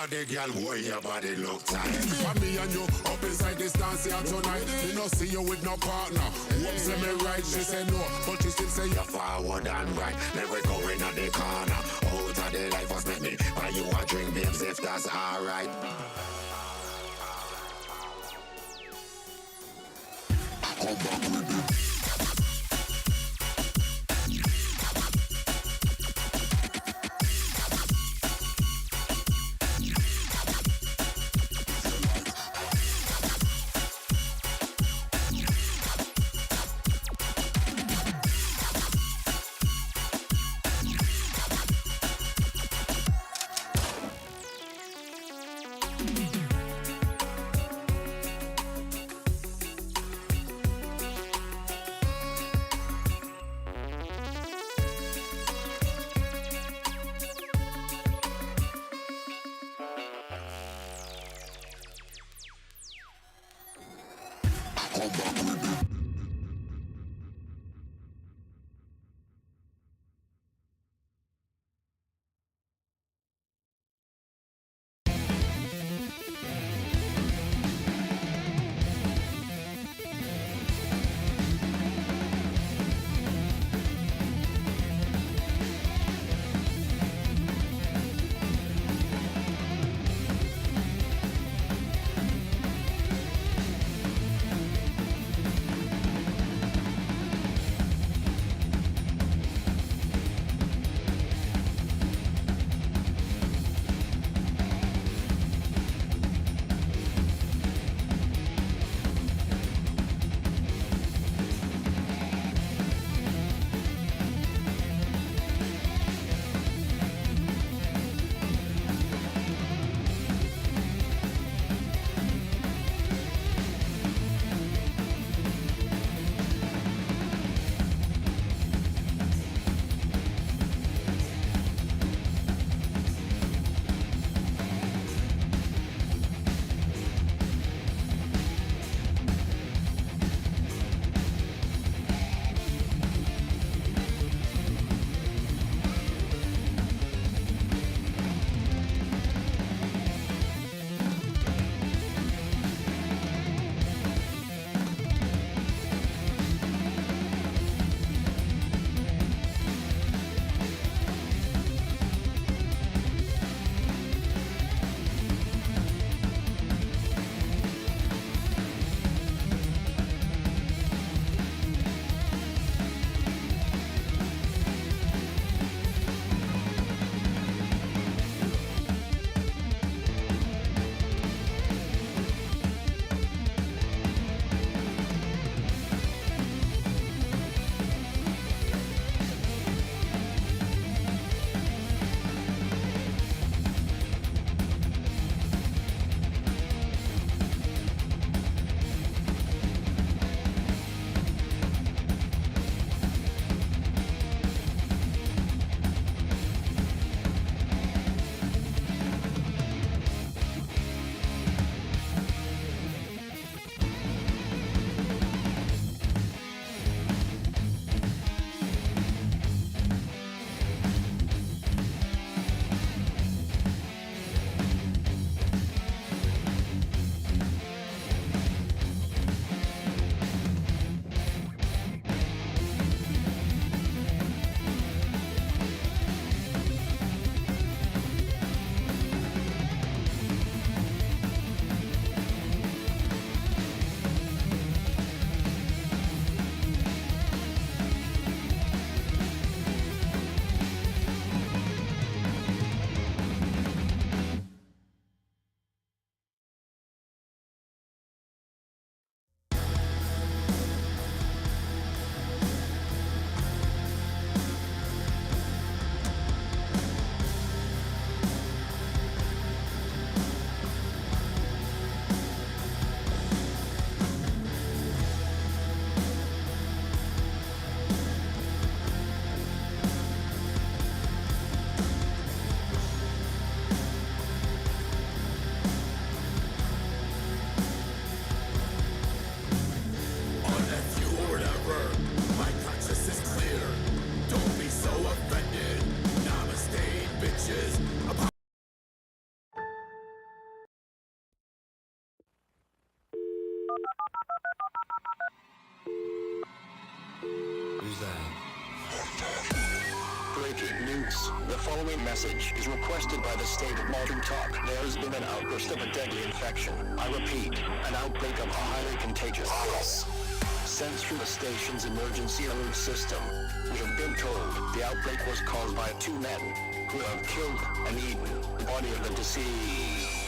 body, girl, why your body look tight? For me and you, up inside this dance here tonight. Me no see you with no partner. Hope say me right, she say no, but she still say you're forward and right. Then we go in the corner. Out of the life was make me buy you a drink, babes, if that's alright. Come back with me. come back with it. Breaking news. The following message is requested by the state of Modern Talk. There's been an outburst of a deadly infection. I repeat, an outbreak of a highly contagious virus. Sent through the station's emergency alert system. We have been told the outbreak was caused by two men who have killed and eaten the body of the deceased.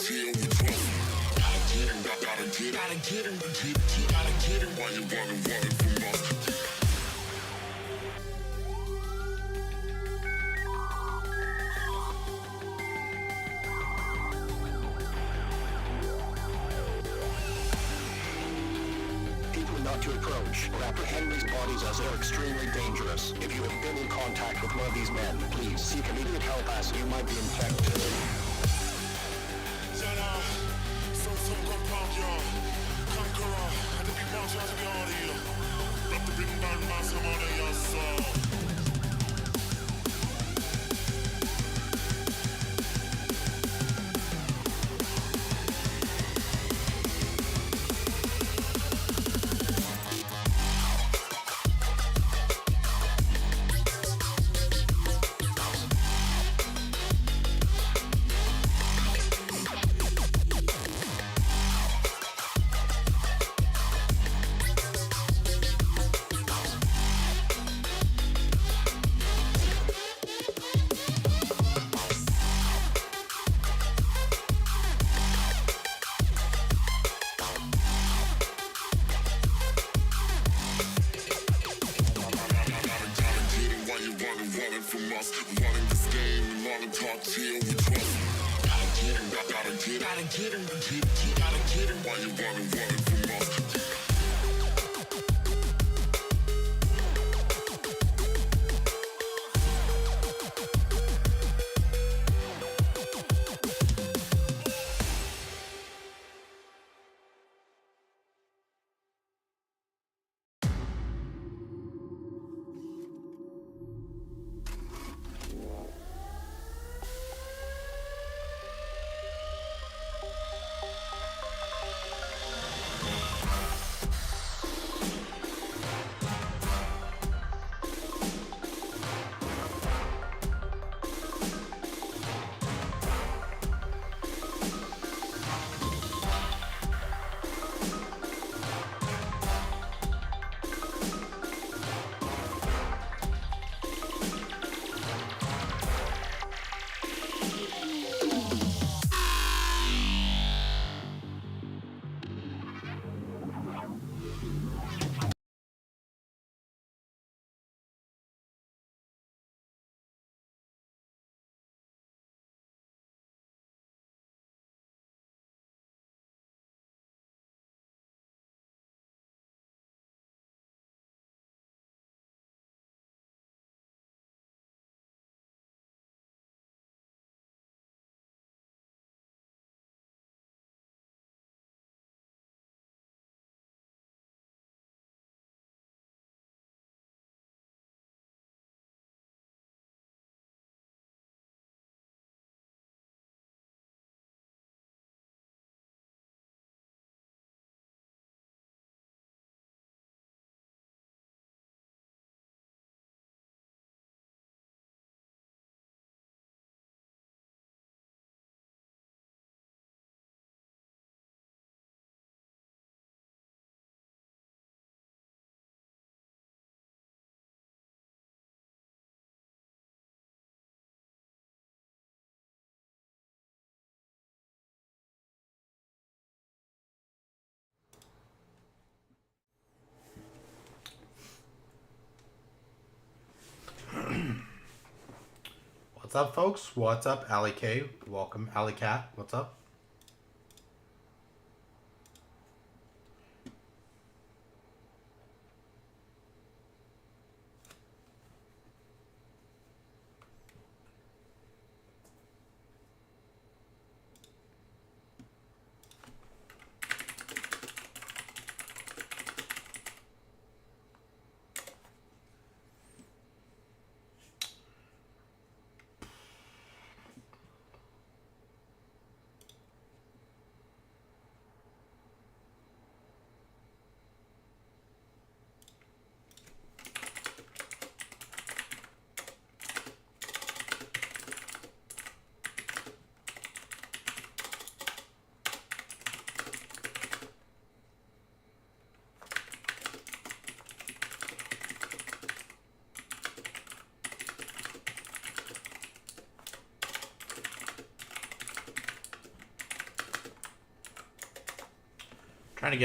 till we bust. Gotta get him, gotta get him, gotta get him while you running from us. Not to approach or apprehend these bodies as they're extremely dangerous. If you have been in contact with one of these men, please seek immediate help as you might be infected. From us, running this game, running talk till we trust. Gotta get him, gotta get him while you running from us. What's up, folks? What's up, Ali K? Welcome, Ali Cat. What's up? Trying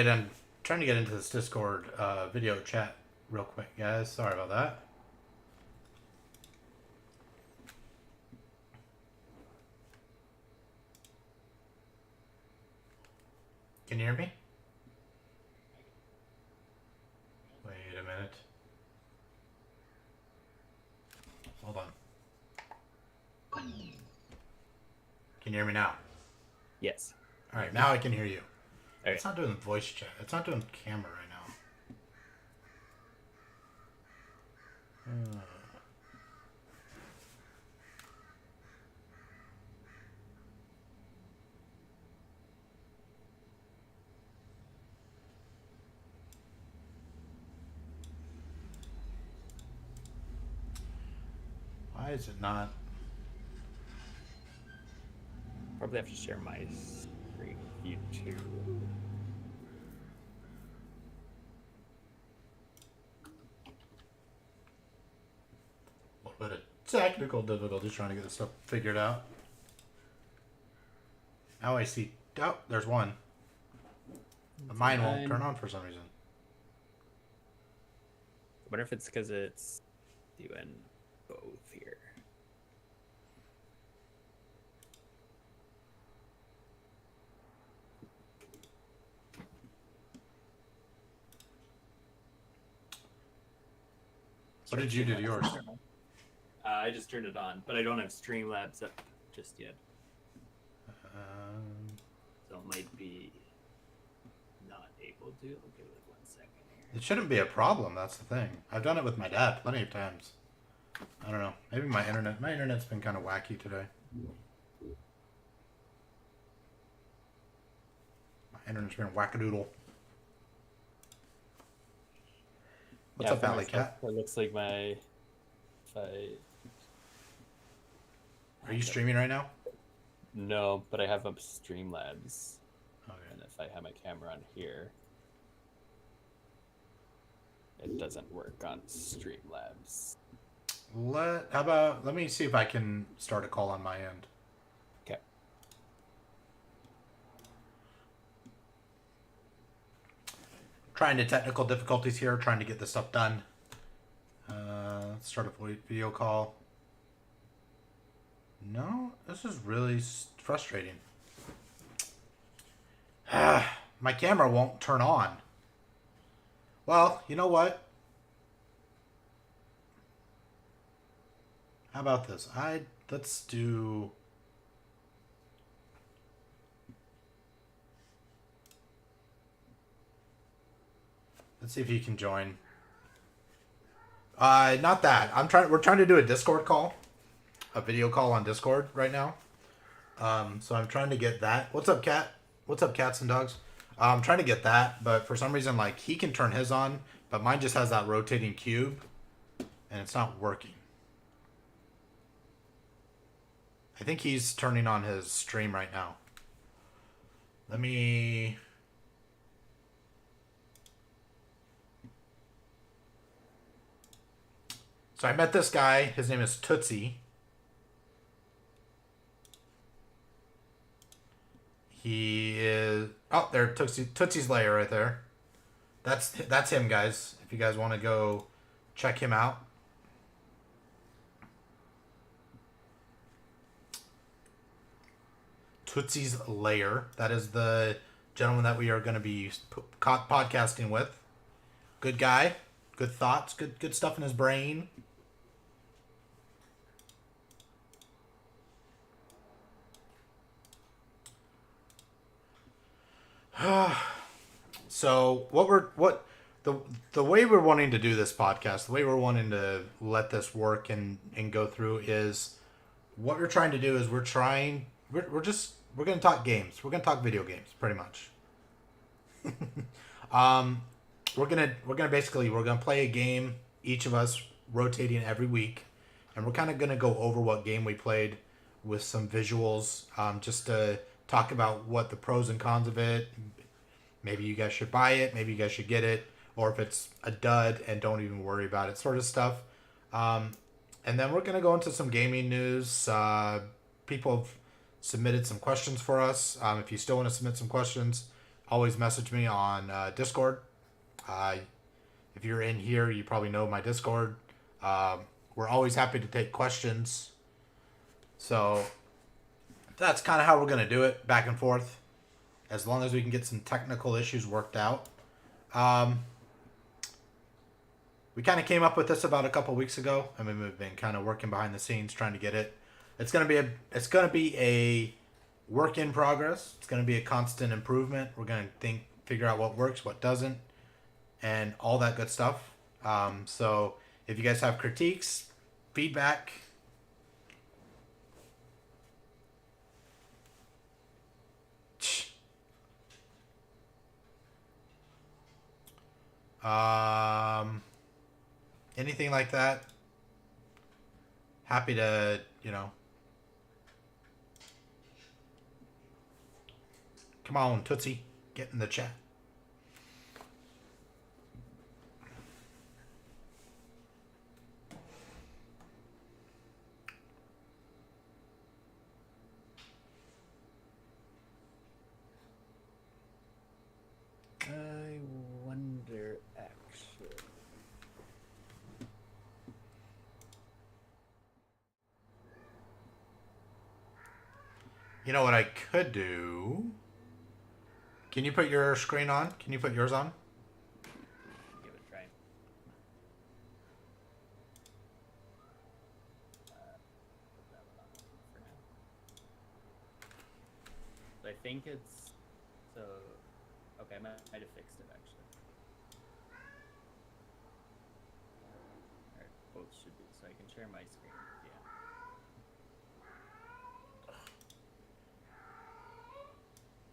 to get into this Discord video chat real quick, guys. Sorry about that. Can you hear me? Wait a minute. Hold on. Can you hear me now? Yes. All right, now I can hear you. Okay. It's not doing voice chat. It's not doing camera right now. Why is it not? Probably have to share my screen with you too. A little bit of technical difficulties trying to get this stuff figured out. Now I see. Oh, there's one. But mine won't turn on for some reason. I wonder if it's because it's doing both here. What did you do to yours? I just turned it on, but I don't have Streamlabs up just yet. So it might be not able to. I'll give it 1 second here. It shouldn't be a problem. That's the thing. I've done it with my dad plenty of times. I don't know. Maybe my internet's been kind of wacky today. My internet's been wackadoodle. What's up, for Alley myself, Cat? It looks like my. Are you streaming right now? No, but I have up Streamlabs. Okay. And if I have my camera on here, it doesn't work on Streamlabs. Let me see if I can start a call on my end. Okay. Trying to technical difficulties here, trying to get this stuff done. Let's start a video call. No, this is really frustrating. My camera won't turn on. Well, you know what? How about this? Let's do. Let's see if you can join. Not that. We're trying to do a Discord call, a video call on Discord right now. So I'm trying to get that. What's up, cat? What's up, cats and dogs? I'm trying to get that, but for some reason, like, he can turn his on, but mine just has that rotating cube, and it's not working. I think he's turning on his stream right now. Let me. So I met this guy. His name is Tootsie. He is... Oh, there, Tootsie's lair right there. That's him, guys. If you guys want to go check him out. Tootsie's lair. That is the gentleman that we are going to be podcasting with. Good guy. Good thoughts. Good stuff in his brain. So the way we're wanting to do this podcast, the way we're wanting to let this work and go through is what we're trying to do is we're going to talk games. We're going to talk video games pretty much. We're going to play a game, each of us rotating every week, and we're kind of going to go over what game we played with some visuals, just to talk about what the pros and cons of it. Maybe you guys should buy it. Maybe you guys should get it. Or if it's a dud and don't even worry about it, sort of stuff. And then we're going to go into some gaming news. People have submitted some questions for us. If you still want to submit some questions, always message me on Discord. If you're in here, you probably know my Discord. We're always happy to take questions. So that's kind of how we're going to do it, back and forth, as long as we can get some technical issues worked out. We kind of came up with this about a couple weeks ago. I mean, we've been kind of working behind the scenes trying to get it. It's going to be a work in progress. It's going to be a constant improvement. We're going to figure out what works, what doesn't, and all that good stuff. So if you guys have critiques, feedback, anything like that, happy to, come on, Tootsie, get in the chat. I wonder, actually. You know what I could do? Can you put your screen on? Can you put yours on? Give it a try. Put that one on for now. So I think it's so. Okay, I might have fixed it actually. Alright, both should be. So I can share my screen.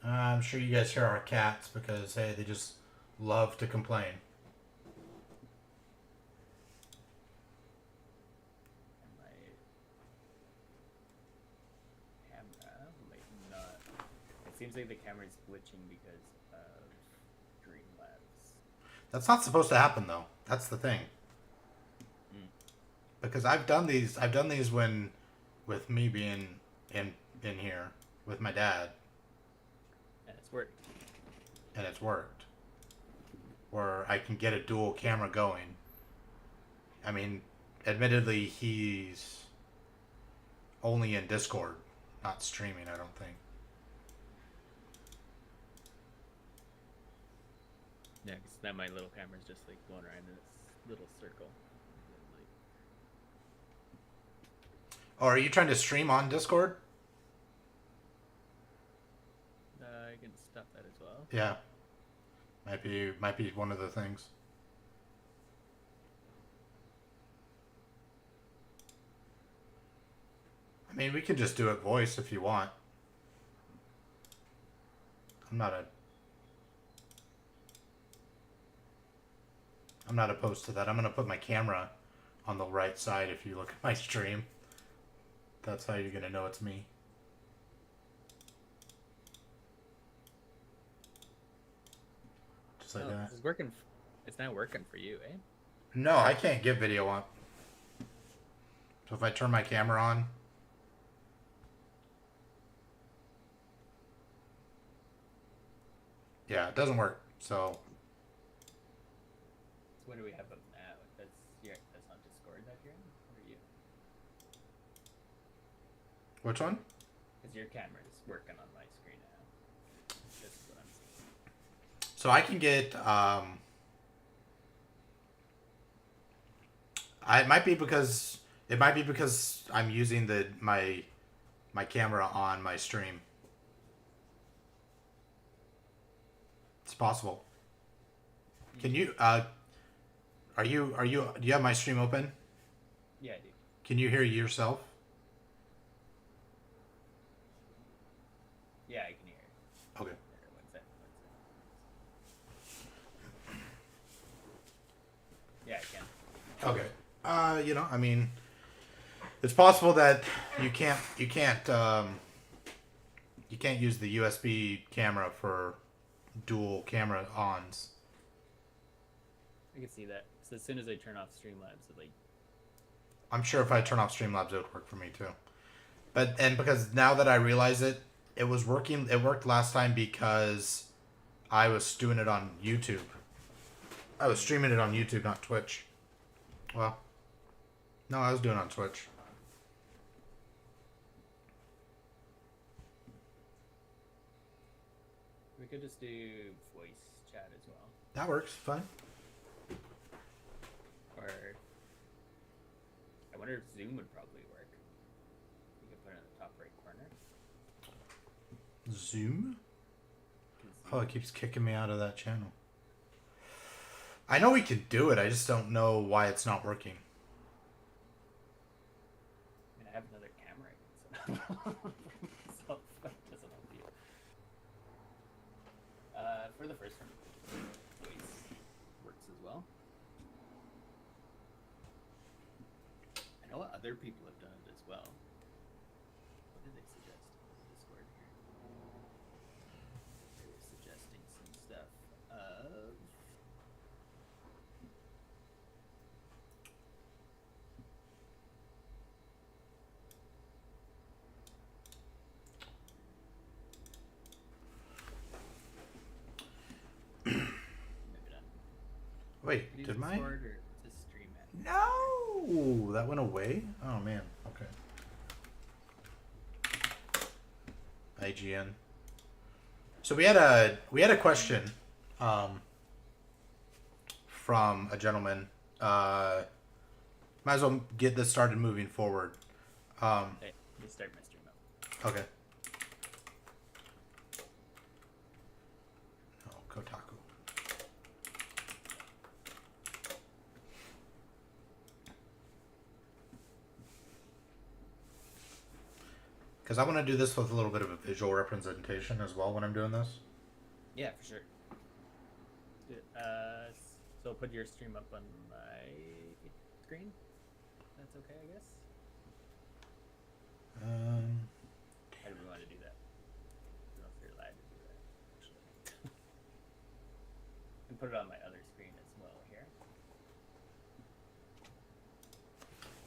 Yeah. I'm sure you guys hear our cats because, hey, they just love to complain. And my camera might not. It seems like the camera's glitching because of Dreamlabs. That's not supposed to happen, though. That's the thing. Because I've done these when, with me being in here with my dad. And it's worked. And it's worked. Where I can get a dual camera going. I mean, admittedly, he's only in Discord, not streaming, I don't think. Yeah, because now my little camera's just like going around in this little circle. Oh, are you trying to stream on Discord? I can stop that as well. Yeah. Might be one of the things. I mean, we could just do it voice if you want. I'm not opposed to that. I'm going to put my camera on the right side if you look at my stream. That's how you're going to know it's me. Just like that. It's working. It's not working for you, eh? No, I can't get video on. So if I turn my camera on. Yeah, it doesn't work. So. So what do we have up now? That's on Discord that you're in, or you? Which one? Because your camera is working on my screen now. This is what I'm seeing. So I can get. It might be because I'm using my camera on my stream. It's possible. Can you do you have my stream open? Yeah, I do. Can you hear yourself? Yeah, I can hear it. Okay. One sec. Yeah, I can. Okay. I mean, it's possible that you can't use the USB camera for dual camera ons. I can see that. So as soon as I turn off Streamlabs, I'm sure if I turn off Streamlabs, it would work for me too. Because now that I realize it was working. It worked last time because I was doing it on YouTube. I was streaming it on YouTube, not Twitch. Well, no, I was doing it on Twitch. We could just do voice chat as well. That works. Fine. Or I wonder if Zoom would probably work. You could put it in the top right corner. Zoom? 'Cause Oh, it keeps kicking me out of that channel. I know we can do it. I just don't know why it's not working. I mean, I have another camera I can set up. So that doesn't help you. For the first one, voice works as well. I know other people have done it as well. What did they suggest in the Discord here? They were suggesting some stuff of. Maybe not. Wait, Use did my... Discord or just stream it? No! That went away? Oh, man. Okay. IGN. So we had a question from a gentleman. Might as well get this started moving forward. Hey, let me start my stream up. Okay. Oh, Kotaku. Because I want to do this with a little bit of a visual representation as well when I'm doing this. Yeah, for sure. So put your stream up on my screen. That's okay, I guess. How do we want to do that? I don't know if you're allowed to do that, actually. And put it on my other screen as well here.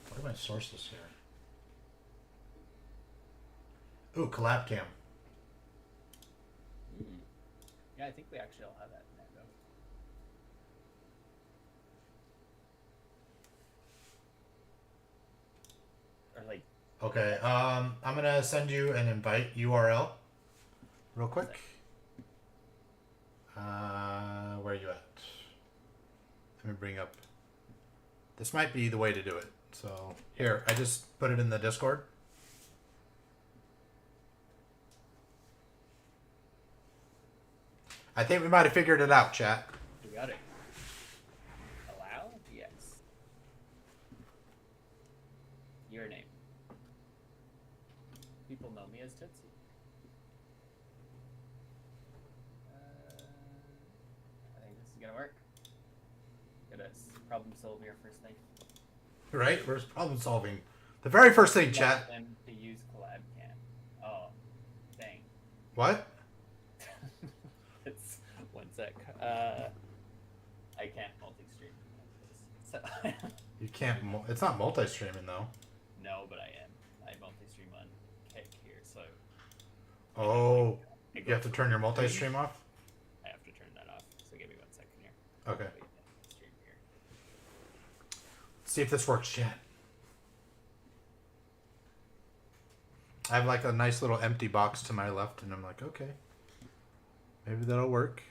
What are my sources here? Ooh, collab cam. Yeah, I think we actually all have that in there, though. Or like, Okay, I'm gonna send you an invite URL real quick. Where are you at? Let me bring up. This might be the way to do it. So here, I just put it in the Discord. I think we might have figured it out, chat. we got it. Allow? Yes. Your name. People know me as Tootsie. I think this is gonna work. Gotta problem solve your first thing. Right? Where's problem solving? The very first thing, chat. Them to use collab cam. Oh, dang. What? It's 1 sec. I can't multi-stream. So You can't. It's not multi-streaming though. no, but I am. I multi-stream on Kick here, so Oh, I you go have to for turn your multi-stream off. I have to turn that off. So give me 1 second here. Okay. Wait, stream here. See if this works, chat. I have like a nice little empty box to my left, and I'm like, okay, maybe that'll work.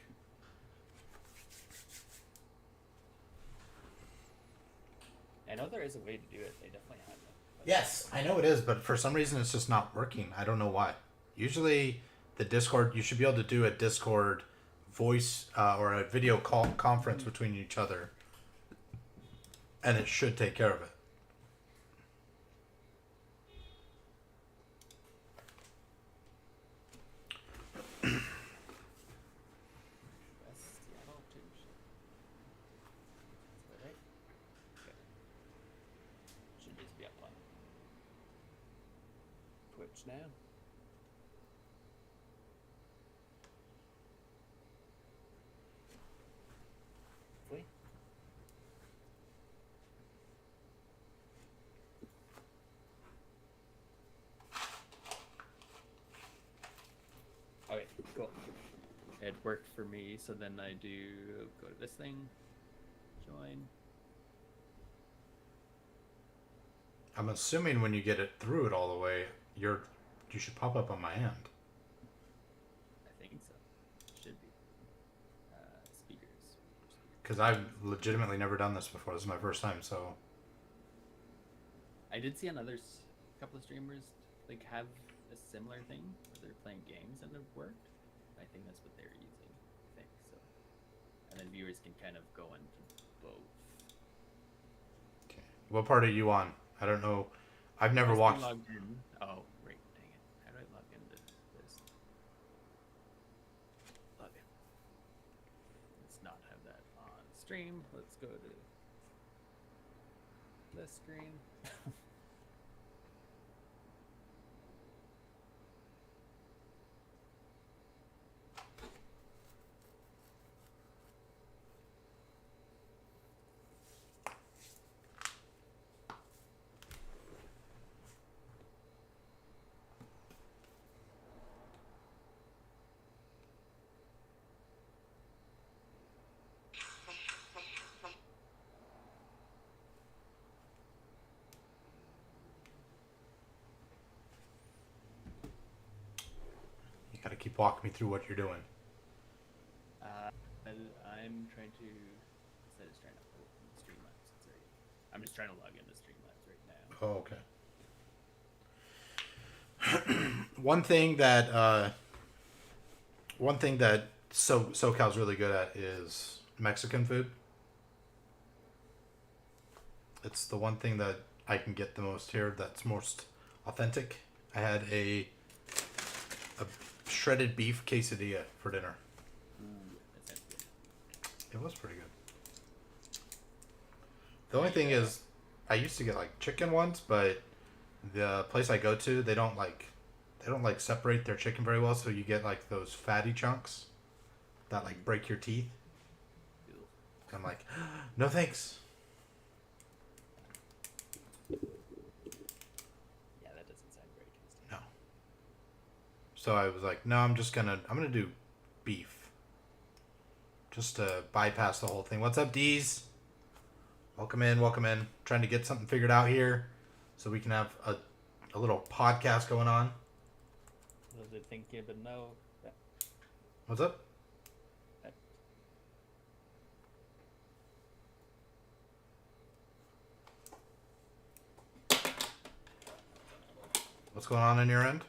I know there is a way to do it. They definitely have it. But Yes, I know it is, but for some reason it's just not working. I don't know why. Usually, the Discord, you should be able to do a Discord voice or a video call conference between each other, and it should take care of it. West Seattle too. Is that right? Okay. Should just be up on Twitch now. Hopefully. Okay, cool. it worked for me. So then I do go to this thing, join. I'm assuming when you get it through it all the way, you should pop up on my end. I think so. Should be. Speakers. Because I've legitimately never done this before. This is my first time, so... I did see another couple of streamers like have a similar thing where they're playing games and it worked. I think that's what they're using. I think so. And then viewers can kind of go into both. Okay. What part are you on? I don't know. I've never watched... Logged in. Oh, right. Dang it. How do I log into this? Log in. Let's not have that on stream. Let's go to this screen. You gotta keep walking me through what you're doing. I'm trying to. Instead of trying to open Streamlabs. Sorry. I'm just trying to log into Streamlabs right now. Oh, okay. One thing that SoCal's really good at is Mexican food. It's the one thing that I can get the most here that's most authentic. I had a shredded beef quesadilla for dinner. Ooh, that sounds good. It was pretty good. The only thing is, I used to get like chicken ones, but the place I go to, they don't like separate their chicken very well, so you get like those fatty chunks that like break your teeth. Ew. I'm like, no thanks. Yeah, that doesn't sound very tasty. No. So I was like, no, I'm gonna do beef. Just to bypass the whole thing. What's up, Deez? Welcome in. Trying to get something figured out here so we can have a little podcast going on. Well, they think you would know that. What's up? What's going on your end?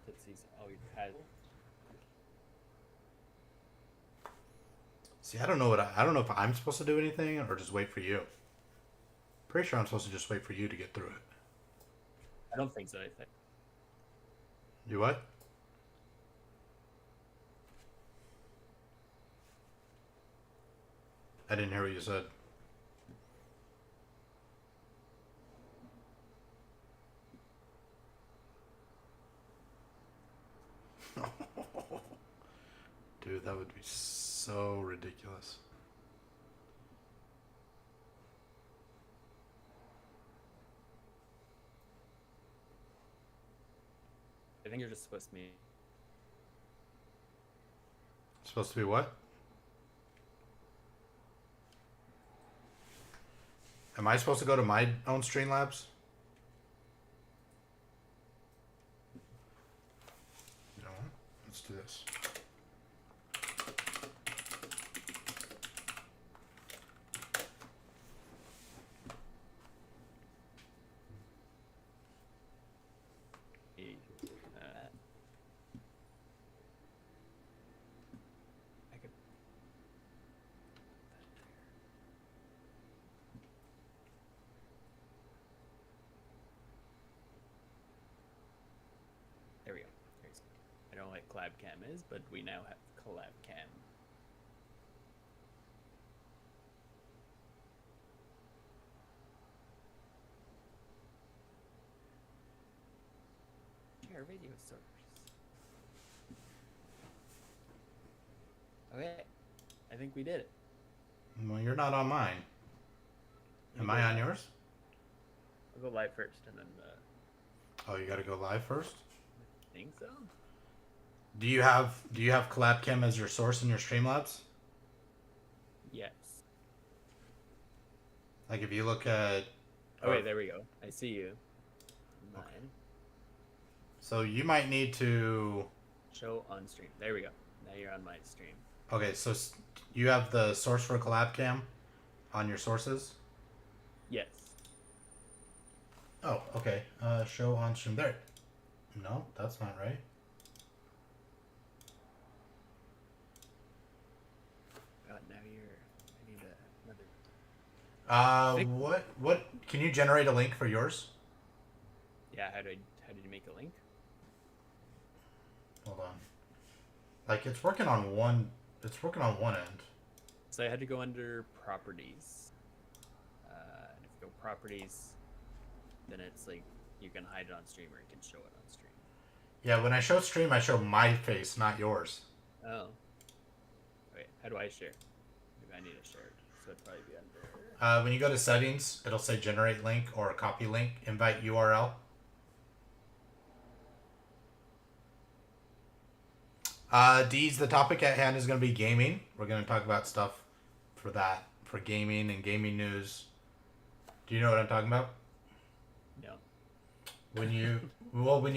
Let's see. Oh, you had. See, I don't know if I'm supposed to do anything or just wait for you. Pretty sure I'm supposed to just wait for you to get through it. I don't think so. I think. You what? I didn't hear what you said. Dude, that would be so ridiculous. I think you're just supposed to be. Supposed to be what? Am I supposed to go to my own Streamlabs? You know what? Let's do this. I could. There we go. I don't know what collab cam is, but we now have collab cam. Share video source. Okay, I think we did it. Well, you're not on mine. Am I on yours? I'll go live first, and then Oh, you gotta go live first? I think so. Do you have Collab Cam as your source in your Streamlabs? Yes. Like if you look at... Oh wait, there we go. I see you. Mine. Okay. So you might need to... Show on stream. There we go. Now you're on my stream. Okay, so you have the source for Collab Cam on your sources? Yes. Oh, okay. Show on stream. There. No, that's not right. God, now I need another. What? Can you generate a link for yours? Yeah. How did you make a link? Hold on. Like it's working on one. It's working on one end. So I had to go under properties. And if you go properties, then it's like you can hide it on stream or you can show it on stream. Yeah, when I show stream, I show my face, not yours. Oh. Wait, how do I share? Maybe I need to share it. So it'd probably be under. When you go to settings, it'll say generate link or copy link, invite URL. D's, the topic at hand is going to be gaming. We're going to talk about stuff for that, for gaming and gaming news. Do you know what I'm talking about? No. When you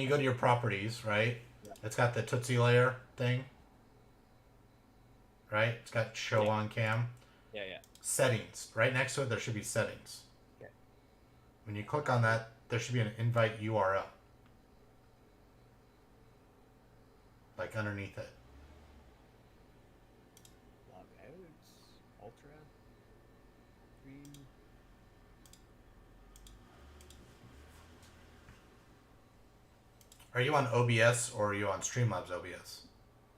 go to your properties, right? Yeah. It's got the Tootsie layer thing. Right? It's got show Yeah. on cam. Yeah, yeah. Settings. Right next to it, there should be settings. Okay. When you click on that, there should be an invite URL. Like underneath it. Log out. Ultra. 3. Are you on OBS or are you on Streamlabs OBS?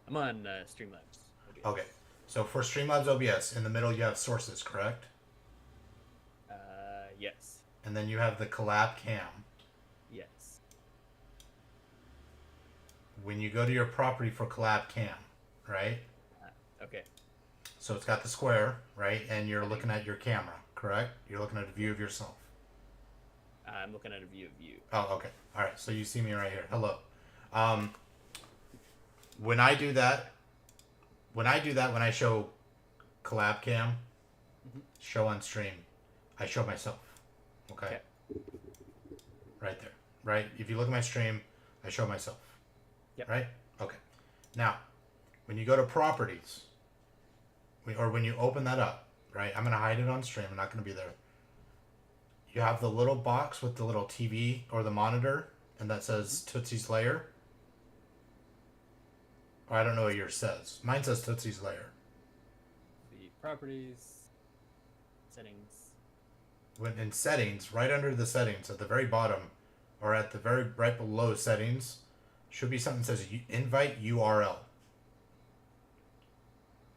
I'm on Streamlabs. Okay. So for Streamlabs OBS, in the middle you have sources, correct? Yes. And then you have the collab cam. Yes. When you go to your property for collab cam, right? Okay. So it's got the square, right? And you're looking at your camera, correct? You're looking at a view of yourself. I'm looking at a view of you. Oh, okay. All right. So you see me right here. Hello. When I do that, when I show collab cam, show on stream, I show myself. Okay. Right there. Right. If you look at my stream, I show myself. Yep. Right. Okay. Now, when you go to properties, or when you open that up, right? I'm gonna hide it on stream. I'm not gonna be there. You have the little box with the little TV or the monitor, and that says Tootsie's Lair. Or I don't know what yours says. Mine says Tootsie's Lair. The properties, settings. When in settings, right under the settings at the very bottom, or at the very right below settings, should be something that says invite URL.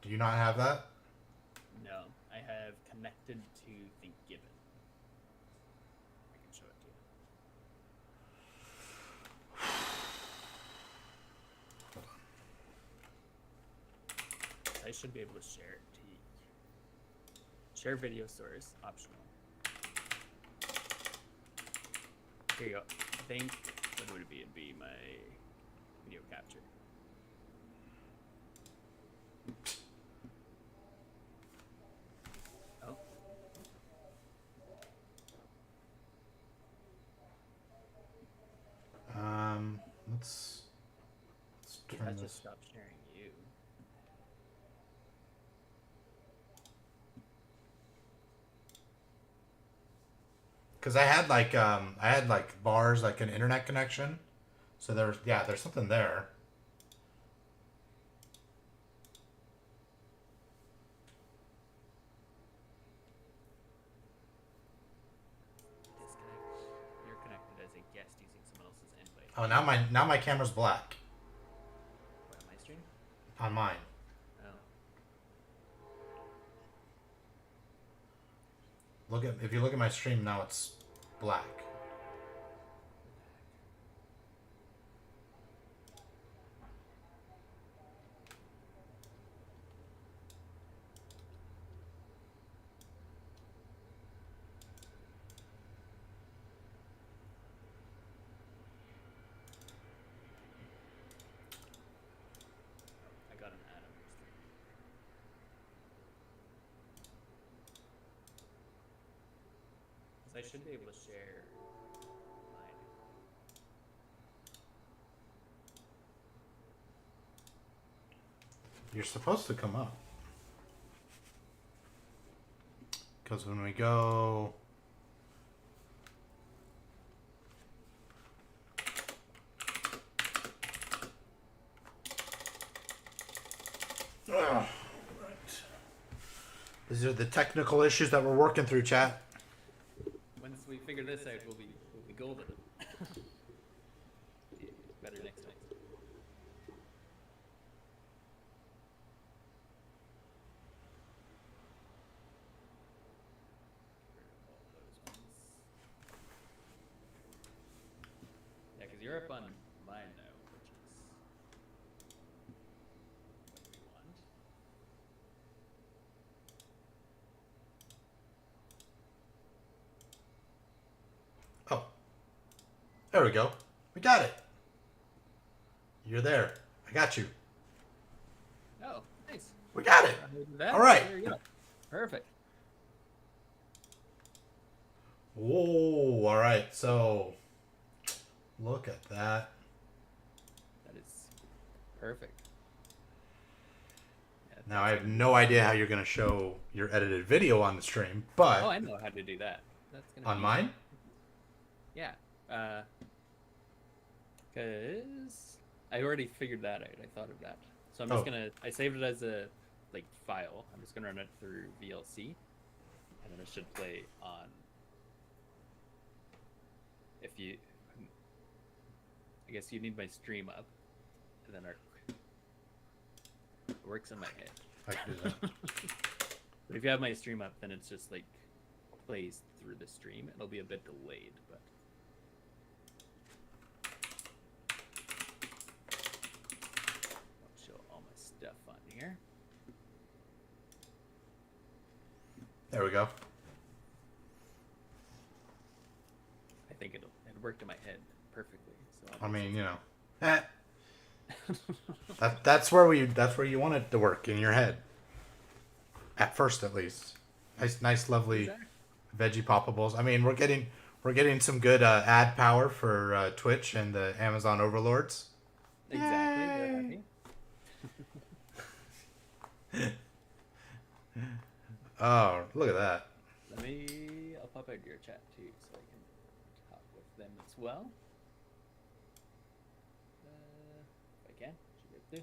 Do you not have that? No, I have connected to the given. I can show it to you. I should be able to share it to you. Share video source, optional. Here you go. I think, what would it be? It'd be my video capture. Oh. Let's turn I this. just stopped sharing you. Because I had like bars, like an internet connection. So there's something there. Disconnect. You're connected as a guest using someone else's invite. Oh, now my camera's black What, on my stream? on mine. Oh. If you look at my stream now, it's black. So I should be able to share mine. You're supposed to come up. Because when we go... Right. These are the technical issues that we're working through, chat. Once we figure this out, we'll be golden. Better next time. Yeah, because you're up on mine now, which is what we want. Oh. There we go. We got it. You're there. I got you. Oh, nice. We got it. That, All right. There you go. Perfect. Whoa. All right. So, look at that. That is perfect. Yeah, Now, I have no idea how you're going to show your edited video on the stream, but... oh, I know how to do that. That's gonna On be mine? Yeah. Because I already figured that out. I thought of that. So I'm just gonna. I saved it as a file. I'm just gonna run it through VLC, and then it should play on. If you, I guess you need my stream up, and then it works in my head. I can do that. But if you have my stream up, then it's just plays through the stream. It'll be a bit delayed, but. I'll show all my stuff on here. There we go. I think it worked in my head perfectly. So I mean, you know. That's where you want it to work, in your head. At first, at least. Nice, lovely Exactly. veggie poppables. I mean, we're getting some good ad power for Twitch and the Amazon overlords. Exactly. They're happy. Oh, look at that. I'll pop out your chat too, so I can talk with them as well. If I can, should be able to.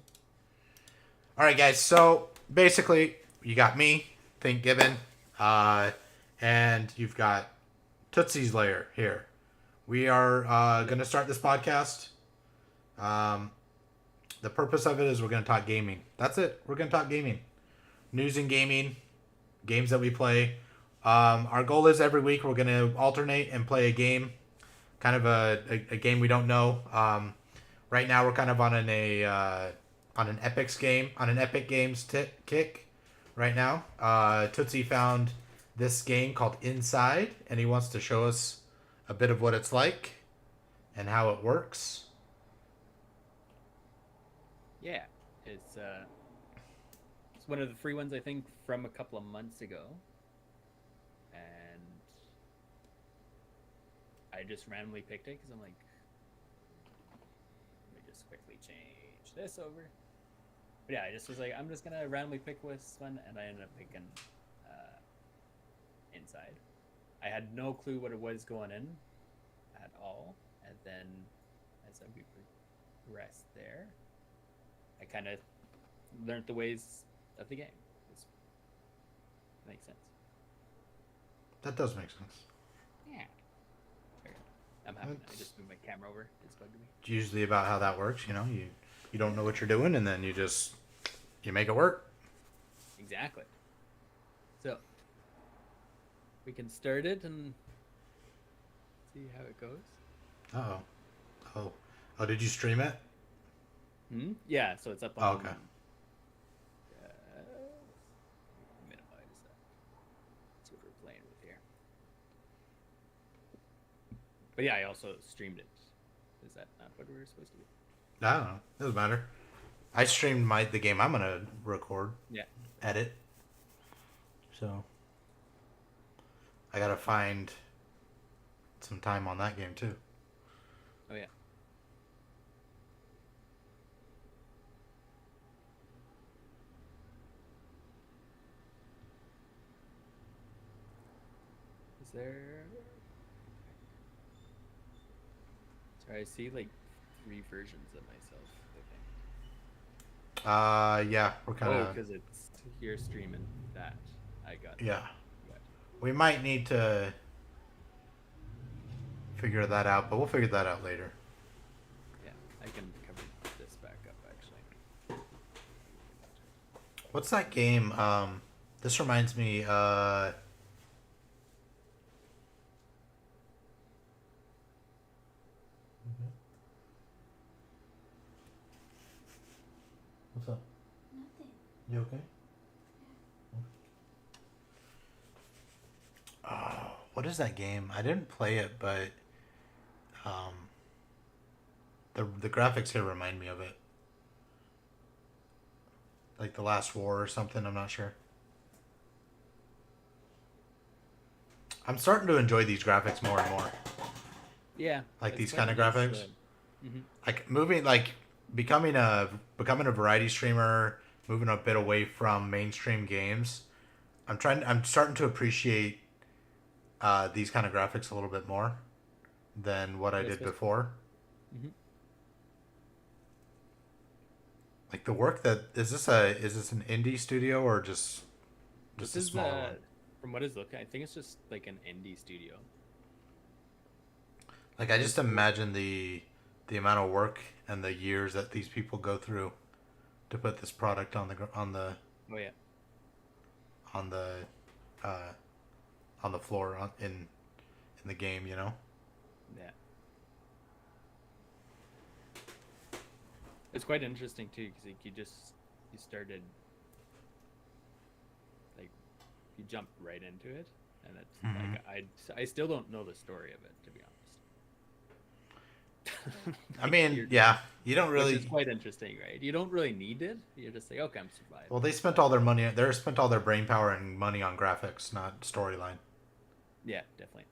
All right, guys. So basically, you got me, Think Gibbon, and you've got Tootsie's Lair here. We are going to start this podcast. The purpose of it is we're going to talk gaming. That's it. We're going to talk gaming. News and gaming, games that we play. Our goal is every week we're going to alternate and play a game, kind of a game we don't know. Right now we're kind of on an Epic Games kick right now. Tootsie found this game called Inside, and he wants to show us a bit of what it's like and how it works. Yeah, it's one of the free ones I think from a couple of months ago, and I just randomly picked it because I'm like, let me just quickly change this over. But yeah, I just was like, I'm just gonna randomly pick this one, and I ended up picking Inside. I had no clue what it was going in at all, and then as we progressed there, I kind of learned the ways of the game. It makes sense. That does make sense. Yeah. I'm happy. I just moved my camera over. It's bugging me. It's usually about how that works. You know, you don't know what you're doing, and then you make it work. Exactly. So we can start it and see how it goes. Oh, did you stream it? Yeah, so it's up on. Oh, okay. Minimize that. That's what we're playing with here. But yeah, I also streamed it. Is that not what we were supposed to do? I don't know. Doesn't matter. I streamed the game I'm gonna record. Yeah. Edit. So I gotta find some time on that game too. Oh yeah. Is there? Sorry, I see like 3 versions of myself. I think. Yeah, we're kind of. Oh, because it's you're streaming that. I got. Yeah. Got We might need to figure that out, but we'll figure that out later. Yeah, I can cover this back up actually. What's that game? This reminds me. What's up? Nothing. You okay? What is that game? I didn't play it, but the graphics here remind me of it. Like The Last War or something, I'm not sure. I'm starting to enjoy these graphics more and more. Yeah. Like it's these quite kind of nice, graphics. mhm. Like moving, like becoming a variety streamer, moving a bit away from mainstream games. I'm starting to appreciate these kind of graphics a little bit more than what I did before. Mhm. Like the work that is this an indie studio or just This a is small one? from what it's looking, I think it's just like an indie studio. Like I just imagine the amount of work and the years that these people go through to put this product on the Oh yeah. on the floor in the game, you know. Yeah. It's quite interesting too, because like you started, like, you jumped right into it, and it's Mhm. like I still don't know the story of it, to be honest. I mean, You're- yeah, you don't which really. is quite interesting, right? You don't really need it. You're just like, okay, I'm surviving. Well, they spent all their money. They spent all their brain power and money on graphics, not storyline. Yeah, definitely.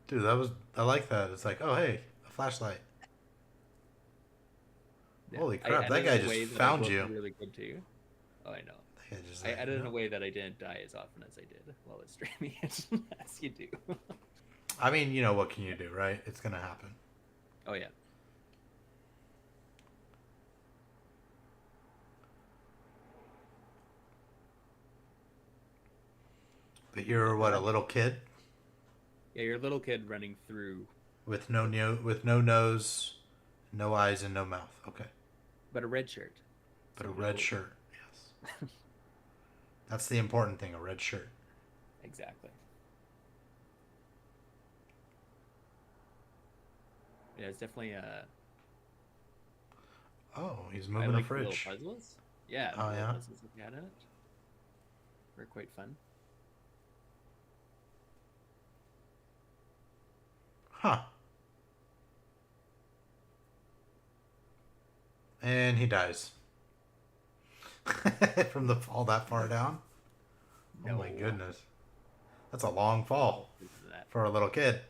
Dude, I like that. It's like, oh hey, a flashlight. Yeah. Holy I crap, that edited guy in a way just that I found looked you. really good too. Oh, I know. That guy just I like, edited in no. a way that I didn't die as often as I did while I was streaming it, as you do. I mean, you know, what can you do, right? It's gonna happen. Oh yeah. But you're what, a little kid Yeah, you're a little kid running through, with no nose, no eyes, and no mouth. Okay, but a red shirt. but a So red no- shirt. Yes, that's the important thing. A red shirt. Exactly. Yeah, it's definitely Oh, he's I moving a like the little fridge. puzzles. Yeah, the Oh, little yeah? puzzles that we had in it were quite fun. Huh. And he dies from the fall that far down. Oh my No. goodness, that's a long fall This is that. for a little kid.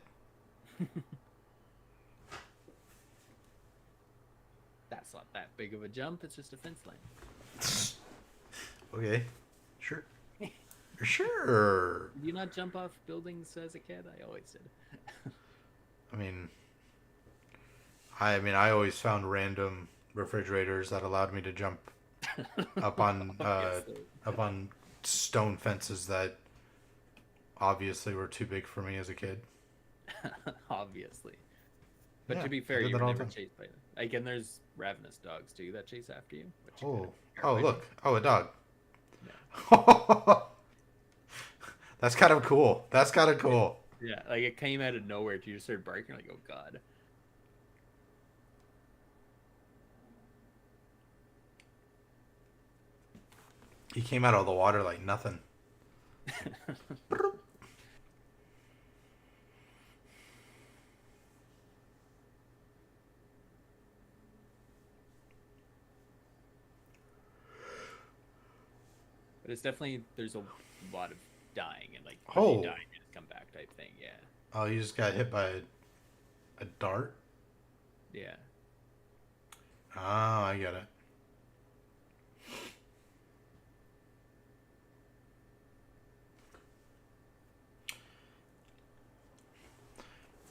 That's not that big of a jump. It's just a fence line. Okay, sure, sure. Did you not jump off buildings as a kid? I always did. I mean, I always found random refrigerators that allowed me to jump up on Obviously. up on stone fences that obviously were too big for me as a kid. Obviously. But Yeah, to be I fair, did you that were all the never time. chased by them. Like, and there's ravenous dogs too that chase after you. Which you Oh, kinda are oh, aware look, oh, a dog. of. That's kind of cool. That's kind of cool. Yeah, like it came out of nowhere. You just started barking, like, oh god. He came out of the water like nothing. But it's definitely, there's a lot of dying and like Oh. you die and you just come back type thing. Yeah. Oh, you just got hit by a dart? Yeah. Oh, I get it.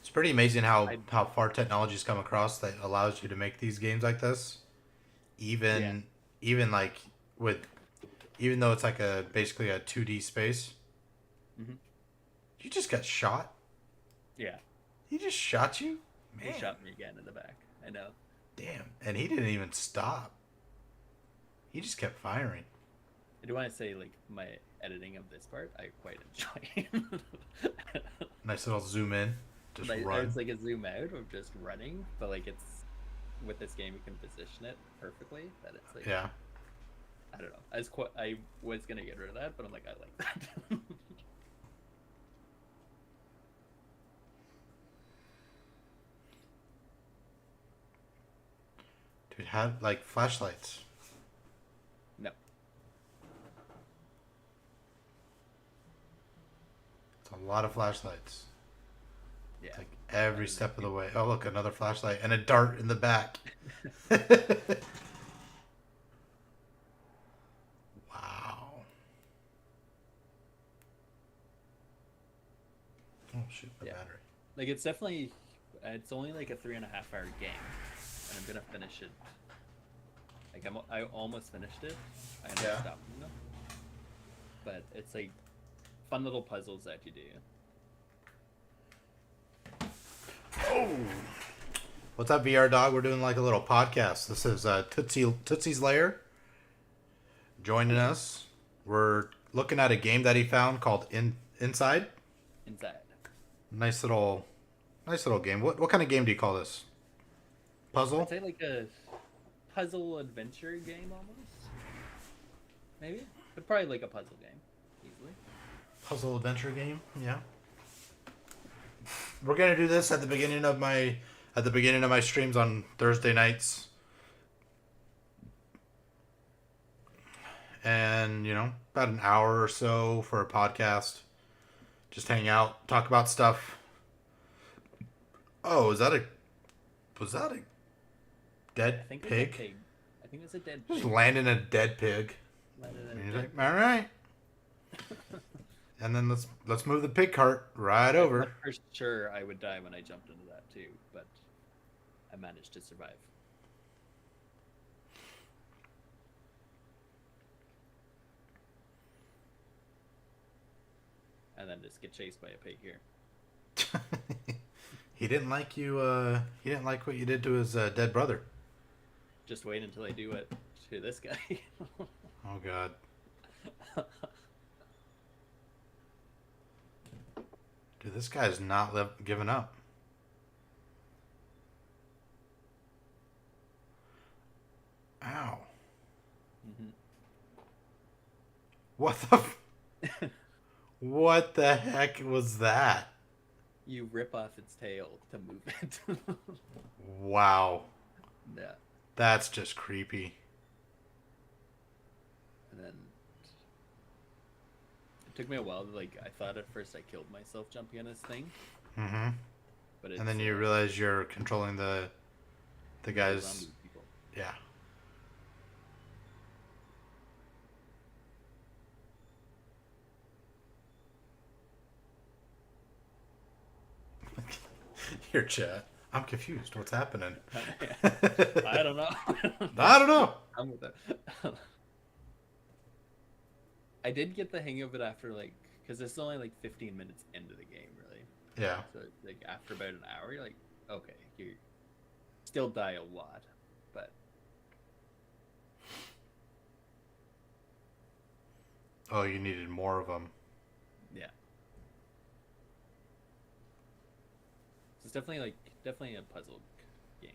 It's pretty amazing how far technology's come across that allows you to make these games like this. Even like with, even though it's like basically a 2D space. Mm-hmm. You just got shot? Yeah. He just shot you? Man. He shot me again in the back. I know. Damn. And he didn't even stop. He just kept firing. I do want to say, like, my editing of this part, I quite enjoy. Nice little zoom in. Just like, run. It's like a zoom out of just running, but like it's with this game you can position it perfectly. That it's like, Yeah. I don't know. I was gonna get rid of that, but I'm like, I like that. Dude, had like flashlights. No. It's a lot of flashlights. Yeah. Like every step of the way. Oh, look, another flashlight and a dart in the back. Wow. Oh, shoot, my battery. Like it's definitely, it's only like a 3.5 hour game, and I'm gonna finish it. Like I almost finished it. I ended up stopping them. But it's like fun little puzzles that you do. Oh. What's up, VR Dog? We're doing like a little podcast. This is Tootsie's Lair joining us. We're looking at a game that he found called Inside. Inside. Nice little game. What kind of game do you call this? Puzzle? I'd say like a puzzle adventure game almost. Maybe? But probably like a puzzle game. Easily. Puzzle adventure game? Yeah. We're gonna do this at the beginning of my streams on Thursday nights. And, about an hour or so for a podcast. Just hang out, talk about stuff. Oh, was that a dead I think pig? It's a pig. I think it's a dead pig. Just landing a dead pig. And he's like, all right. And then let's move the pig cart right over. I'm for sure I would die when I jumped into that too, but I managed to survive. And then just get chased by a pig here. He didn't like you. He didn't like what you did to his dead brother. Just wait until I do it to this guy. Oh God. Dude, this guy's not giving up. Ow. Mm-hmm. What the? What the heck was that? You rip off its tail to move it. Wow. Yeah. That's just creepy. And then it took me a while to I thought at first I killed myself jumping on this thing. Mm-hmm. But it's, And then you realize you're controlling the guy's. zombie people. Yeah. Your chat. I'm confused. What's happening? I don't know. I don't know. I'm with that. I did get the hang of it after because it's only 15 minutes into the game, really. Yeah. So after about an hour, you're like, okay, you still die a lot, but Oh, you needed more of them. yeah. So it's definitely a puzzle game.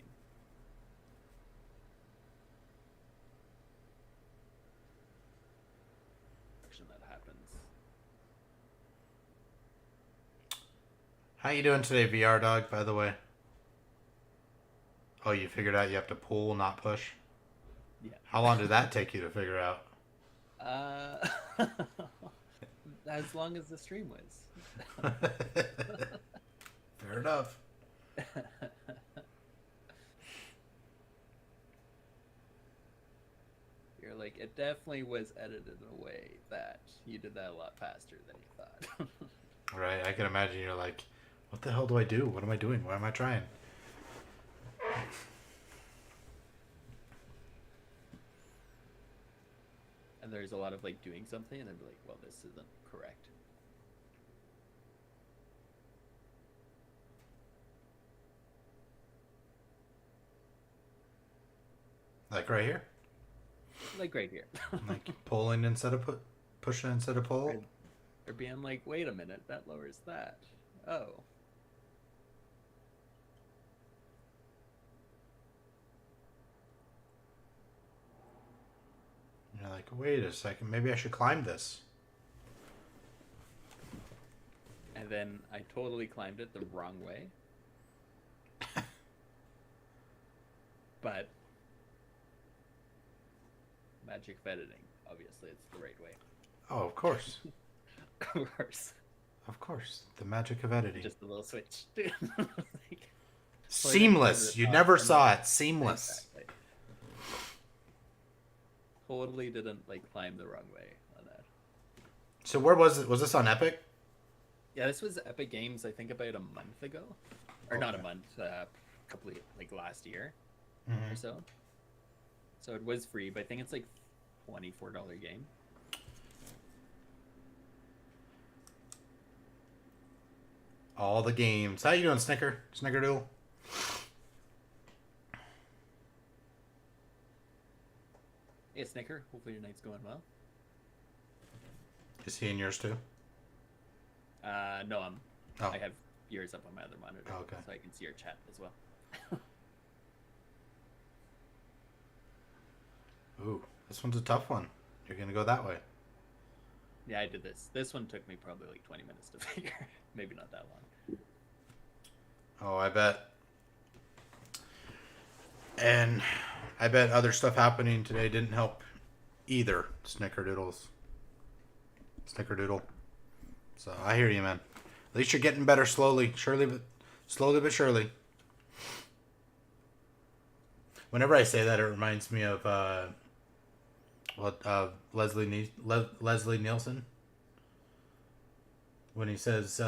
Action that happens. How you doing today, VR Dog, by the way? Oh, you figured out you have to pull, not push? Yeah. How long did that take you to figure out? as long as the stream was. Fair enough. You're like, it definitely was edited in a way that you did that a lot faster than you thought. Right, I can imagine you're like, what the hell do I do? What am I doing? What am I trying? And there's a lot of like doing something and then be like, well, this isn't correct. Like right here? Like right here. Like pulling instead of pushing instead of pull? Or being like, wait a minute, that lowers that. Oh. You're like, wait a second, maybe I should climb this. And then I totally climbed it the wrong way. But magic of editing, obviously it's the right way. Oh, of course. Of course. Of course. The magic of editing. Just a little switch. Like, seamless. You never saw it. Seamless. Exactly. Totally didn't like climb the wrong way on that. So where was it? Was this on Epic? Yeah, this was Epic Games, I think about a month ago. Or not a month, a couple of, like last year or so. So it was free, but I think it's like $24 game. All the games. How you doing, Snickerdoodle? Hey, Snicker. Hopefully your night's going well. Is he in yours too? No, Oh. I have yours up on my other monitor, Okay. so I can see your chat as well. Ooh, this one's a tough one. You're gonna go that way. Yeah, I did this. This one took me probably like 20 minutes to figure. Maybe not that long. Oh, I bet. And I bet other stuff happening today didn't help either. Snickerdoodle. So I hear you, man. At least you're getting better slowly but surely. Whenever I say that, it reminds me of Leslie Nielsen when he says,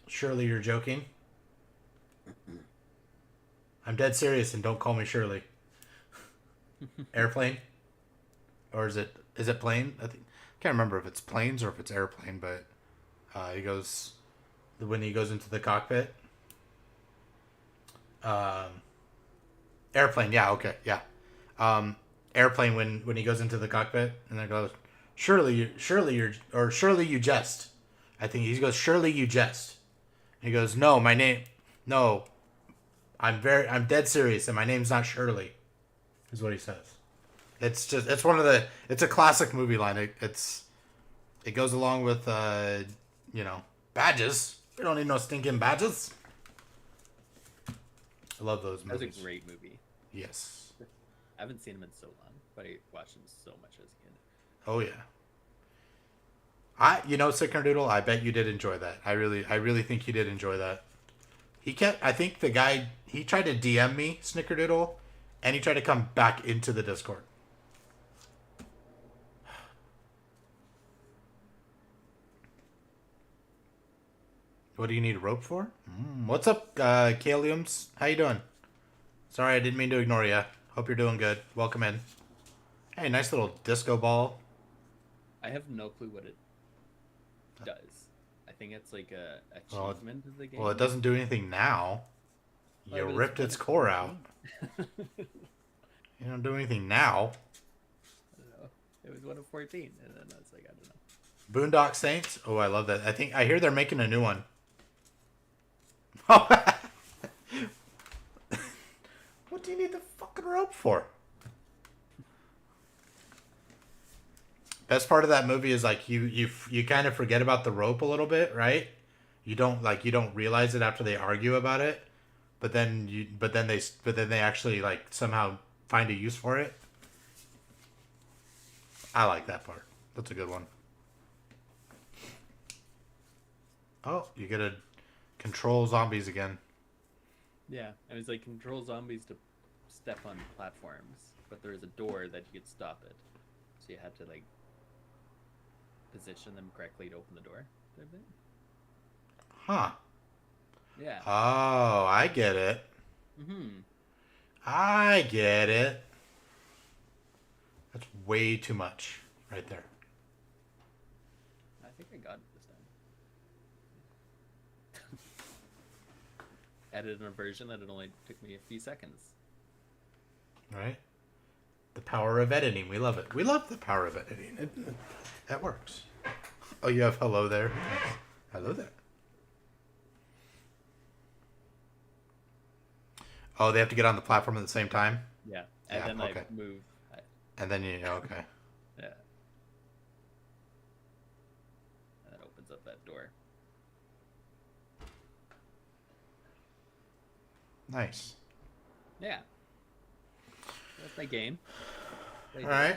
"Surely you're joking." I'm dead serious, and don't call me Shirley. Airplane, or is it plane? I can't remember if it's planes or if it's airplane, but he goes when he goes into the cockpit. Airplane, yeah, okay, yeah. Airplane when he goes into the cockpit and then goes, surely you jest. I think he goes, surely you jest. And he goes, no, I'm dead serious, and my name's not Shirley, is what he says. It's a classic movie line. It goes along with, badges. We don't need no stinking badges. I love those movies. That was a great movie. Yes. I haven't seen him in so long, but I watched him so much as a kid. Oh yeah. Snickerdoodle, I bet you did enjoy that. I really think you did enjoy that. I think the guy, he tried to DM me, Snickerdoodle, and he tried to come back into the Discord. What do you need a rope for? What's up, Kaliums? How you doing? Sorry, I didn't mean to ignore you. Hope you're doing good. Welcome in. Hey, nice little disco ball. I have no clue what it does. I think it's like a achievement of the game. Well, it doesn't do anything now. You ripped its core out. You don't do anything now. I don't know. It was 1 of 14, and then I was like, I don't know. Boondock Saints. Oh, I love that. I hear they're making a new one. What do you need the fucking rope for? Best part of that movie is like you kind of forget about the rope a little bit, right? You don't realize it after they argue about it, but then they actually like somehow find a use for it. I like that part. That's a good one. Oh, you get to control zombies again. Yeah, it was like control zombies to step on platforms, but there was a door that you could stop it. So you had to like position them correctly to open the door. Type thing. Huh. Yeah. Oh, I get it. Mm-hmm. I get it. That's way too much right there. I think I got it this time. Added in a version that it only took me a few seconds. Right? The power of editing. We love it. We love the power of editing. That works. Oh, you have hello there. Hello there. Oh, they have to get on the platform at the same time? Yeah, and then okay. I move. And then okay. Yeah. And that opens up that door. Nice. Yeah. That's my game. All right.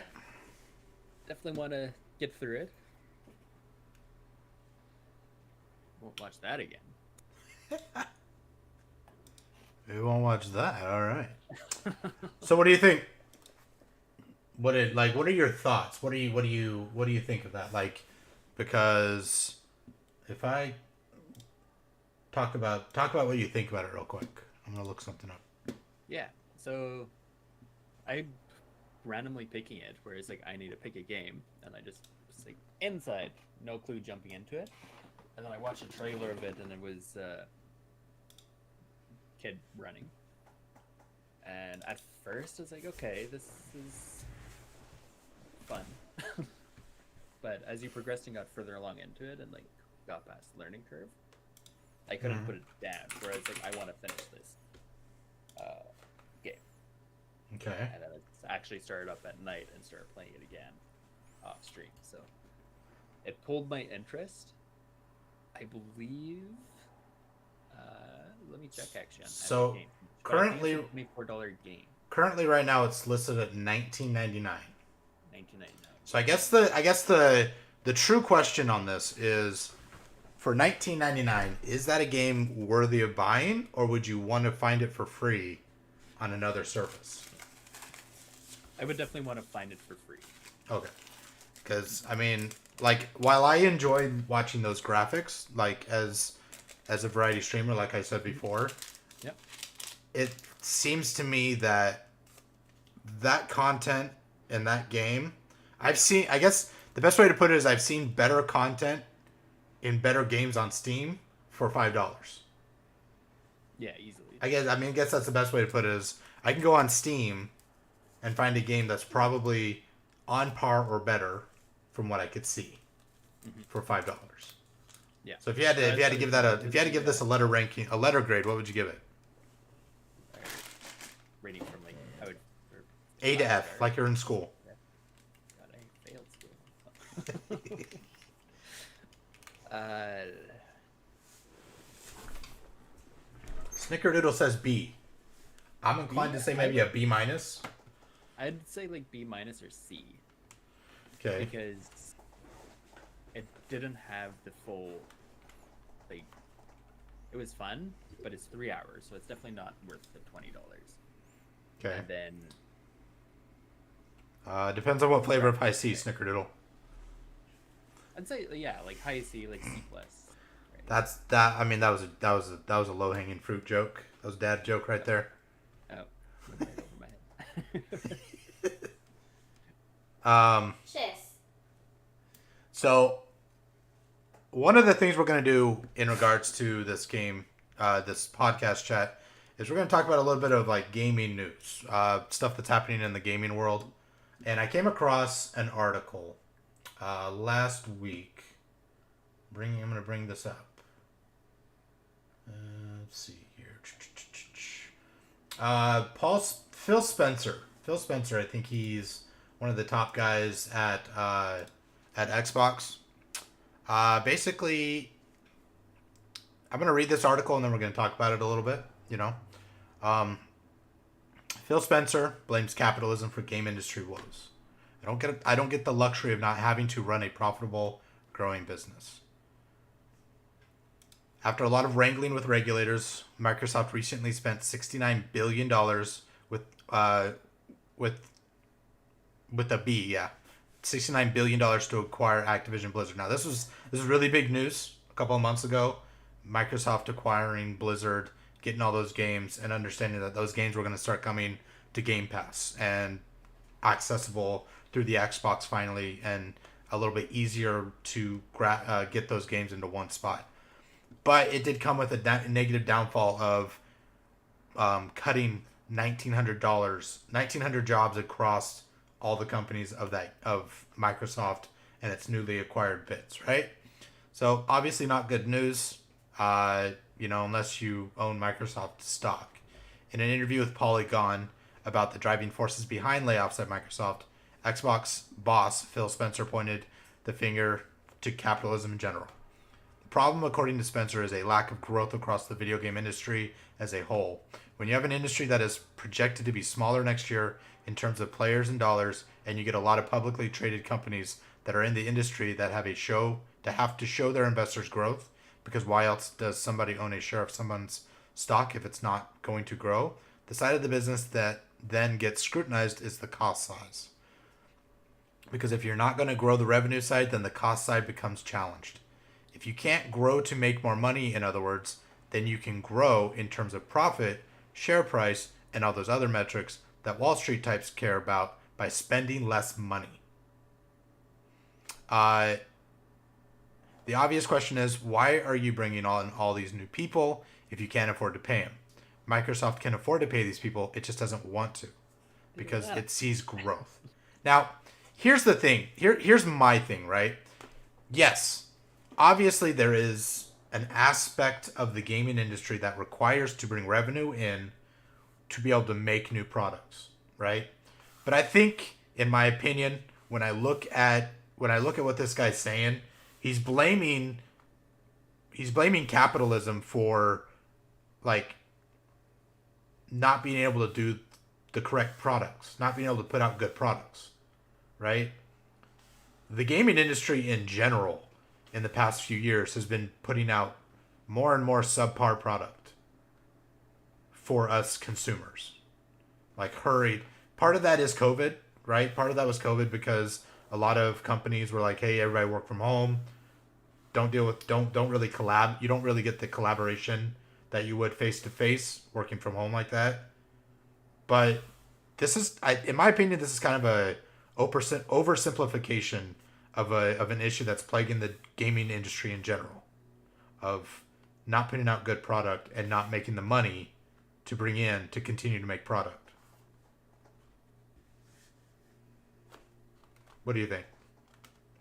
Definitely want to get through it. Won't watch that again. We won't watch that. All right. So, what do you think? What are your thoughts? What do you think of that? Like, because if I talk about what you think about it real quick, I'm gonna look something up. Yeah. So, I'm randomly picking it, whereas like I need to pick a game, and I just like inside, no clue jumping into it, and then I watched a trailer of it, and it was kid running, and at first I was like, okay, this is fun. But as you progressed and got further along into it and like got past the learning curve, I couldn't put it down. Whereas like I want to finish this game. Okay. And then it's actually started up at night and started playing it again off stream. So it pulled my interest. I believe. Let me check actually. So currently, $24 game. Currently, right now, it's listed at $19.99. $19.99. So I guess the true question on this is, for $19.99, is that a game worthy of buying, or would you want to find it for free on another service? I would definitely want to find it for free. Okay. Because, I mean, like, while I enjoyed watching those graphics, like, as a variety streamer, like I said before, Yep. it seems to me that content in that game, I guess the best way to put it is I've seen better content in better games on Steam for $5. Yeah, easily. I guess that's the best way to put it is I can go on Steam and find a game that's probably on par or better from what I could see for $5. Yeah. So if you had to give this a letter ranking, a letter grade, what would you give it? Rating from like I would A to F, like you're in school. Yeah. God, I failed school. Snickerdoodle says B. I'm inclined to say maybe a B minus. I'd say like B minus or C. Okay. Because it didn't have the full, like, it was fun, but it's 3 hours, so it's definitely not worth the $20. Okay. And then depends on what flavor of high C, Snickerdoodle. I'd say like high C, like C plus. Right? That's that. I mean, that was a low hanging fruit joke. That was a dad joke right there. Oh, went right over my head. Chiss. So, one of the things we're going to do in regards to this game, this podcast chat, is we're going to talk about a little bit of like gaming news, stuff that's happening in the gaming world. And I came across an article last week. I'm going to bring this up. Let's see here. Phil Spencer. Phil Spencer, I think he's one of the top guys at Xbox. Basically, I'm going to read this article and then we're going to talk about it a little bit, you know. Phil Spencer blames capitalism for game industry woes. I don't get the luxury of not having to run a profitable, growing business. After a lot of wrangling with regulators, Microsoft recently spent $69 billion with with a B, yeah. $69 billion to acquire Activision Blizzard. Now this is really big news a couple of months ago. Microsoft acquiring Blizzard, getting all those games, and understanding that those games were going to start coming to Game Pass and accessible through the Xbox finally, and a little bit easier to get those games into one spot. But it did come with a negative downfall of cutting $1,900 jobs across all the companies of Microsoft and its newly acquired bits, right? So obviously not good news, unless you own Microsoft stock. In an interview with Polygon about the driving forces behind layoffs at Microsoft, Xbox boss Phil Spencer pointed the finger to capitalism in general. The problem, according to Spencer, is a lack of growth across the video game industry as a whole. When you have an industry that is projected to be smaller next year in terms of players and dollars, and you get a lot of publicly traded companies that are in the industry that have to show their investors growth, because why else does somebody own a share of someone's stock if it's not going to grow? The side of the business that then gets scrutinized is the cost size. Because if you're not going to grow the revenue side, then the cost side becomes challenged. If you can't grow to make more money, in other words, then you can grow in terms of profit, share price, and all those other metrics that Wall Street types care about by spending less money. The obvious question is, why are you bringing on all these new people if you can't afford to pay them? Microsoft can afford to pay these people, it just doesn't want to because it sees growth. Now, here's the thing. Here's my thing, right? Yes, obviously there is an aspect of the gaming industry that requires to bring revenue in to be able to make new products, right? But I think, in my opinion, when I look at what this guy's saying, he's blaming capitalism for like not being able to do the correct products, not being able to put out good products, right? The gaming industry in general in the past few years has been putting out more and more subpar product for us consumers. Like hurried. Part of that is COVID, right? Part of that was COVID because a lot of companies were like, hey, everybody work from home. Don't really collab. You don't really get the collaboration that you would face to face working from home like that. But this is, in my opinion, this is kind of a oversimplification of an issue that's plaguing the gaming industry in general, of not putting out good product and not making the money to bring in to continue to make product. What do you think?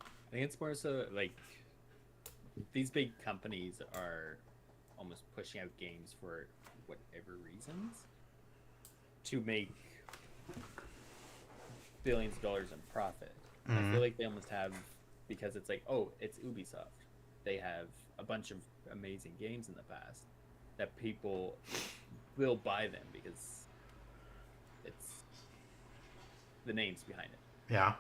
I think it's more so like these big companies are almost pushing out games for whatever reasons to make billions of dollars in profit. Mm-hmm. I feel like they almost have, because it's like, oh, it's Ubisoft. They have a bunch of amazing games in the past that people will buy them because it's the names behind it. Yeah.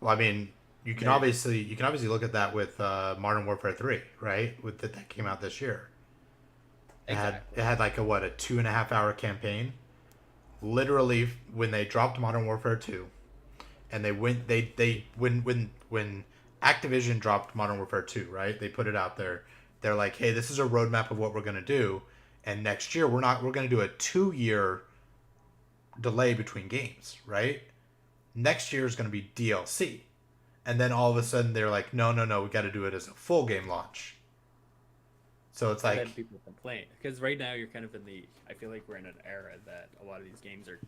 Well, I mean, you can obviously look at that with Modern Warfare 3, right? That came out this year. It had like a 2.5 hour campaign. Literally, when they dropped Modern Warfare 2, and when Activision dropped Modern Warfare 2, right? They put it out there. They're like, hey, this is a roadmap of what we're gonna do, and next year we're gonna do a 2-year delay between games, right? Next year is gonna be DLC, and then all of a sudden they're like, no, we got to do it as a full game launch. So it's like, then people complain because right now you're kind of I feel like we're in an era that a lot of these games are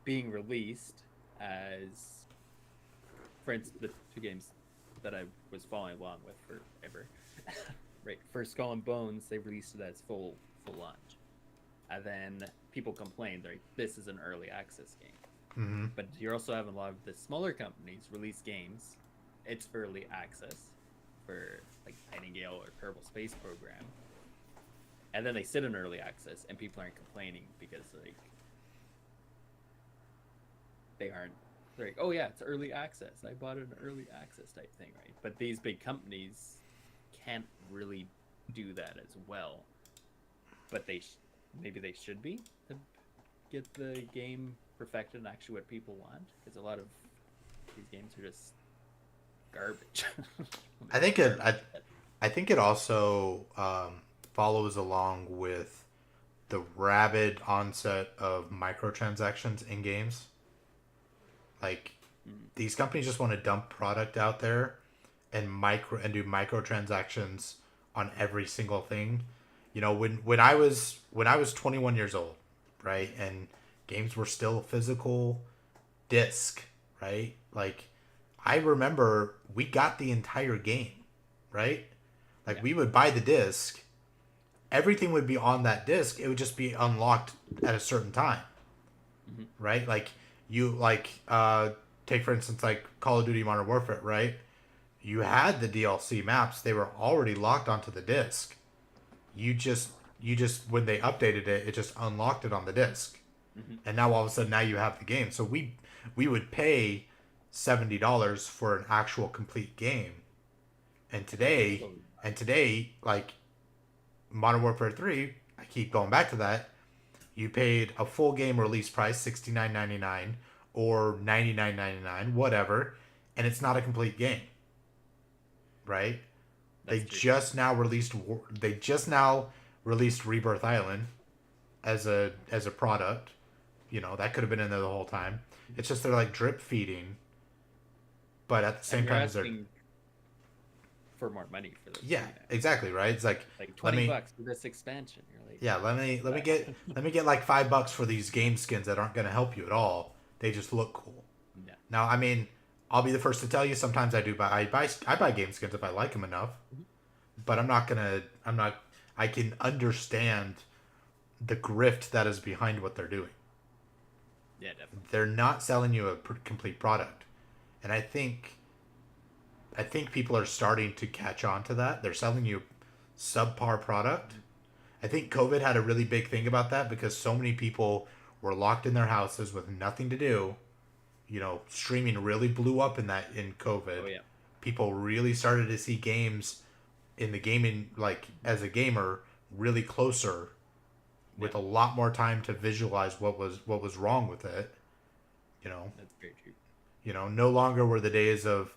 being released as, for instance, the two games that I was following along with forever. Right, for Skull and Bones, they released it as full launch, and then people complained, like, this is an early access game. mm-hmm. But you're also having a lot of the smaller companies release games. It's early access for like Nightingale or Kerbal Space Program, and then they sit in early access, and people aren't complaining because like they're like, oh yeah, it's early access. I bought an early access type thing, right? But these big companies can't really do that as well, but maybe they should be to get the game perfected and actually what people want, because a lot of these games are just garbage. I think it also follows along with the rabid onset of microtransactions in games. Like, these companies just want to dump product out there and do microtransactions on every single thing. You know, when I was 21 years old, right, and games were still physical disc, right? Like, I remember we got the entire game, right? Like, we would buy the disc, everything would be on that disc. It would just be unlocked at a certain time, right? Like, take for instance, like Call of Duty Modern Warfare, right? You had the DLC maps; they were already locked onto the disc. You just when they updated it, it just unlocked it on the disc, and now all of a sudden, now you have the game. So we would pay $70 for an actual complete game, and today, like Modern Warfare 3, I keep going back to that. You paid a full game release price, $69.99 or $99.99, whatever, and it's not a complete game, right? They just now released Rebirth Island as a product. You know, that could have been in there the whole time. It's just they're like drip feeding, but at the same time as they're for more money for this. Yeah, exactly, right? It's like $20 for this expansion. You're like, yeah, let me get like $5 for these game skins that aren't going to help you at all. They just look cool. Yeah. Now, I mean, I'll be the first to tell you. Sometimes I buy game skins if I like them enough, but I can understand the grift that is behind what they're doing. Yeah, definitely. They're not selling you a complete product, and I think people are starting to catch on to that. They're selling you subpar product. I think COVID had a really big thing about that because so many people were locked in their houses with nothing to do. You know, streaming really blew up in COVID. Oh, yeah. People really started to see games in the gaming, like as a gamer, really closer with a lot more time to visualize what was wrong with it. You know, that's very true. You know, no longer were the days of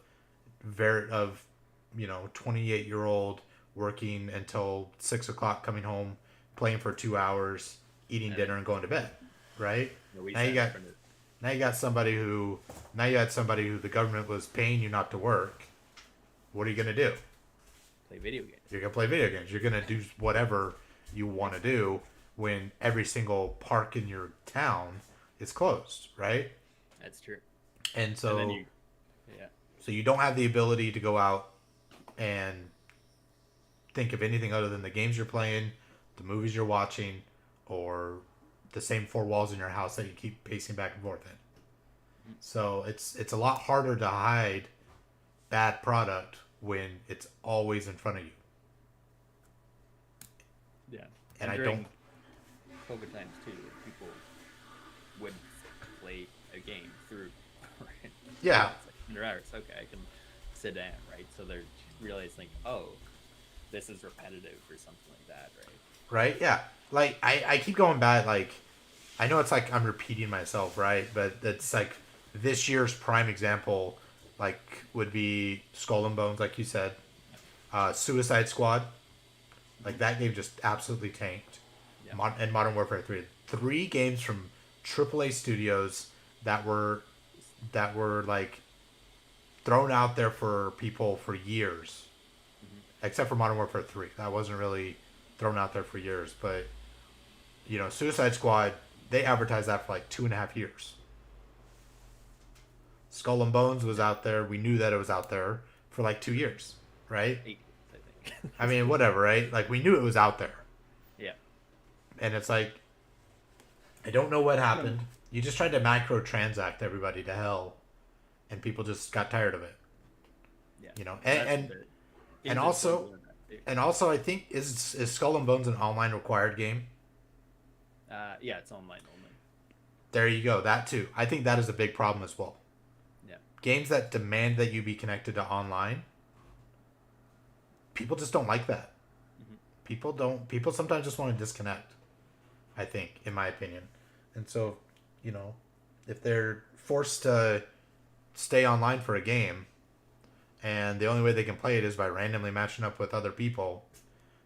28-year-old working until 6 o'clock, coming home, playing for 2 hours, eating dinner, and going to bed. Right? Now you got somebody who the government was paying you not to work. What are you gonna do? Play video games. You're gonna play video games. You're gonna do whatever you want to do when every single park in your town is closed, right? That's true. And so, yeah. So you don't have the ability to go out and think of anything other than the games you're playing, the movies you're watching, or the same four walls in your house that you keep pacing back and forth in. So it's a lot harder to hide bad product when it's always in front of you. Yeah. And during COVID times too, people would play a game through. Yeah. It's like 100 hours. Okay, I can sit down, right? So they're realizing, oh, this is repetitive or something like that, right? Right? Yeah. Like, I keep going back, like, I know it's like I'm repeating myself, right? But it's like this year's prime example, like, would be Skull and Bones, like you said. Suicide Squad. Like, that game just absolutely tanked. Yeah. And Modern Warfare 3. 3 games from AAA studios that were like thrown out there for people for years. Except for Modern Warfare 3. That wasn't really thrown out there for years. But, you know, Suicide Squad, they advertised that for like 2.5 years. Skull and Bones was out there. We knew that it was out there for like 2 years, right? 8, I think. I mean, whatever, right? Like, we knew it was out there. Yeah. And it's like, I don't know what happened. You just tried to microtransact everybody to hell, and people just got tired of it. Yeah. You know, and also, I think is Skull and Bones an online required game? Yeah, it's online only. There you go. That too. I think that is a big problem as well. Yeah. Games that demand that you be connected to online, people just don't like that. People sometimes just want to disconnect, I think, in my opinion. And so, if they're forced to stay online for a game and the only way they can play it is by randomly matching up with other people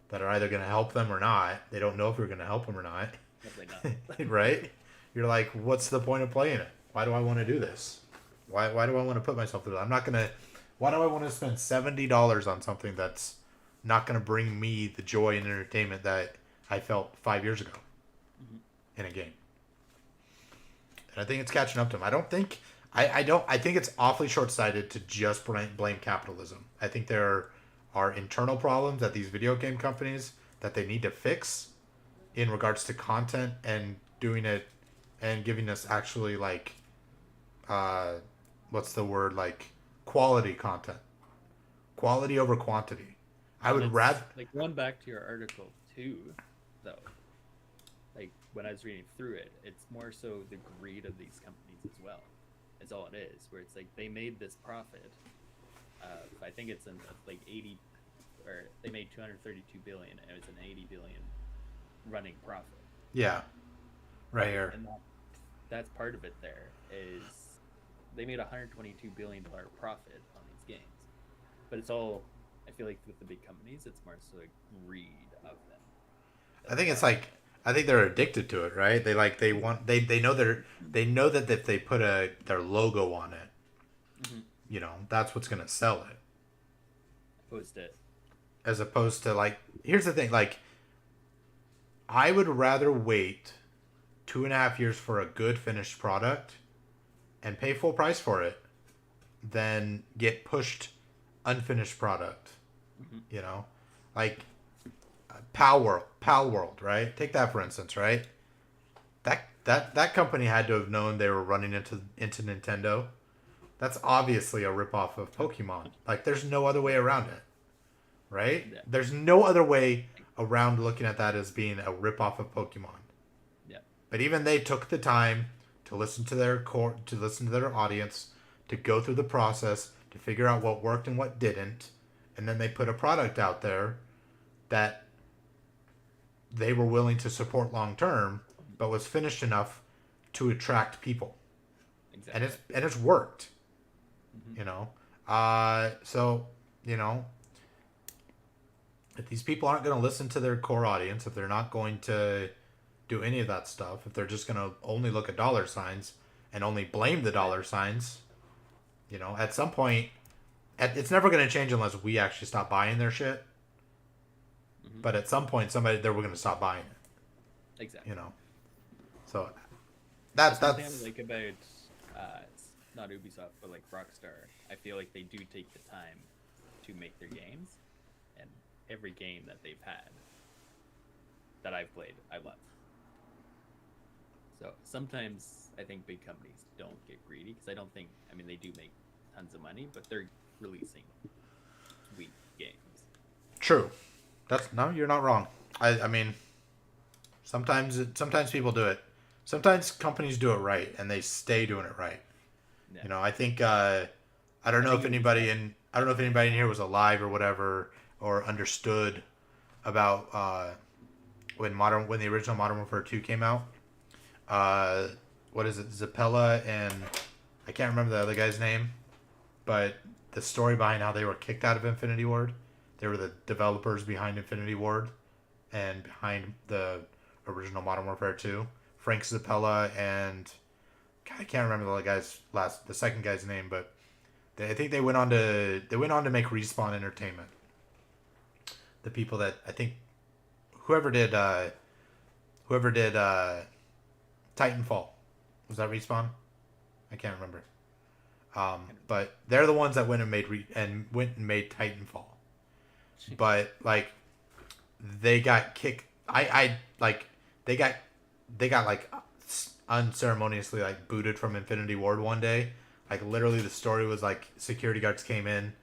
that are either going to help them or not, they don't know if you're going to help them or not. Definitely not. Right? You're like, what's the point of playing it? Why do I want to do this? Why do I want to put myself through that? Why do I want to spend $70 on something that's not going to bring me the joy and entertainment that I felt 5 years ago in a game? And I think it's catching up to them. I think it's awfully short-sighted to just blame capitalism. I think there are internal problems at these video game companies that they need to fix in regards to content and doing it and giving us actually what's the word, quality content. Quality over quantity. I would rather... Going back to your article too, though, when I was reading through it, it's more so the greed of these companies as well. Is all it is, where it's they made this profit. I think it's in 80, or they made 232 billion, and it was an 80 billion running profit. Yeah, right here. And that's part of it. There is they made $122 billion profit on these games, but it's all. I feel like with the big companies, it's more so greed of them. I think they're addicted to it, right? They know that if they put their logo on it, that's what's gonna sell it. As opposed to here's the thing, I would rather wait 2.5 years for a good finished product and pay full price for it than get pushed unfinished product. Pal World, right? Take that for instance, right? That company had to have known they were running into Nintendo. That's obviously a ripoff of Pokemon. There's no other way around it, right? Yeah. There's no other way around looking at that as being a ripoff of Pokemon. Yeah. But even they took the time to listen to their audience, to go through the process, to figure out what worked and what didn't, and then they put a product out there that they were willing to support long term, but was finished enough to attract people. Exactly. And it's worked. Mm-hmm. So if these people aren't going to listen to their core audience, if they're not going to do any of that stuff, if they're just going to only look at dollar signs and only blame the dollar signs, at some point, it's never going to change unless we actually stop buying their shit. Mm-hmm. But at some point, we're going to stop buying it. Exactly. So that's something I like about it's not Ubisoft, but Rockstar. I feel like they do take the time to make their games, and every game that they've had that I've played, I love. So sometimes I think big companies don't get greedy because they do make tons of money, but they're releasing weak games. True. You're not wrong. I mean, sometimes people do it. Sometimes companies do it right, and they stay doing it right. Yeah. I think I don't know if anybody in here was alive or whatever, or understood about when the original Modern Warfare 2 came out. What is it? Zappella and I can't remember the other guy's name, but the story behind how they were kicked out of Infinity Ward. They were the developers behind Infinity Ward and behind the original Modern Warfare 2. Frank Zappella and God, I can't remember the second guy's name, but I think they went on to make Respawn Entertainment. The people that I think whoever did Titanfall, was that Respawn? I can't remember. But they're the ones that went and made Titanfall. But they got kicked. They got unceremoniously booted from Infinity Ward one day. Literally the story was security guards came in,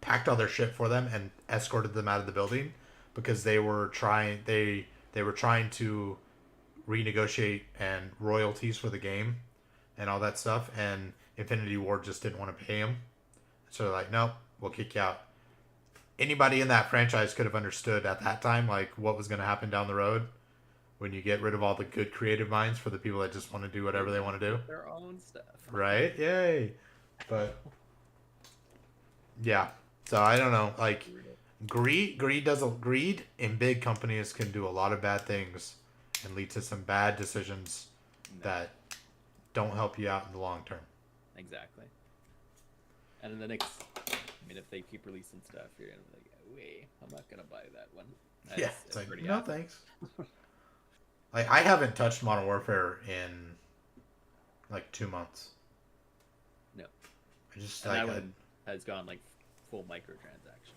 packed all their shit for them, and escorted them out of the building because they were trying to renegotiate and royalties for the game and all that stuff, and Infinity Ward just didn't want to pay them. So they're like, nope, we'll kick you out. anybody in that franchise could have understood at that time, like, what was going to happen down the road when you get rid of all the good creative minds for the people that just want to do whatever they want to do. Their own stuff. Right? Yay. But yeah. So I don't know. Like, greed in big companies can do a lot of bad things and lead to some bad decisions that don't help you out in the long term. Exactly. And in the next, I mean, if they keep releasing stuff, you're gonna be like, wait, I'm not gonna buy that one. It's like, no thanks. Like, I haven't touched Modern Warfare in like 2 months. No. I just and like that one has gone like full microtransaction.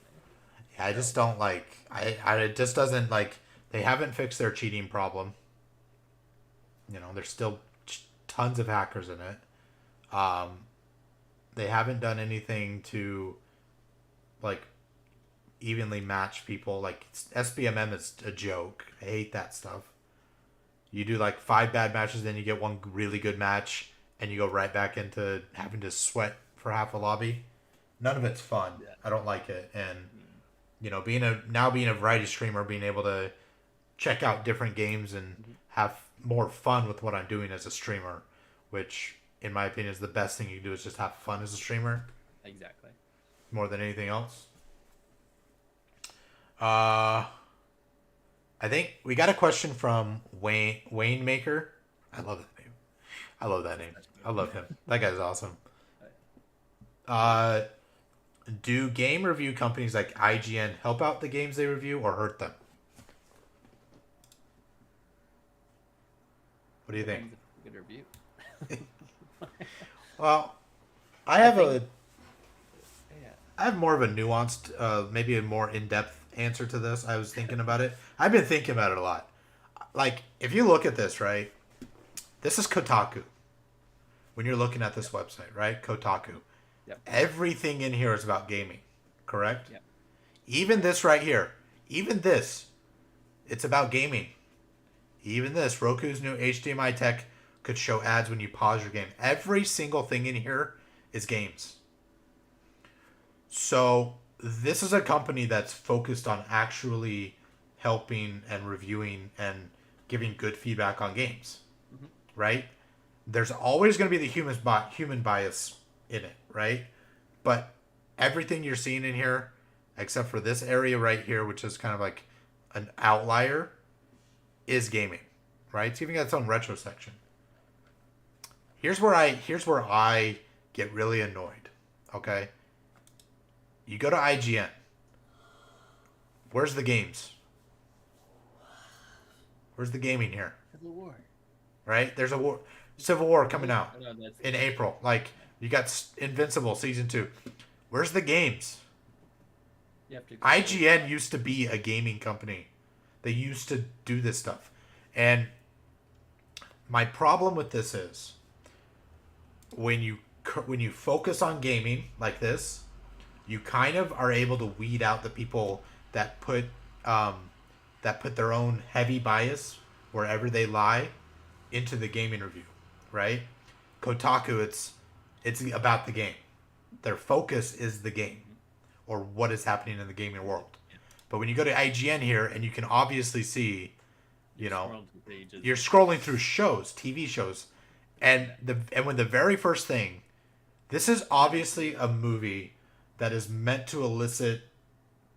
I just don't like. It just doesn't like. They haven't fixed their cheating problem. You know, there's still tons of hackers in it. They haven't done anything to, like, evenly match people. Like, SBMM is a joke. I hate that stuff. You do like 5 bad matches, then you get one really good match, and you go right back into having to sweat for half a lobby. None of it's fun. Yeah. I don't like it. And you know, being a variety streamer, being able to check out different games and have more fun with what I'm doing as a streamer, which in my opinion is the best thing you can do, is just have fun as a streamer. Exactly. More than anything else. I think we got a question from Wayne Maker. I love that name. I love him. That guy's awesome. Do game review companies like IGN help out the games they review or hurt them? What do you think? Good review. Well, I have more of a nuanced, maybe a more in-depth answer to this. I was thinking about it. I've been thinking about it a lot. Like, if you look at this, right? This is Kotaku. When you're looking at this website, right? Kotaku. Yep. Everything in here is about gaming, correct? Yep. Even this right here. Even this. It's about gaming. Even this. Roku's new HDMI tech could show ads when you pause your game. Every single thing in here is games. So this is a company that's focused on actually helping and reviewing and giving good feedback on games, right? There's always going to be the human bias in it, right? But everything you're seeing in here, except for this area right here, which is kind of like an outlier, is gaming, right? It's even got its own retro section. Here's where I get really annoyed, okay? You go to IGN. Where's the games? Where's the gaming here? Civil War. Right? There's a war, Civil War coming out in April. Like, you got Invincible Season 2. Where's the games? IGN used to be a gaming company. They used to do this stuff. And my problem with this is when you focus on gaming like this, you kind of are able to weed out the people that put their own heavy bias wherever they lie into the gaming review, right? Kotaku, it's about the game. Their focus is the game or what is happening in the gaming world. But when you go to IGN here, and you can obviously see, you know, you're scrolling through shows, TV shows, and when the very first thing, this is obviously a movie that is meant to elicit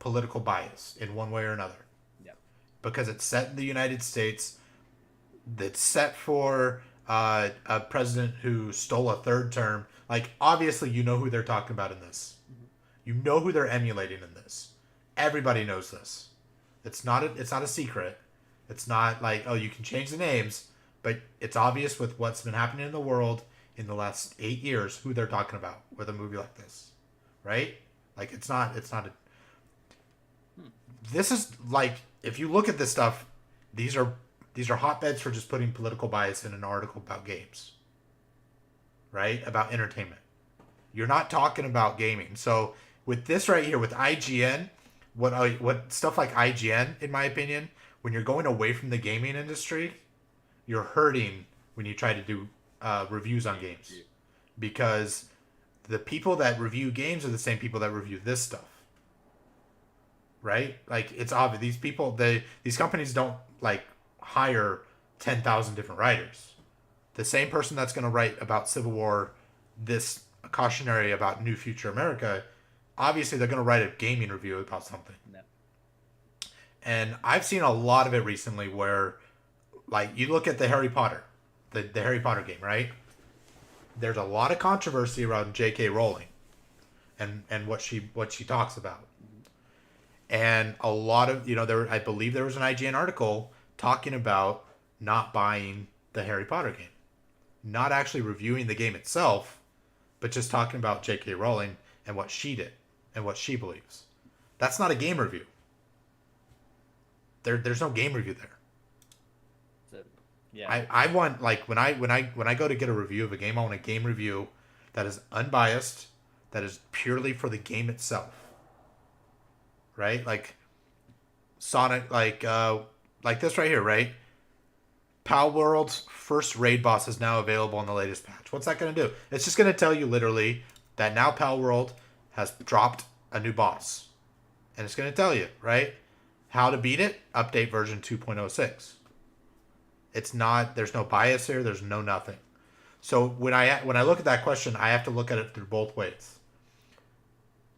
political bias in one way or another. Yeah. Because it's set in the United States. It's set for a president who stole a third term. Like, obviously, you know who they're talking about in this. Mm-hmm. You know who they're emulating in this. Everybody knows this. It's not a secret. It's not like, oh, you can change the names, but it's obvious with what's been happening in the world in the last 8 years who they're talking about with a movie like this. Right? Like, it's not This is like, if you look at this stuff, these are hotbeds for just putting political bias in an article about games. Right? About entertainment. You're not talking about gaming. So with this right here, with IGN, what stuff like IGN, in my opinion, when you're going away from the gaming industry, you're hurting when you try to do reviews on games. Because the people that review games are the same people that review this stuff. right? Like, it's obvious. These companies don't, like, hire 10,000 different writers. The same person that's going to write about Civil War, this cautionary about New Future America, obviously they're going to write a gaming review about something. No. And I've seen a lot of it recently where, like, you look at the Harry Potter game, right? There's a lot of controversy around J.K. Rowling and what she talks about. And a lot of, I believe there was an IGN article talking about not buying the Harry Potter game. Not actually reviewing the game itself, but just talking about J.K. Rowling and what she did and what she believes. That's not a game review. There's no game review there. So, yeah. I want, like, when I go to get a review of a game, I want a game review that is unbiased, that is purely for the game itself. Right? Like Sonic, like this right here, right? Pal World's first raid boss is now available in the latest patch. What's that going to do? It's just going to tell you literally that now Pal World has dropped a new boss. And it's going to tell you, right? How to beat it, update version 2.06. It's not, there's no bias here, there's no nothing. So when I look at that question, I have to look at it through both ways.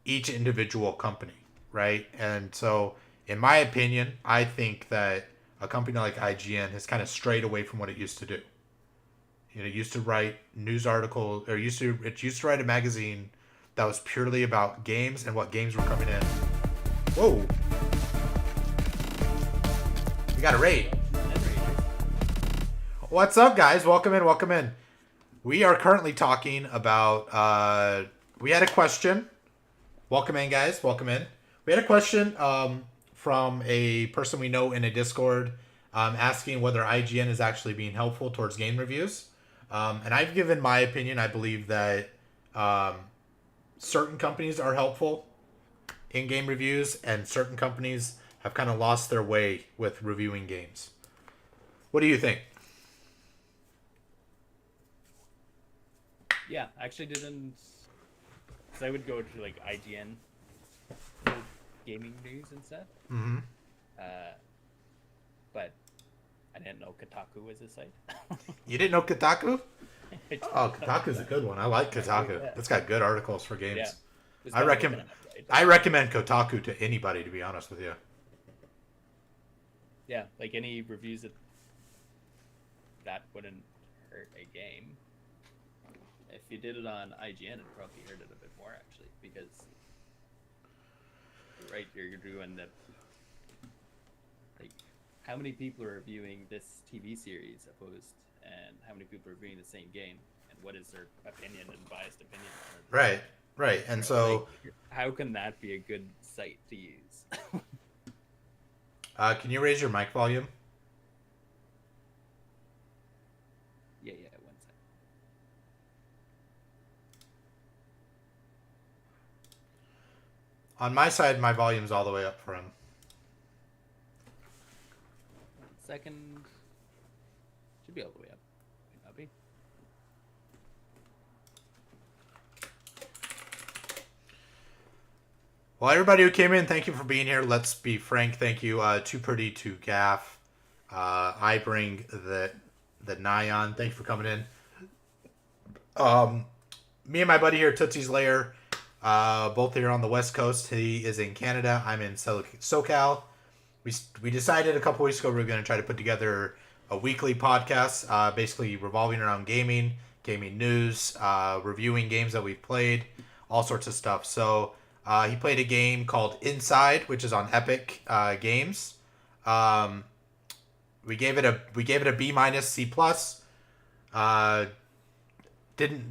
Each individual company, right? And so, in my opinion, I think that a company like IGN has kind of strayed away from what it used to do. It used to write news articles, or it used to write a magazine that was purely about games and what games were coming in. Whoa. We got a raid. What's up, guys? Welcome in. We are currently talking about, we had a question. Welcome in, guys. Welcome in. We had a question from a person we know in a Discord asking whether IGN is actually being helpful towards game reviews. And I've given my opinion. I believe that certain companies are helpful in game reviews, and certain companies have kind of lost their way with reviewing games. What do you think? Yeah, I actually didn't. So I would go to like IGN gaming news and stuff. Mm-hmm. But I didn't know Kotaku was a site. You didn't know Kotaku? Oh, Kotaku's a good one. I like Kotaku. Yeah. It's got good articles for games. Yeah. I recommend Kotaku to anybody, to be honest with you. Yeah, like any reviews that wouldn't hurt a game. If you did it on IGN, it'd probably hurt it a bit more, actually, because right, you're doing the, like, how many people are reviewing this TV series opposed, and how many people are reviewing the same game, and what is their opinion and biased opinion on it? Right, and so like, how can that be a good site to use? can you raise your mic volume? Yeah, 1 second. On my side, my volume's all the way up for him. 1 second. Should be all the way up. Might not be. Well, everybody who came in, thank you for being here. Let's be frank, thank you. Too Pretty to Gaff. I bring the Nyan. Thank you for coming in. Me and my buddy here, Tootsie's Lair, both here on the West Coast. He is in Canada. I'm in SoCal. We decided a couple weeks ago we were going to try to put together a weekly podcast, basically revolving around gaming news, reviewing games that we've played, all sorts of stuff. So he played a game called Inside, which is on Epic Games. We gave it a B- C+.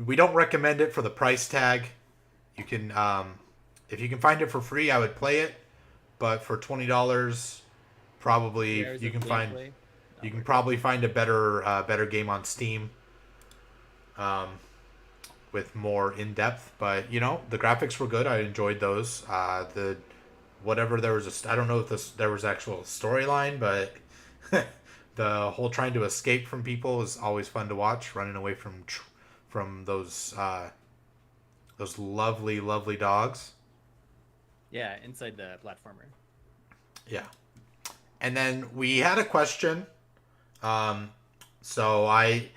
We don't recommend it for the price tag. You can if you can find it for free, I would play it, but for $20, probably you can probably find a better game on Steam. With more in depth, but the graphics were good. I enjoyed those. I don't know if there was actual storyline, but the whole trying to escape from people is always fun to watch. Running away from those lovely dogs. Yeah, inside the platformer. Yeah. And then we had a question. So I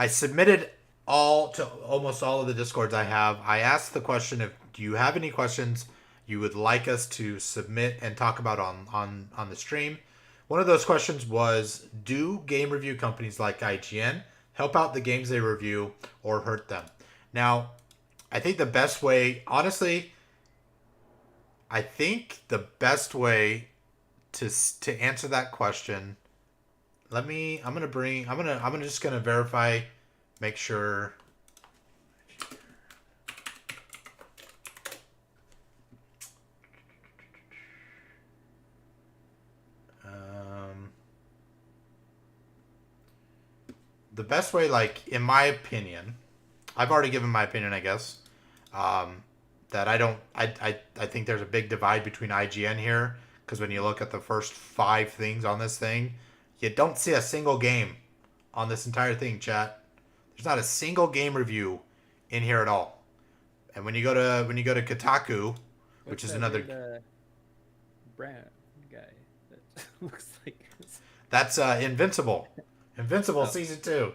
submitted almost all of the Discords I have. I asked the question, if do you have any questions you would like us to submit and talk about on the stream? One of those questions was, do game review companies like IGN help out the games they review or hurt them? Now, I think the best way, honestly, I think the best way to answer that question, I'm just gonna verify, make sure. The best way, like, in my opinion, I've already given my opinion, I guess, that I think there's a big divide between IGN here, because when you look at the first 5 things on this thing, you don't see a single game on this entire thing, chat. There's not a single game review in here at all. And when you go to Kotaku, which is another brand guy that looks like that's Invincible season 2.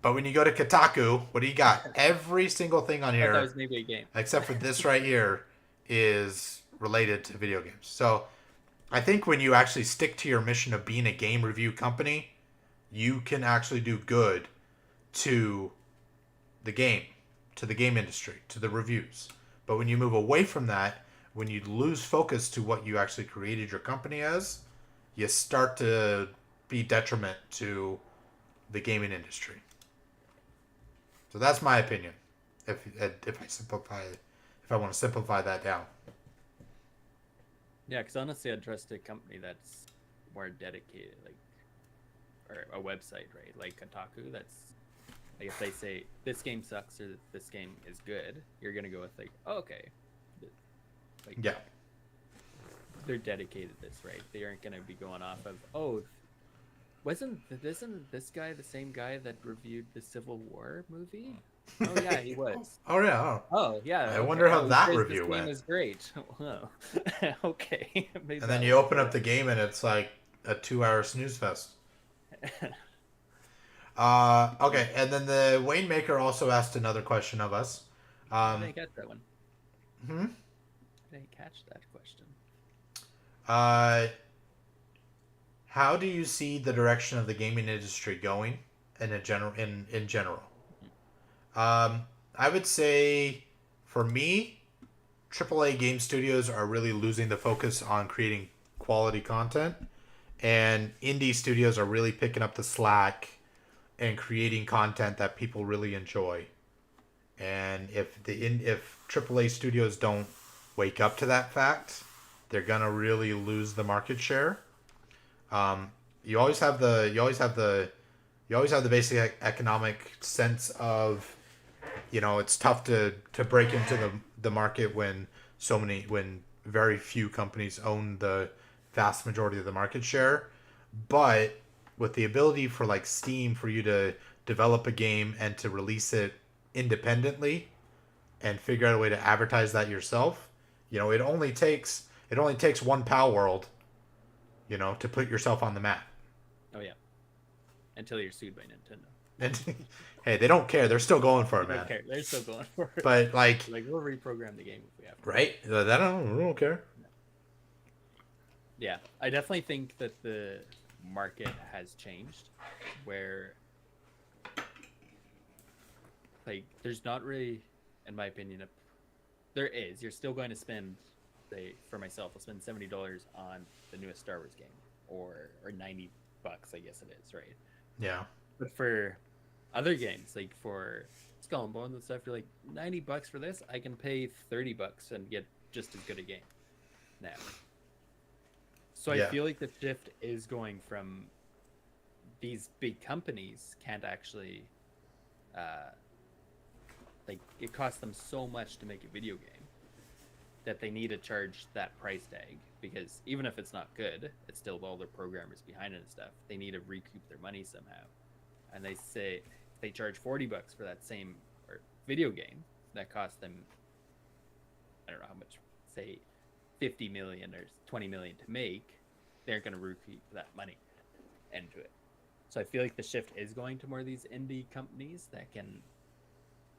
But when you go to Kotaku, what do you got? Every single thing on here, that was maybe a game, except for this right here, is related to video games. So I think when you actually stick to your mission of being a game review company, you can actually do good to the game industry, to the reviews. But when you move away from that, when you lose focus to what you actually created your company as, you start to be detriment to the gaming industry. So that's my opinion. If I want to simplify that down. Yeah, because honestly, I'd trust a company that's more dedicated, like, or a website, right? Like Kotaku, that's like, if they say this game sucks or this game is good, you're gonna go with like, oh, okay, like, yeah, they're dedicated to this, right? They aren't gonna be going off of, oh, isn't this guy the same guy that reviewed the Civil War movie? Oh yeah, he was. Oh yeah. Oh yeah. I wonder how that this review game went. is great. Well, okay. Maybe And then you open up the game and it's like a 2-hour snooze fest. Okay, and then the Wayne Maker also asked another question of us. I didn't catch that one. Hmm? I didn't catch that question. How do you see the direction of the gaming industry going in general? I would say, for me, AAA game studios are really losing the focus on creating quality content, and indie studios are really picking up the slack and creating content that people really enjoy. And if AAA studios don't wake up to that fact, they're gonna really lose the market share. You always have the basic economic sense of, it's tough to break into the market when very few companies own the vast majority of the market share. But with the ability for like Steam for you to develop a game and to release it independently and figure out a way to advertise that yourself, it only takes one Pal World, to put yourself on the map. Oh yeah. Until you're sued by Nintendo. And hey, they don't care. They're still going for it, man. Okay, they're still going for it. But like we'll reprogram the game if we have to. Right? We don't care. Yeah, I definitely think that the market has changed, where like there's not really, in my opinion, there is. You're still going to spend, say, for myself, I'll spend $70 on the newest Star Wars game, or $90, I guess it is, right? Yeah. But for other games, like for Skull and Bones and stuff, you're like, $90 for this, I can pay $30 and get just as good a game now. So I feel like the shift is going from these big companies can't actually, like, it costs them so much to make a video game that they need to charge that price tag, because even if it's not good, it's still all their programmers behind it and stuff. They need to recoup their money somehow. And they say if they charge $40 for that same video game that costs them, I don't know how much, say 50 million or 20 million to make, they're going to recoup that money into it. So I feel like the shift is going to more of these indie companies that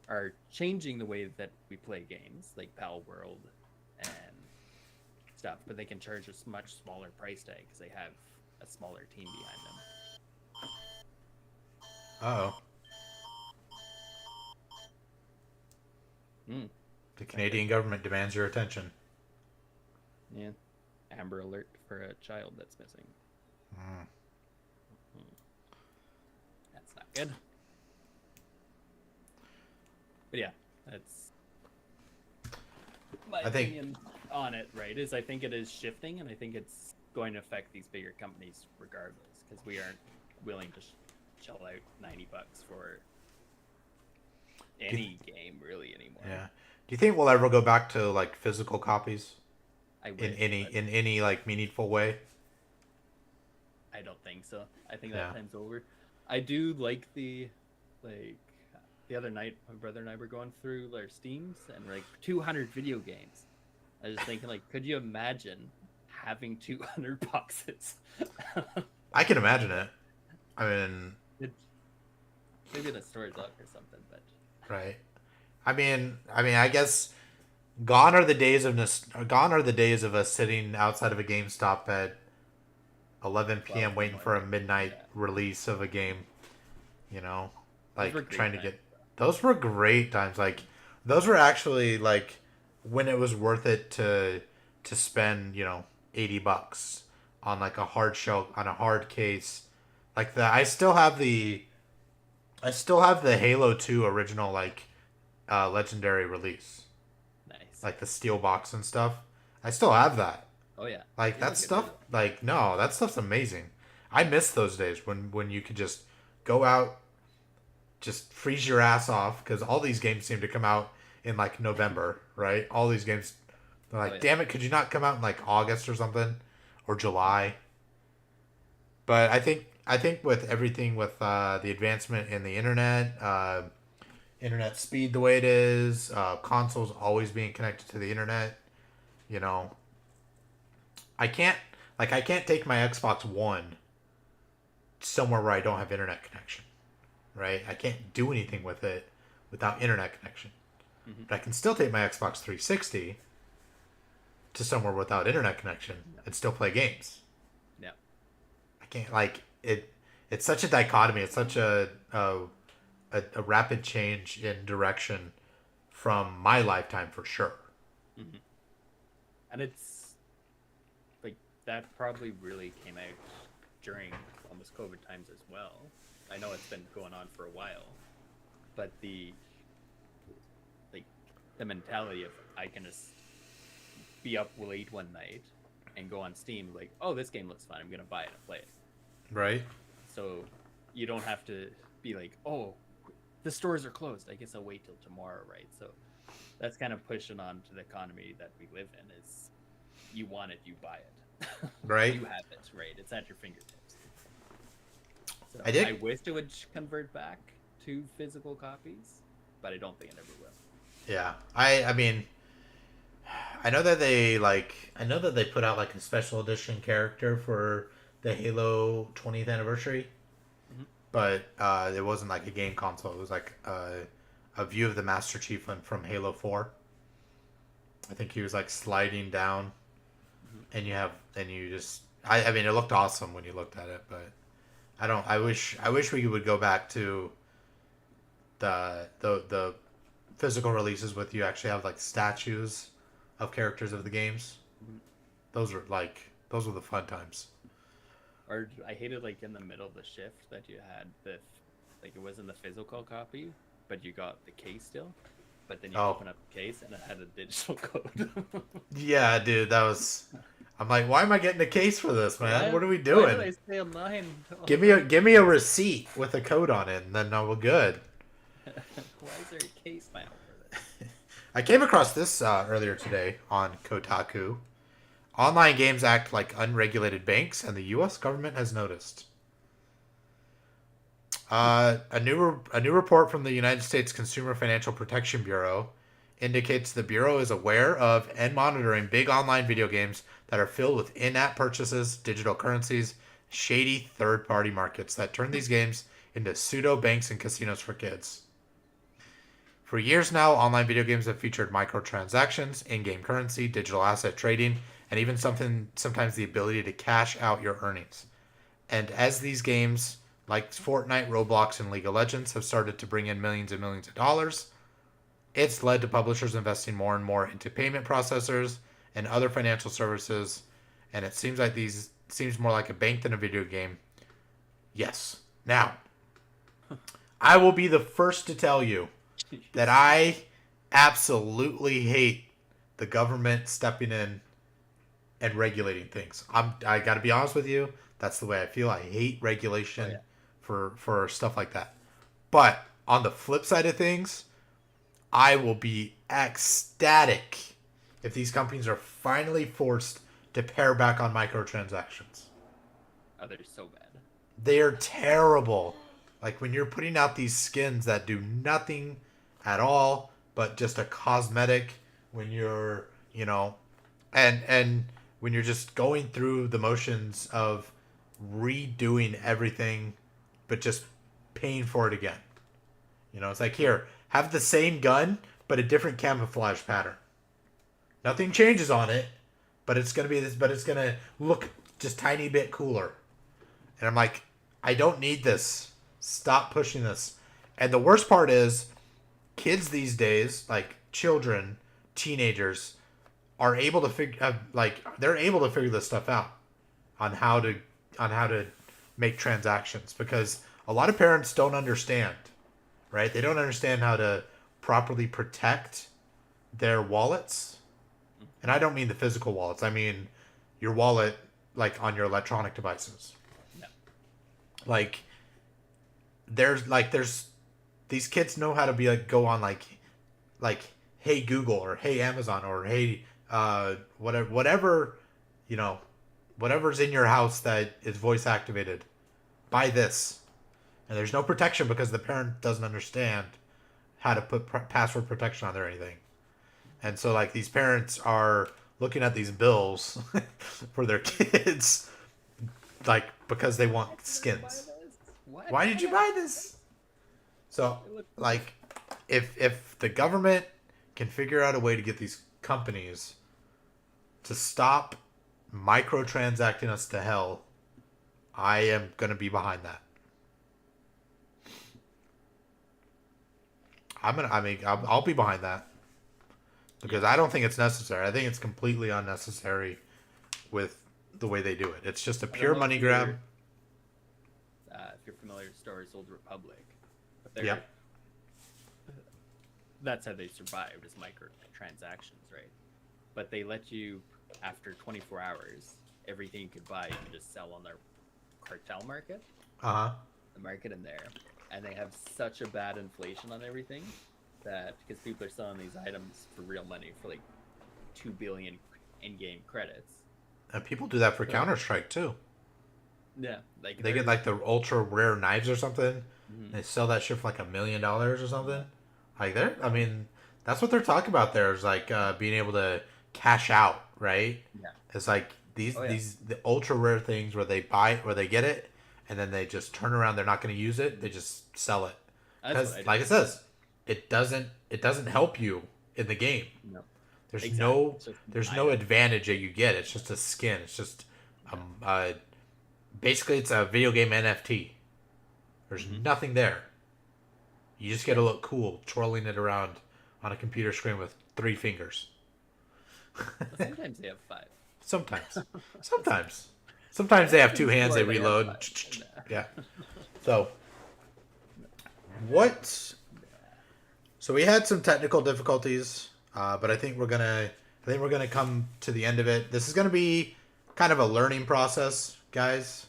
are changing the way that we play games, like Pal World and stuff, but they can charge a much smaller price tag because they have a smaller team behind them. The Canadian government demands your attention. Yeah. Amber alert for a child that's missing. That's not good. But yeah, that's my opinion on it, right? I think it is shifting, and I think it's going to affect these bigger companies regardless, because we aren't willing to shell out $90 for any game really anymore. Yeah. Do you think we'll ever go back to like physical copies? In any like meaningful way? I don't think so. I think that time's over. I do like the other night, my brother and I were going through our Steams and like 200 video games. I was just thinking, like, could you imagine having 200 boxes? I can imagine it. I mean, maybe the store's up or something, but right. I mean, I guess gone are the days of us sitting outside of a GameStop at 11 p.m. waiting for a midnight release of a game. You know, like trying to get. Those were great times. Like, those were actually like when it was worth it to spend, you know, $80 on like a hard shell, on a hard case. Like I still have the Halo 2 original like legendary release. Nice. Like the steel box and stuff. I still have that. Oh yeah. Like that stuff. Like no, that stuff's amazing. I miss those days when you could just go out, just freeze your ass off, because all these games seem to come out in like November, right? All these games, they're like, damn it, could you not come out in like August or something, or July? But I think with everything, with the advancement in the internet, internet speed the way it is, consoles always being connected to the internet, you know, I can't take my Xbox One somewhere where I don't have internet connection. Right? I can't do anything with it without internet connection. Mm-hmm. But I can still take my Xbox 360 to somewhere without internet connection and still play games. Yeah. I can't, like, it's such a dichotomy. It's such a rapid change in direction from my lifetime for sure. Mm-hmm. And it's like that probably really came out during almost COVID times as well. I know it's been going on for a while, but the mentality of I can just be up late one night and go on Steam like, oh, this game looks fun, I'm gonna buy it and play it. Right. So you don't have to be like, oh, the stores are closed, I guess I'll wait till tomorrow, right? So that's kind of pushing on to the economy that we live in. Is you want it, you buy it. Right. You have it, right? It's at your fingertips. So I wish it would convert back to physical copies, but I don't think it ever will. Yeah, I mean, I know that they put out like a special edition character for the Halo 20th anniversary, but it wasn't like a game console. It was like a view of the Master Chief from Halo 4. I think he was like sliding down, and I mean, it looked awesome when you looked at it, but. I wish we would go back to the physical releases with you actually have like statues of characters of the games. Those were the fun times. Or I hated like in the middle of the shift that you had like it wasn't the physical copy, but you got the case still. But then you open up the case and it had a digital code. Yeah, dude, that was. I'm like, why am I getting a case for this, man? Yeah, what are we doing? Why did I stay online? Give me a receipt with a code on it, and then we're good. Why is there a case now for this? I came across this earlier today on Kotaku. Online games act like unregulated banks, and the U.S. government has noticed. A new report from the United States Consumer Financial Protection Bureau indicates the Bureau is aware of and monitoring big online video games that are filled with in-app purchases, digital currencies, shady third-party markets that turn these games into pseudo banks and casinos for kids. For years now, online video games have featured microtransactions, in-game currency, digital asset trading, and even sometimes the ability to cash out your earnings. And as these games, like Fortnite, Roblox, and League of Legends, have started to bring in millions and millions of dollars, it's led to publishers investing more and more into payment processors and other financial services, and it seems like these seems more like a bank than a video game. Yes. Now, I will be the first to tell you that I absolutely hate the government stepping in and regulating things. I got to be honest with you. That's the way I feel. I hate regulation for stuff like that. But on the flip side of things, I will be ecstatic if these companies are finally forced to pare back on microtransactions. Oh, they're so bad. They're terrible. Like when you're putting out these skins that do nothing at all, but just a cosmetic, when you're, and when you're just going through the motions of redoing everything, but just paying for it again. It's like, here, have the same gun, but a different camouflage pattern. Nothing changes on it, but it's going to be this, but it's going to look just tiny bit cooler. And I'm like, I don't need this. Stop pushing this. And the worst part is, kids these days, like children, teenagers, are able to they're able to figure this stuff out on how to make transactions, because a lot of parents don't understand, right? They don't understand how to properly protect their wallets. And I don't mean the physical wallets. I mean your wallet, like on your electronic devices. Yeah. There's these kids know how to be go on like Hey Google or Hey Amazon or Hey whatever whatever's in your house that is voice activated. Buy this. And there's no protection because the parent doesn't understand how to put password protection on there or anything. And so these parents are looking at these bills for their kids because they want skins. Why did you buy this? So if the government can figure out a way to get these companies to stop microtransacting us to hell, I am going to be behind that. I'll be behind that. Because I don't think it's necessary. I think it's completely unnecessary with the way they do it. It's just a pure money grab. If you're familiar with Star Wars Old Republic. Yep. That's how they survived, is microtransactions, right? But they let you, after 24 hours, everything you could buy, you can just sell on their cartel market. Uh-huh. The market in there. And they have such a bad inflation on everything that, because people are selling these items for real money for 2 billion in-game credits. And people do that for Counter-Strike too. Yeah. They get the ultra rare knives or something. Mm-hmm. They sell that shit for $1 million or something. That's what they're talking about there, is being able to cash out, right? Yeah. It's the ultra rare things where they get it and then they just turn around, they're not going to use it, they just sell it. Because like it says, it doesn't help you in the game. No. There's no advantage that you get. It's just a skin. It's just basically it's a video game NFT. There's nothing there. You just get to look cool twirling it around on a computer screen with 3 fingers. Sometimes they have 5. Sometimes they have 2 hands. They reload. Yeah. So what? So we had some technical difficulties, but I think we're gonna come to the end of it. This is gonna be kind of a learning process, guys.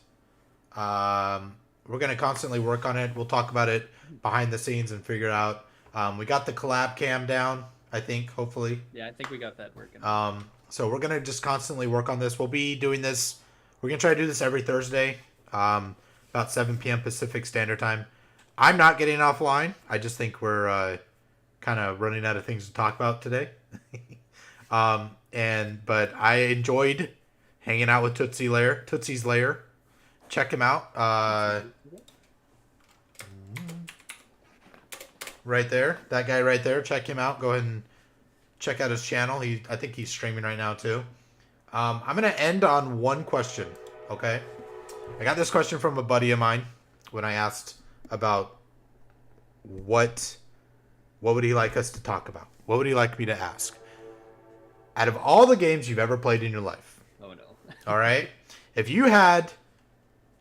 We're gonna constantly work on it. We'll talk about it behind the scenes and figure it out. We got the collab cam down, I think, hopefully. Yeah, I think we got that working. So we're gonna just constantly work on this. We'll be doing this. We're gonna try to do this every Thursday, about 7 p.m. Pacific Standard Time. I'm not getting offline. I just think we're kind of running out of things to talk about today. But I enjoyed hanging out with Tootsie's Lair. Check him out. Right there, that guy right there. Check him out. Go ahead and check out his channel. I think he's streaming right now too. I'm gonna end on one question. Okay, I got this question from a buddy of mine when I asked about what would he like us to talk about? What would he like me to ask? Out of all the games you've ever played in your life, Oh no. all right, if you had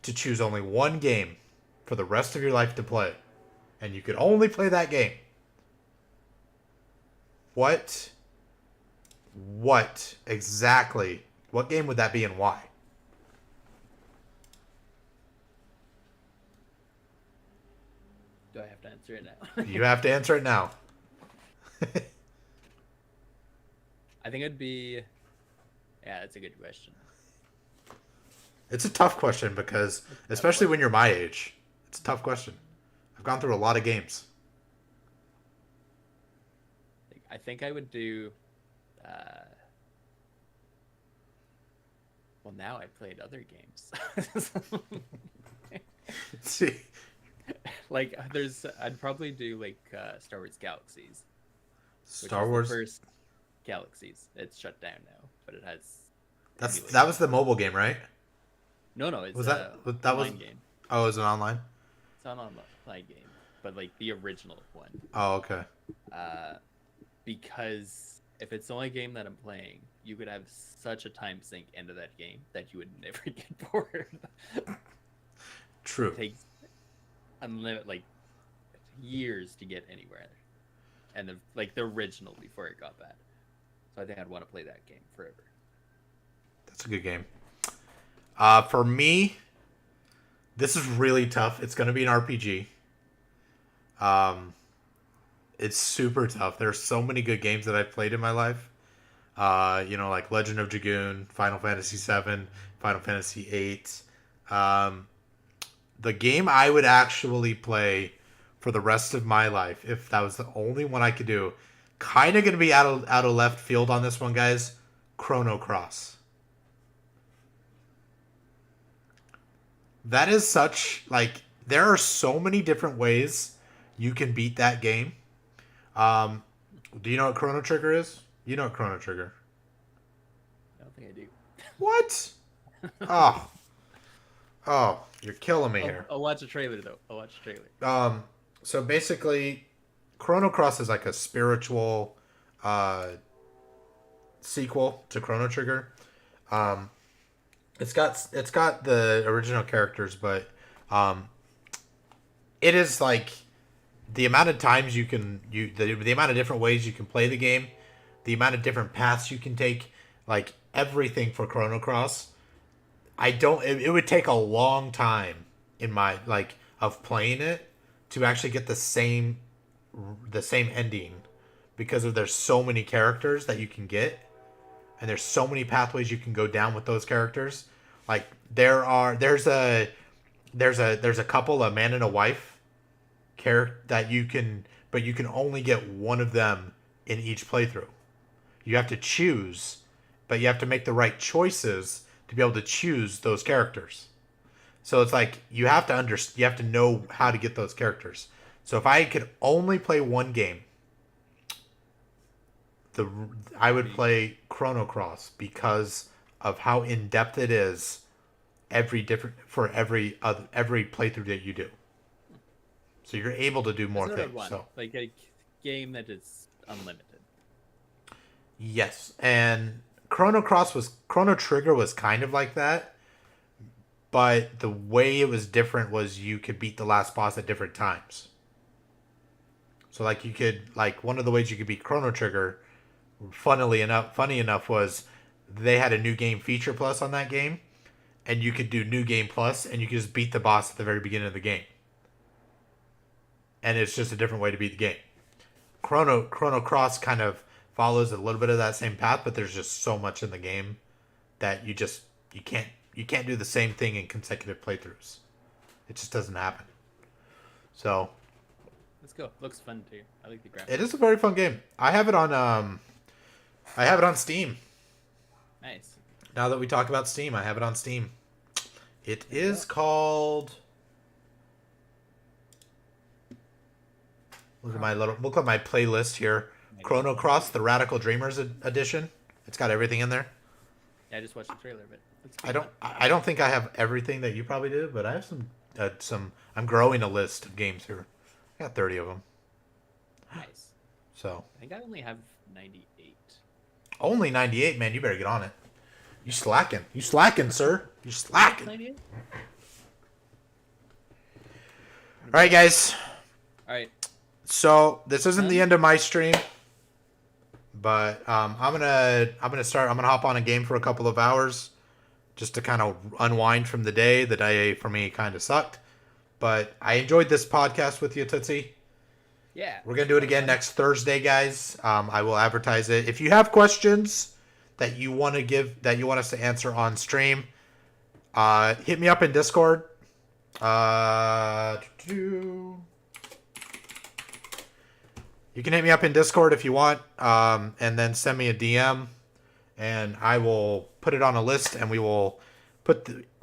to choose only one game for the rest of your life to play, and you could only play that game, what game would that be and why? Do I have to answer it now? You have to answer it now. I think it'd be. Yeah, that's a good question. It's a tough question because, especially when you're my age, it's a tough question. I've gone through a lot of games. I think I would do. Well, now I played other games. See, Like, I'd probably do like Star Wars Galaxies. Star Wars. The first Galaxies. It's shut down now, but it has. That was the mobile game, right? No, it's Was that was online game. Oh, is it online? It's not an online game, but like the original one. Oh, okay. Because if it's the only game that I'm playing, you could have such a time sink into that game that you would never get bored. True. It takes unlimited, like, years to get anywhere, and the original before it got bad. So I think I'd want to play that game forever. That's a good game. For me, this is really tough. It's going to be an RPG. It's super tough. There's so many good games that I've played in my life. Like Legend of Dragoon, Final Fantasy VII, Final Fantasy VIII. The game I would actually play for the rest of my life, if that was the only one I could do, kind of going to be out of left field on this one, guys. Chrono Cross. That is such, like, there are so many different ways you can beat that game. Do you know what Chrono Trigger is? You know what Chrono Trigger. I don't think I do. What? Oh, you're killing me here. I'll watch a trailer though. I'll watch a trailer. So basically, Chrono Cross is like a spiritual sequel to Chrono Trigger. It's got the original characters, but it is like the amount of times the amount of different ways you can play the game, the amount of different paths you can take, like everything for Chrono Cross. It would take a long time in my of playing it to actually get the same ending, because there's so many characters that you can get, and there's so many pathways you can go down with those characters. Like there's a couple, a man and a wife character that you can only get one of them in each playthrough. You have to choose, but you have to make the right choices to be able to choose those characters. So it's like you have to know how to get those characters. So if I could only play one game, I would play Chrono Cross because of how in depth it is. Every playthrough that you do, so you're able to do more things. So like a game that is unlimited. Yes, and Chrono Trigger was kind of like that, but the way it was different was you could beat the last boss at different times. So one of the ways you could beat Chrono Trigger, funny enough, was they had a new game feature plus on that game, and you could do new game plus, and you could just beat the boss at the very beginning of the game. And it's just a different way to beat the game. Chrono Cross kind of follows a little bit of that same path, but there's just so much in the game that you can't do the same thing in consecutive playthroughs. It just doesn't happen. So Let's go. Looks fun too. I like the graphics. It is a very fun game. I have it on Steam. Nice. Now that we talk about Steam, I have it on Steam. It is called. Look at my playlist here. Chrono Cross: The Radical Dreamers Edition. It's got everything in there. Yeah, I just watched the trailer, but I don't think I have everything that you probably do, but I have some. I'm growing a list of games here. I got 30 of them. nice. So I think I only have 98. only 98, man. You better get on it. You slacking, sir. You slacking. 98. All right, guys. All right. So this isn't the end of my stream, but I'm gonna hop on a game for a couple of hours, just to kind of unwind from the day. The day for me kind of sucked, but I enjoyed this podcast with you, Tootsie. Yeah. We're gonna do it again next Thursday, guys. I will advertise it. If you have questions that you want us to answer on stream, hit me up in Discord. You can hit me up in Discord if you want, and then send me a DM, and I will put it on a list, and we will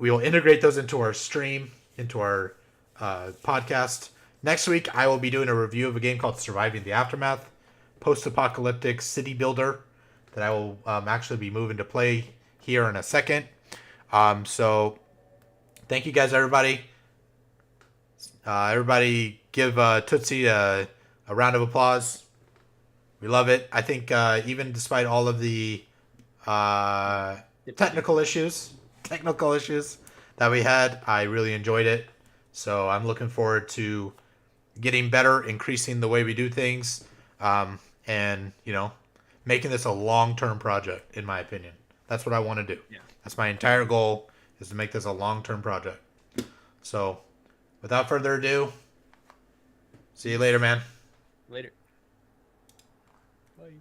integrate those into our stream, into our podcast. Next week, I will be doing a review of a game called Surviving the Aftermath, post-apocalyptic city builder that I will actually be moving to play here in a second. So, thank you guys, everybody. Everybody give Tootsie a round of applause. We love it. I think even despite all of the technical issues that we had, I really enjoyed it. So I'm looking forward to getting better, increasing the way we do things, and making this a long-term project. In my opinion, that's what I want to do. Yeah. That's my entire goal, is to make this a long-term project. So, without further ado, see you later, man. Later. Bye.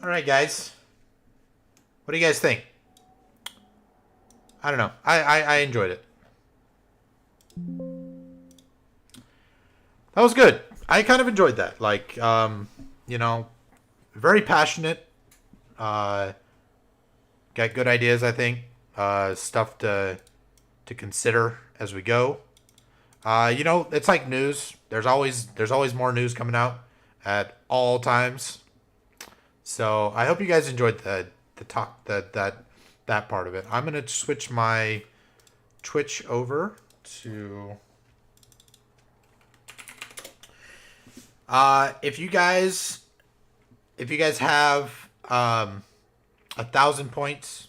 All right, guys. What do you guys think? I don't know. I enjoyed it. That was good. I kind of enjoyed that. Like, very passionate. Got good ideas, I think. Stuff to consider as we go. It's like news. There's always more news coming out at all times. So I hope you guys enjoyed the talk that part of it. I'm gonna switch my Twitch over to. If you guys have 1,000 points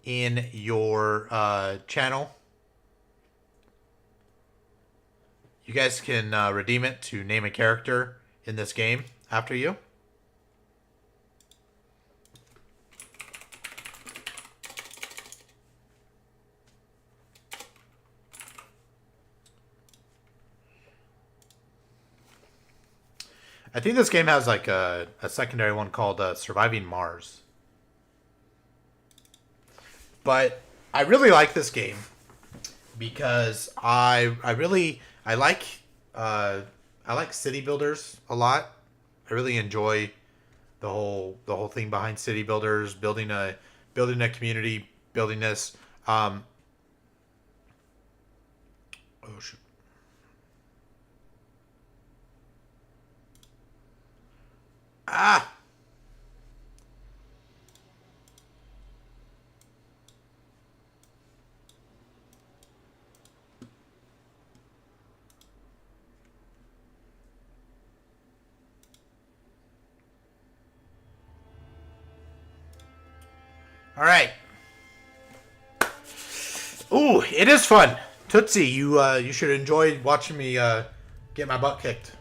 in your channel, you guys can redeem it to name a character in this game after you. I think this game has like a secondary one called Surviving Mars. But I really like this game because I like city builders a lot. I really enjoy the whole thing behind city builders, building a community, building this. Oh shoot. Ah. All right. Ooh, it is fun. Tootsie, you should enjoy watching me get my butt kicked.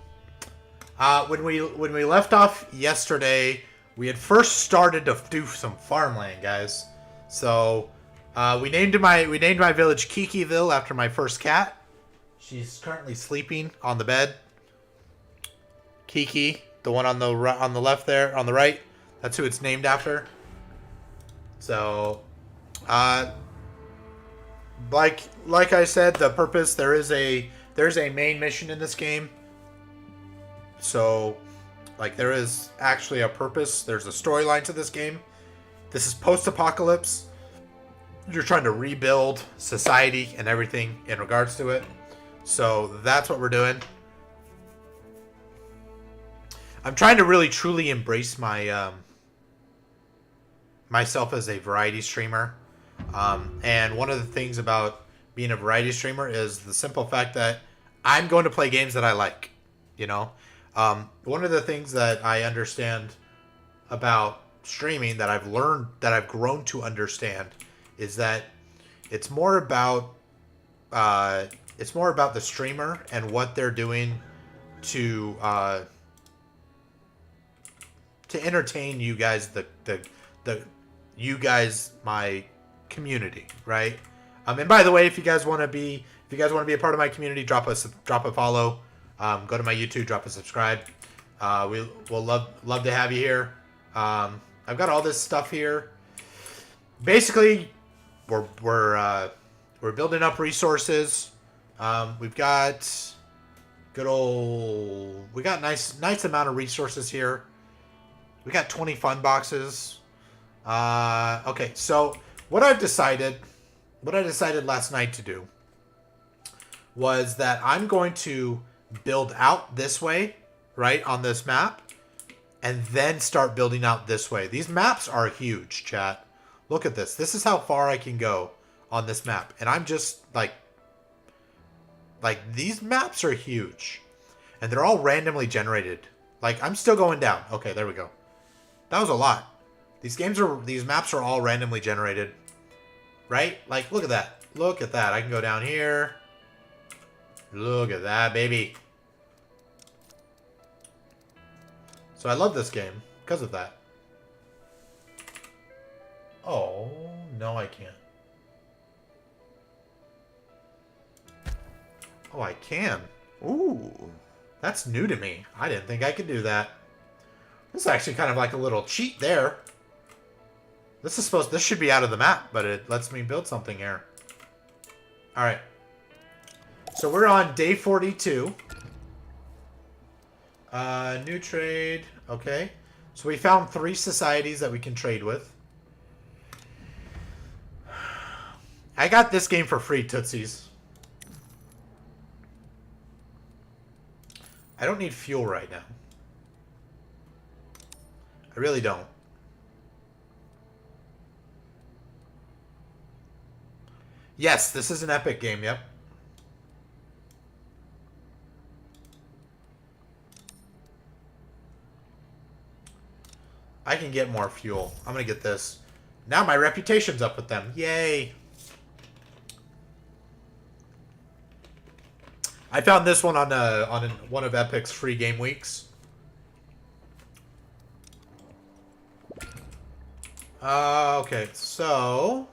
When we left off yesterday, we had first started to do some farmland, guys. So we named my village Kikiville after my first cat. She's currently sleeping on the bed. Kiki, the one on the left there, on the right. That's who it's named after. So like I said, the purpose, there's a main mission in this game. So, like, there is actually a purpose. There's a storyline to this game. This is post-apocalypse. You're trying to rebuild society and everything in regards to it. So that's what we're doing. I'm trying to really truly embrace my myself as a variety streamer. And one of the things about being a variety streamer is the simple fact that I'm going to play games that I like. You know, one of the things that I understand about streaming, that I've learned, that I've grown to understand, is that it's more about the streamer and what they're doing to entertain you guys, you guys, my community, right? And by the way, if you guys want to be a part of my community, drop a follow. Go to my YouTube, drop a subscribe. We'll love to have you here. I've got all this stuff here. Basically, we're building up resources. We've got nice amount of resources here. We got 20 fun boxes. Okay, so what I decided last night to do was that I'm going to build out this way, right, on this map, and then start building out this way. These maps are huge, chat. Look at this. This is how far I can go on this map. And I'm just like these maps are huge. And they're all randomly generated. Like, I'm still going down. Okay, there we go. That was a lot. These maps are all randomly generated. Right? Like, look at that. Look at that. I can go down here. Look at that, baby. So I love this game because of that. Oh, no, I can't. Oh, I can. Ooh, that's new to me. I didn't think I could do that. This is actually kind of like a little cheat there. This should be out of the map, but it lets me build something here. All right. So we're on day 42. New trade. Okay. So we found 3 societies that we can trade with. I got this game for free, Tootsies. I don't need fuel right now. I really don't. Yes, this is an epic game, yep. I can get more fuel. I'm gonna get this. Now my reputation's up with them. Yay! I found this one on one of Epic's free game weeks. Okay, so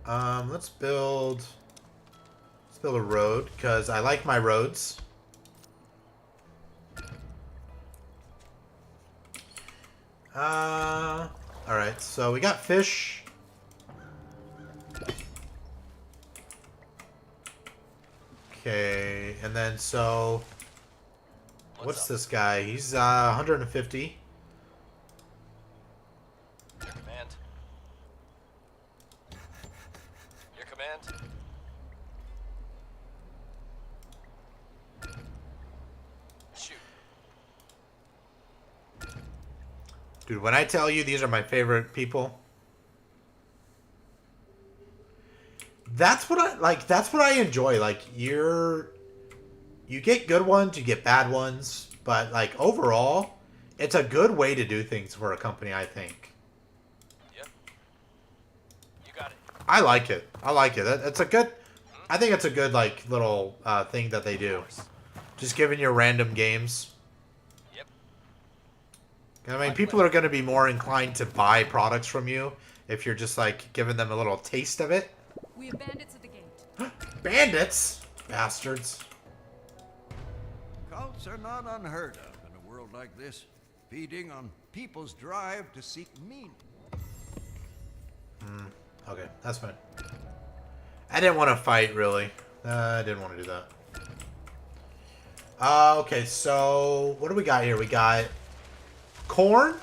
let's build a road because I like my roads. All right, so we got fish. Okay, and then so what's this guy? He's 150. Your command. Your command. Shoot. Dude, when I tell you these are my favorite people, that's what I like. That's what I enjoy. Like, you get good ones, you get bad ones, but like overall, it's a good way to do things for a company, I think. Yep. You got it. I like it. I like it. It's a good. I think it's a good like little thing that they do. Just giving you random games. Yep. I mean, people are going to be more inclined to buy products from you if you're just like giving them a little taste of it. We have bandits at the gate. Bandits? Bastards. Cults are not unheard of in a world like this, feeding on people's drive to seek meaning. Okay, that's fine. I didn't want to fight, really. I didn't want to do that. Okay, so what do we got here? We got corn,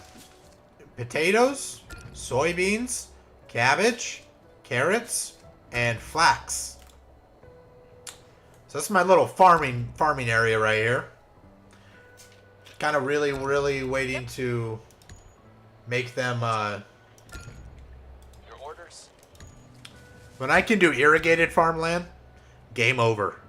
potatoes, soybeans, cabbage, carrots, and flax. So that's my little farming area right here. Kind of really waiting to make them Your orders? when I can do irrigated farmland, game over.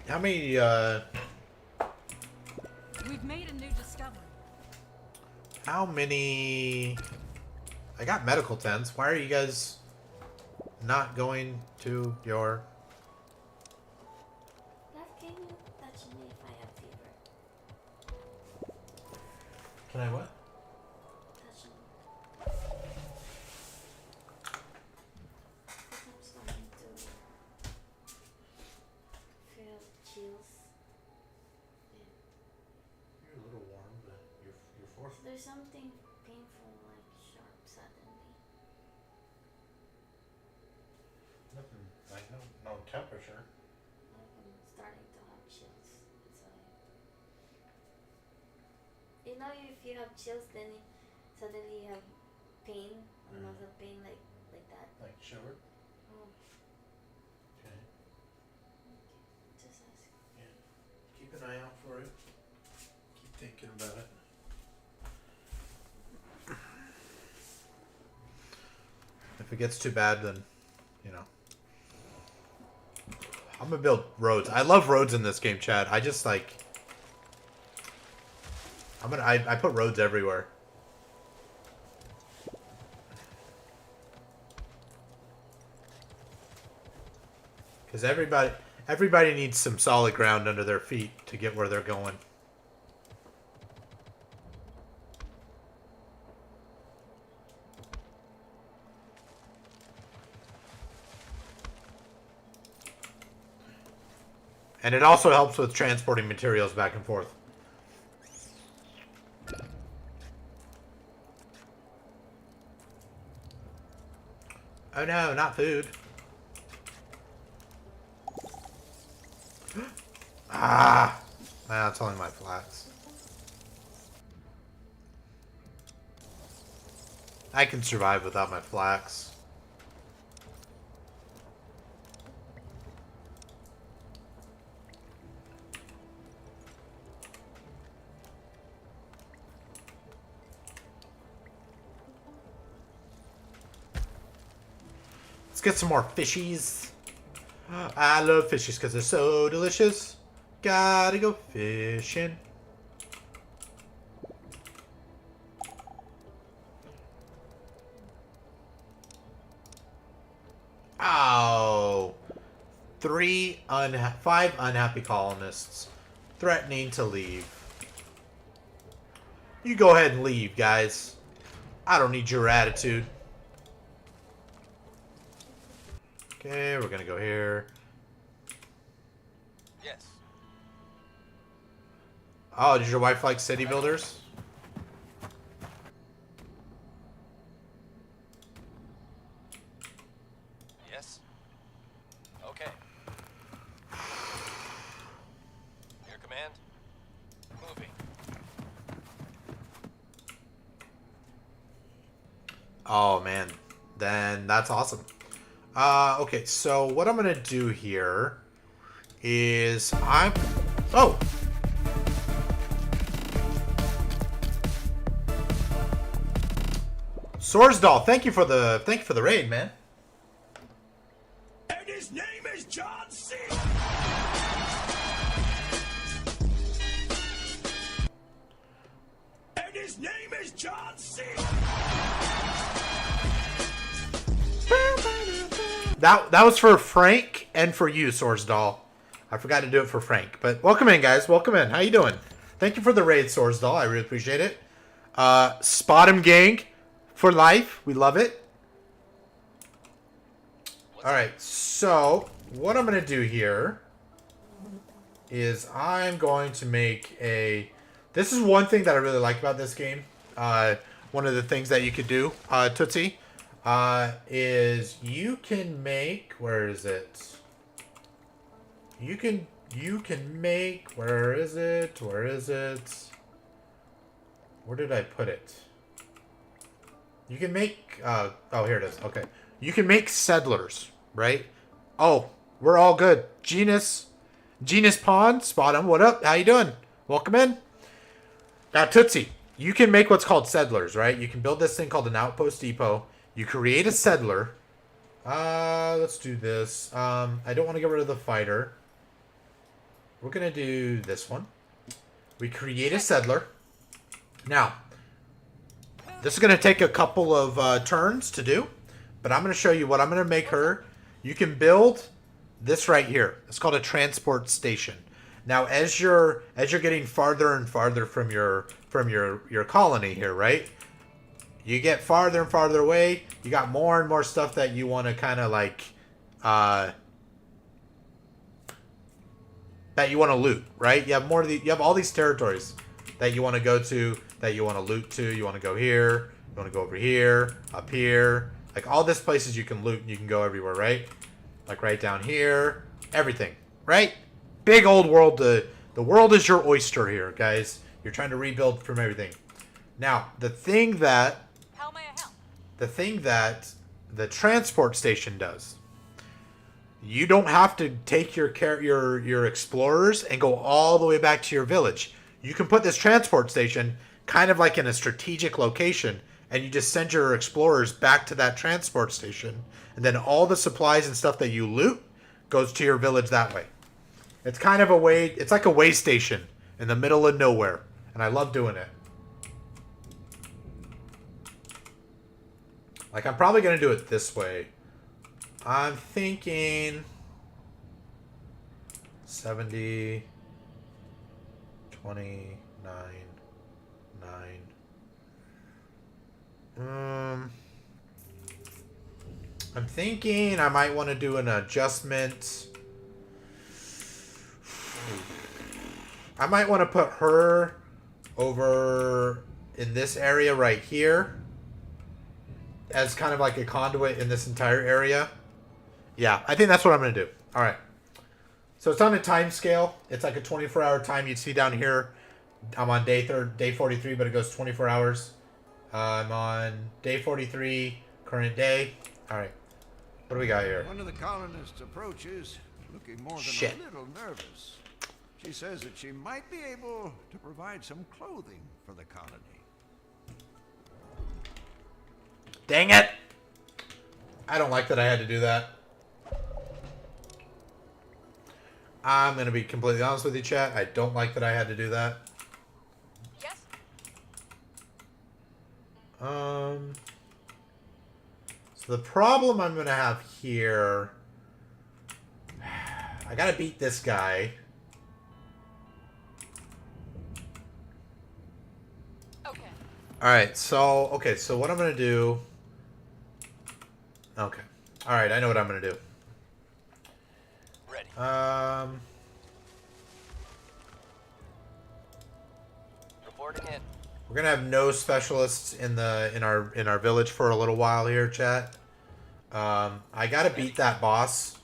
How many We've made a new discovery. how many I got medical tents. Why are you guys not going to your Love, can you touch me if I have fever? Can I what? Touch me. Because I'm starting to feel chills. You're a little warm, but you're forced. There's something painful, like sharp suddenly. Nothing like no temperature. Like I'm starting to have chills. It's like, you know, if you have chills, then suddenly you have pain, muscle pain, like that. Like shiver? Oh, Okay. just ask. Yeah. Keep an eye out for it. Keep thinking about it. If it gets too bad, then, you know. I'm gonna build roads. I love roads in this game, Chad. I just like. I put roads everywhere. Because everybody needs some solid ground under their feet to get where they're going. And it also helps with transporting materials back and forth. Oh no, not food. Ah! That's only my flax. I can survive without my flax. Let's get some more fishies. I love fishies because they're so delicious. Gotta go fishing. Oh. 5 unhappy colonists threatening to leave. You go ahead and leave, guys. I don't need your attitude. Okay, we're gonna go here. Yes. Oh, does your wife like city builders? Yes. Okay. Your command? Moving. Oh man, then that's awesome. Okay, so what I'm gonna do here is oh. Sorsdal, thank you for the raid, man. And his name is John C. And his name is John C. That was for Frank and for you, Sorsdal. I forgot to do it for Frank. But welcome in, guys. Welcome in. How you doing? Thank you for the raid, Sorsdal. I really appreciate it. Spot him gang for life. We love it. Alright, so what I'm going to do here is I'm going to make a This is one thing that I really like about this game. One of the things that you could do, Tootsie, is you can make. Where is it? You can make. Where is it? Where is it? Where did I put it? You can make. Oh, here it is. Okay. You can make settlers, right? Oh, we're all good. Genus Pond, spot him. What up? How you doing? Welcome in. Now, Tootsie, you can make what's called settlers, right? You can build this thing called an outpost depot. You create a settler. Let's do this. I don't want to get rid of the fighter. We're going to do this one. We create a settler. Now, this is going to take a couple of turns to do, but I'm going to show you what I'm going to make her. You can build this right here. It's called a transport station. Now, as you're getting farther and farther from your colony here, right? You get farther and farther away. You got more and more stuff that you want to kind of like that you want to loot, right? You have all these territories that you want to go to, that you want to loot to. You want to go here. You want to go over here, up here. Like all these places you can loot and you can go everywhere, right? Like right down here. Everything, right? Big old world. The world is your oyster here, guys. You're trying to rebuild from everything. Now, the thing that the transport station does, you don't have to take your explorers and go all the way back to your village. You can put this transport station kind of like in a strategic location, and you just send your explorers back to that transport station, and then all the supplies and stuff that you loot goes to your village that way. It's kind of it's like a way station in the middle of nowhere, and I love doing it. Like, I'm probably going to do it this way. I'm thinking 70, 29, 9. I'm thinking I might want to do an adjustment. I might want to put her over in this area right here as kind of like a conduit in this entire area. Yeah, I think that's what I'm going to do. All right. So it's on a time scale. It's like a 24-hour time. You'd see down here, I'm on day 43, but it goes 24 hours. I'm on day 43, current day. All right. What do we got here? One of the colonists approaches, looking more than Shit. a little nervous. She says that she might be able to provide some clothing for the colony. Dang it! I don't like that I had to do that. I'm going to be completely honest with you, chat. I don't like that I had to do that. Yes. So the problem I'm going to have here... I got to beat this guy. Okay. Alright, so what I'm going to do... Okay. Alright, I know what I'm going to do. Ready. Reporting in. We're gonna have no specialists in our village for a little while here, chat. I gotta beat that boss.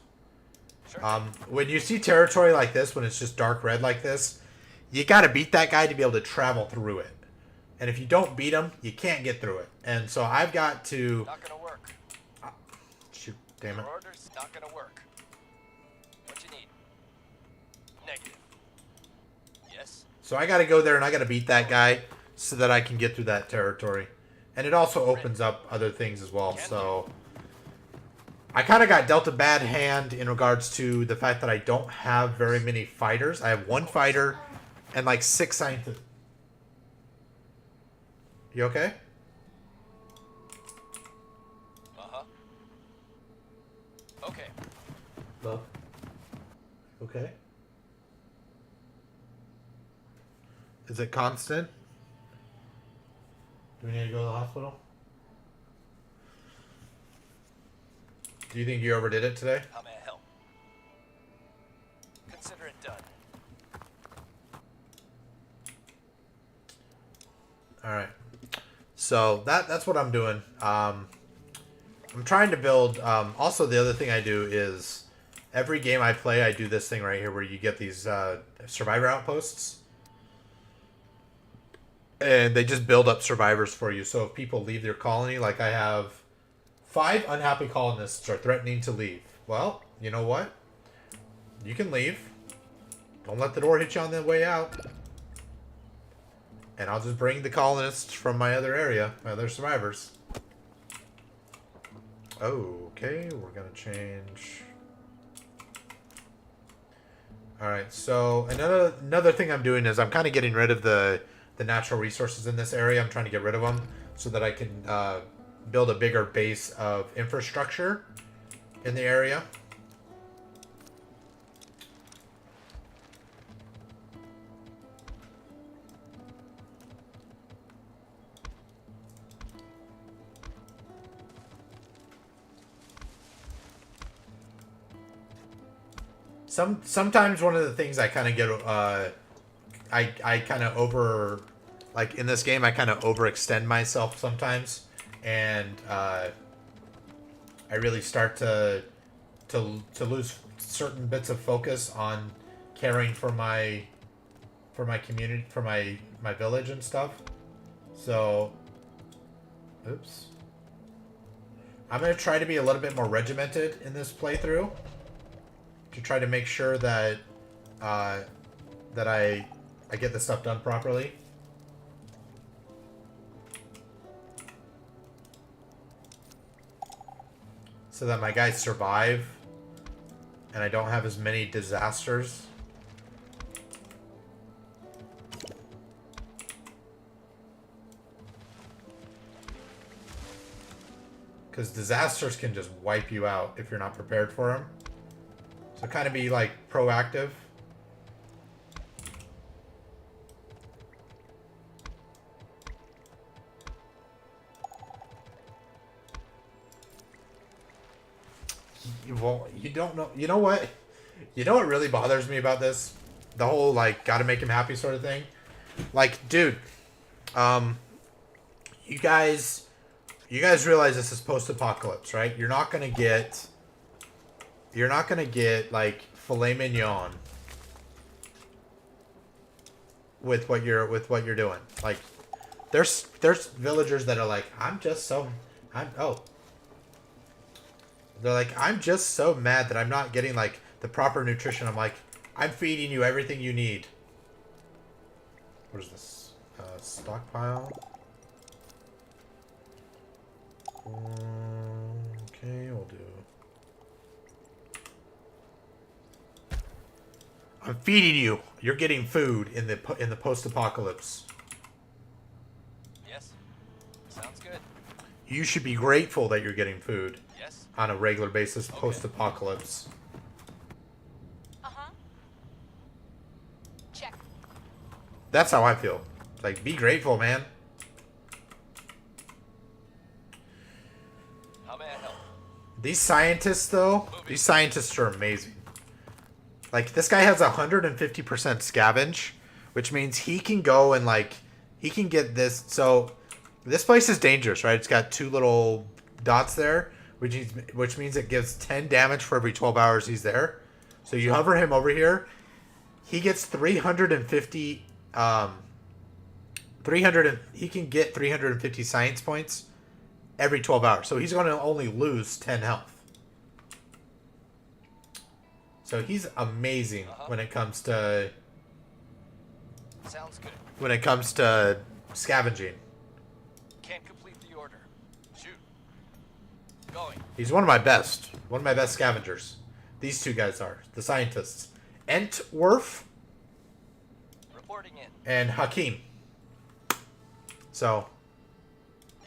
Sure. When you see territory like this, when it's just dark red like this, you gotta beat that guy to be able to travel through it. And if you don't beat him, you can't get through it. And so I've got to. Not gonna work. Shoot, damn it. Your order's not gonna work. What you need? Negative. Yes. So I gotta go there and I gotta beat that guy so that I can get through that territory. And it also opens up other things as well. So I kind of got dealt a bad hand in regards to the fact that I don't have very many fighters. I have one fighter and like 6 scientists. You okay? Uh-huh. Okay. Love. Okay. Is it constant? Do we need to go to the hospital? Do you think you overdid it today? How may I help? Consider it done. All right. So that's what I'm doing. I'm trying to build. Also, the other thing I do is every game I play, I do this thing right here where you get these survivor outposts. And they just build up survivors for you. So if people leave their colony, like I have 5 unhappy colonists are threatening to leave. Well, you know what? You can leave. Don't let the door hit you on the way out. And I'll just bring the colonists from my other area, my other survivors. Okay, we're going to change. Alright, so another thing I'm doing is I'm kind of getting rid of the natural resources in this area. I'm trying to get rid of them so that I can build a bigger base of infrastructure in the area. Sometimes one of the things I kind of get I kind of like in this game I kind of overextend myself sometimes, and I really start to lose certain bits of focus on caring for my community, for my village and stuff. So oops. I'm going to try to be a little bit more regimented in this playthrough to try to make sure that that I get this stuff done properly. So that my guys survive and I don't have as many disasters. Because disasters can just wipe you out if you're not prepared for them. So kind of be like proactive. Well, you don't know. You know what? You know what really bothers me about this? The whole like gotta make him happy sort of thing. Like, dude, you guys realize this is post-apocalypse, right? You're not gonna get like filet mignon with what you're doing. Like, there's villagers that are like, they're like, I'm just so mad that I'm not getting like the proper nutrition. I'm like, I'm feeding you everything you need. What is this? Stockpile. Okay, we'll do. I'm feeding you. You're getting food in the post-apocalypse. Yes. Sounds good. You should be grateful that you're getting food. Yes. On a regular basis, post-apocalypse. Check. That's how I feel. Like, be grateful, man. How may I help? These scientists, though, these scientists are amazing. Like, this guy has 150% scavenge, which means he can go and, like, he can get this. So, this place is dangerous, right? It's got 2 little dots there, which means it gives 10 damage for every 12 hours he's there. So, you hover him over here. He gets 350, he can get 350 science points every 12 hours. So, he's going to only lose 10 health. So he's amazing when it comes to Sounds good. when it comes to scavenging. Can't complete the order. Shoot. Going. He's one of my best scavengers. These 2 guys are the scientists, Entwerf Reporting in. and Hakeem. So.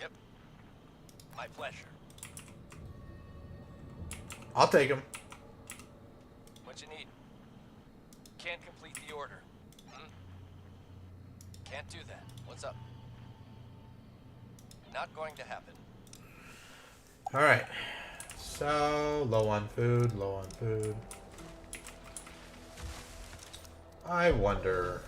Yep. My pleasure. I'll take him. What you need? Can't complete the order. Can't do that. What's up? Not going to happen. All right. So low on food. I wonder.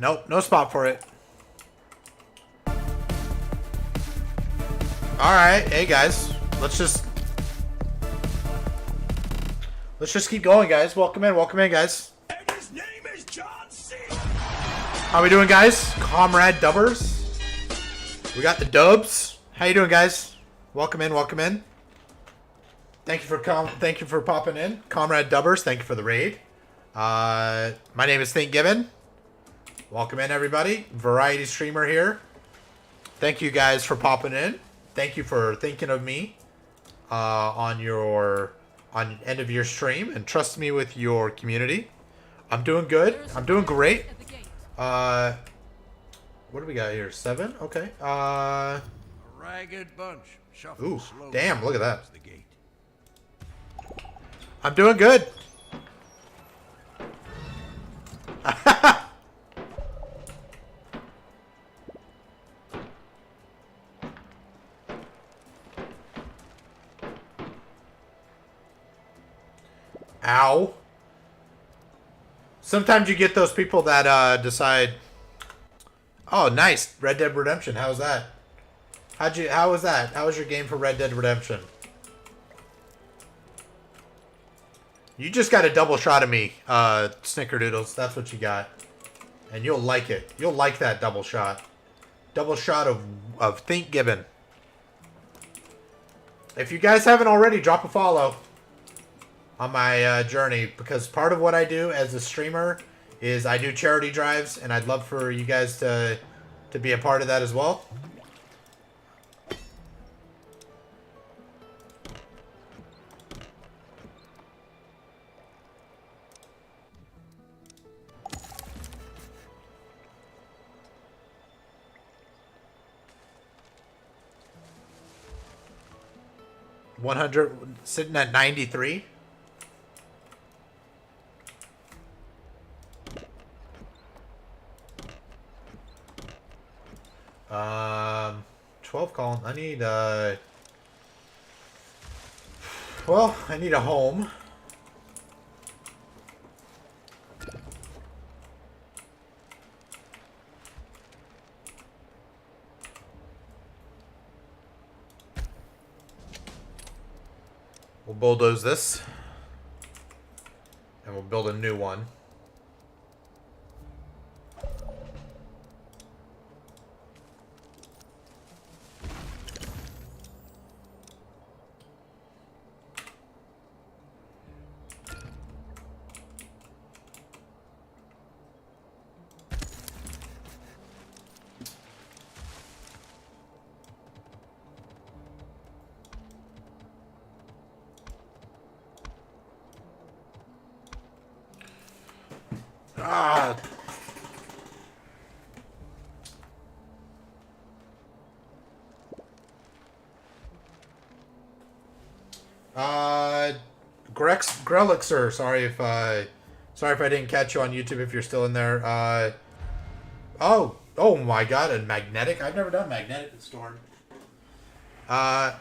Nope, no spot for it. Alright, hey guys. Let's just keep going, guys. Welcome in, guys. And his name is John C. How we doing, guys? Comrade Dubbers. We got the dubs. How you doing, guys? Welcome in. Thank you for popping in. Comrade Dubbers, thank you for the raid. My name is Think Given. Welcome in, everybody. Variety streamer here. Thank you guys for popping in. Thank you for thinking of me on end of your stream and trust me with your community. I'm doing good. I'm doing great. What do we got here? 7? Okay. A ragged bunch. Shuffling Ooh, slowly damn, look at that. towards the gate. I'm doing good. Ow. Sometimes you get those people that decide, oh, nice, Red Dead Redemption. How's that? How was that? How was your game for Red Dead Redemption? You just got a double shot of me, Snickerdoodles. That's what you got. And you'll like it. You'll like that double shot. Double shot of Think Gibbon. If you guys haven't already, drop a follow on my journey, because part of what I do as a streamer is I do charity drives, and I'd love for you guys to be a part of that as well. Sitting at 93. Um, 12 column. I need I need a home. We'll bulldoze this. And we'll build a new one. Ah. Grelixer, sorry if I didn't catch you on YouTube if you're still in there. Oh my god, a magnetic? I've never done magnetic in Storm. I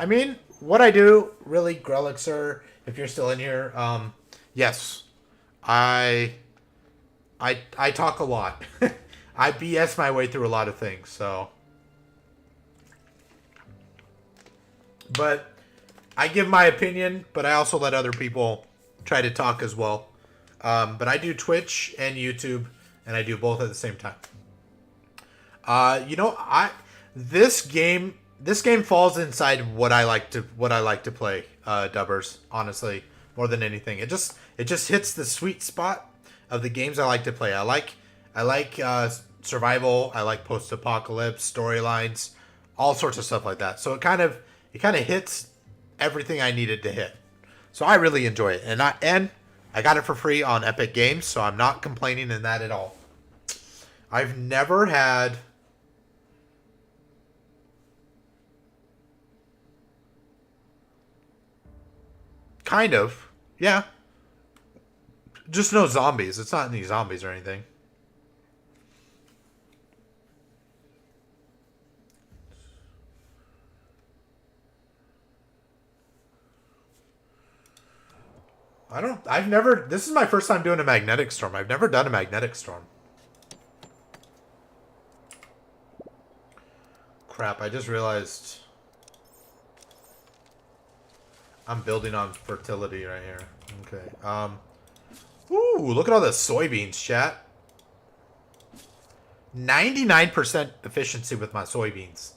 mean, what I do, really, Grelixer, if you're still in here, yes, I talk a lot. I BS my way through a lot of things, so. But I give my opinion, but I also let other people try to talk as well. But I do Twitch and YouTube, and I do both at the same time. This game falls inside what I like to play, Dubbers, honestly, more than anything. It just hits the sweet spot of the games I like to play. I like survival, I like post-apocalypse, storylines, all sorts of stuff like that. So it kind of hits everything I needed to hit. So I really enjoy it. And I got it for free on Epic Games, so I'm not complaining in that at all. I've never had kind of, yeah. Just no zombies. It's not any zombies or anything. This is my first time doing a magnetic storm. I've never done a magnetic storm. Crap, I just realized I'm building on fertility right here. Okay. Ooh, look at all the soybeans, chat. 99% efficiency with my soybeans.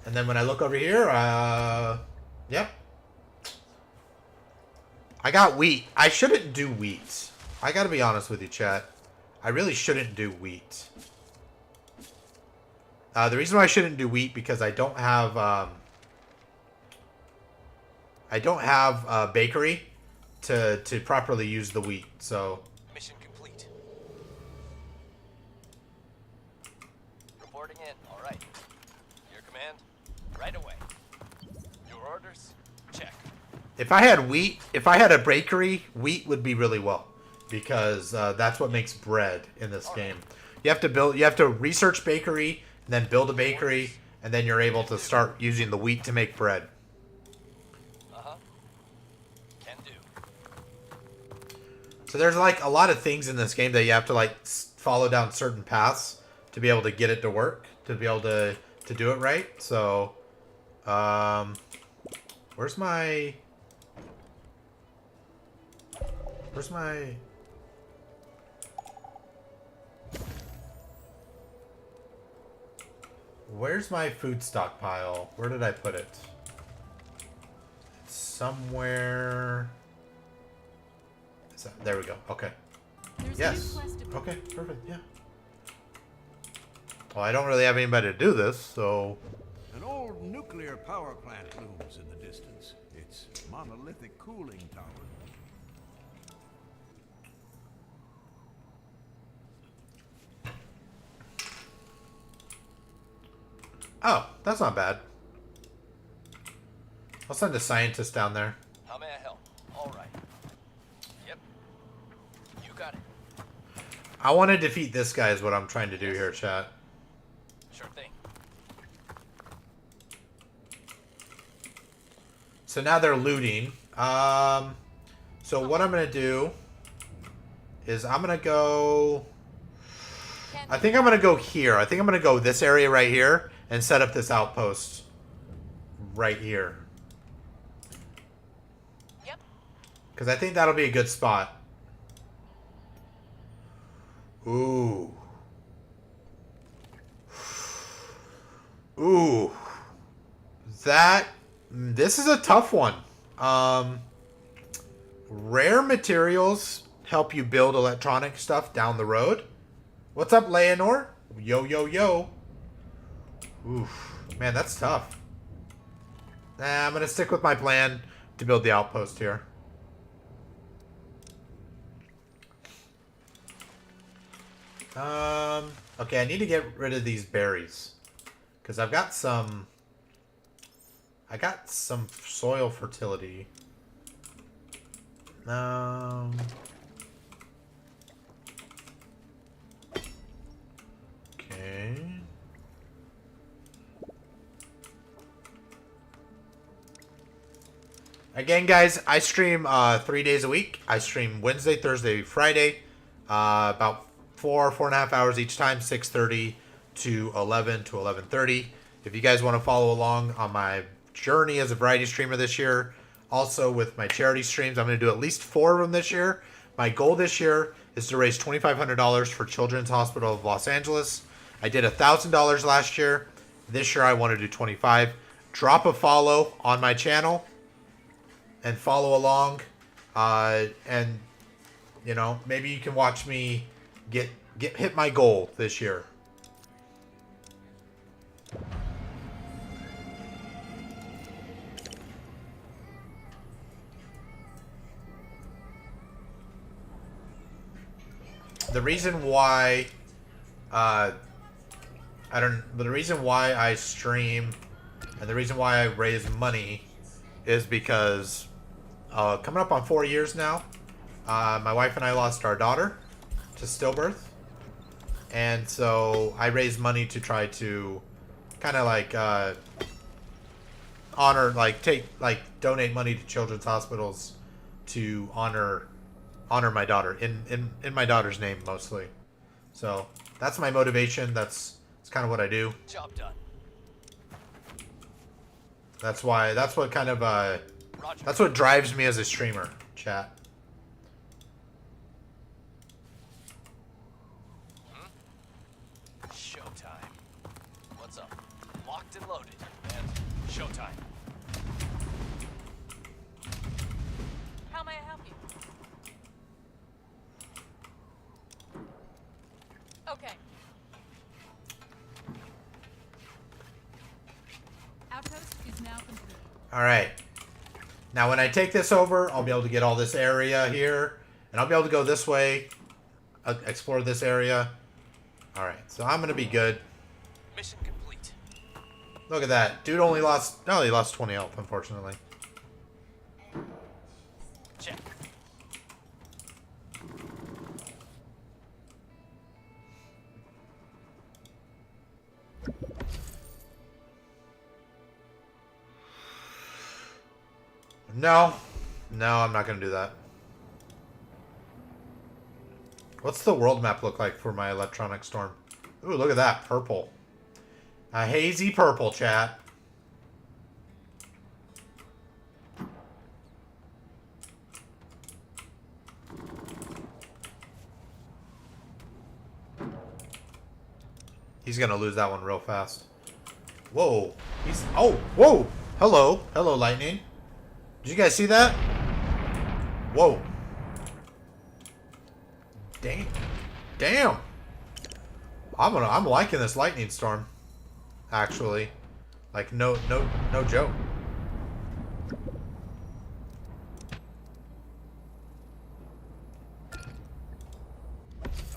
And then when I look over here, yep. I got wheat. I shouldn't do wheat. I gotta be honest with you, chat. I really shouldn't do wheat. The reason why I shouldn't do wheat because I don't have a bakery to properly use the wheat. So Mission complete. Reporting in. All right. Your command. Right away. Your orders. Check. if I had wheat, if I had a bakery, wheat would be really well because that's what makes bread in this game. You have to research bakery, and then build a bakery, and then you're able to start using the wheat to make bread. Can do. So there's like a lot of things in this game that you have to like follow down certain paths to be able to get it to work, to be able to do it right. So, where's my food stockpile? Where did I put it? It's somewhere. There we go. Okay. Yes. Okay, perfect. Yeah. Well, I don't really have anybody to do this, so. An old nuclear power plant looms in the distance. Its monolithic cooling tower. Oh, that's not bad. I'll send a scientist down there. How may I help? All right. Yep. You got it. I want to defeat this guy is what I'm trying to do here, chat. Sure thing. So now they're looting. So what I'm going to do is I'm going to go... I think I'm going to go here. I think I'm going to go this area right here and set up this outpost right here. Yep. Because I think that'll be a good spot. Ooh. Ooh. This is a tough one. Rare materials help you build electronic stuff down the road. What's up, Leonor? Yo, yo, yo. Oof. Man, that's tough. Nah, I'm going to stick with my plan to build the outpost here. Okay, I need to get rid of these berries. Because I've got some... I got some soil fertility. Okay. Again, guys, I stream 3 days a week. I stream Wednesday, Thursday, Friday. About 4.5 hours each time, 6:30 to 11 to 11:30. If you guys want to follow along on my journey as a variety streamer this year, also with my charity streams, I'm going to do at least 4 of them this year. My goal this year is to raise $2,500 for Children's Hospital of Los Angeles. I did $1,000 last year. This year I want to do $25. Drop a follow on my channel and follow along. And you know, maybe you can watch me hit my goal this year. The reason why the reason why I stream and the reason why I raise money is because coming up on 4 years now, my wife and I lost our daughter to stillbirth, and so I raise money to try to kind of like honor, like donate money to children's hospitals to honor my daughter in my daughter's name mostly. So that's my motivation. That's kind of what I do. Job done. That's what kind of Roger. that's what drives me as a streamer, chat. Showtime. What's up? Locked and loaded. And showtime. How may I help you? Okay. Outpost is now complete. All right. Now, when I take this over, I'll be able to get all this area here, and I'll be able to go this way, explore this area. All right, so I'm gonna be good. Mission complete. Look at that, dude. Only lost 20 health, unfortunately. Check. No, I'm not gonna do that. What's the world map look like for my electronic storm? Ooh, look at that, purple. A hazy purple, chat. He's gonna lose that one real fast. Whoa. Whoa. Hello, lightning. Did you guys see that? Whoa. Damn. I'm liking this lightning storm. Actually. Like no joke.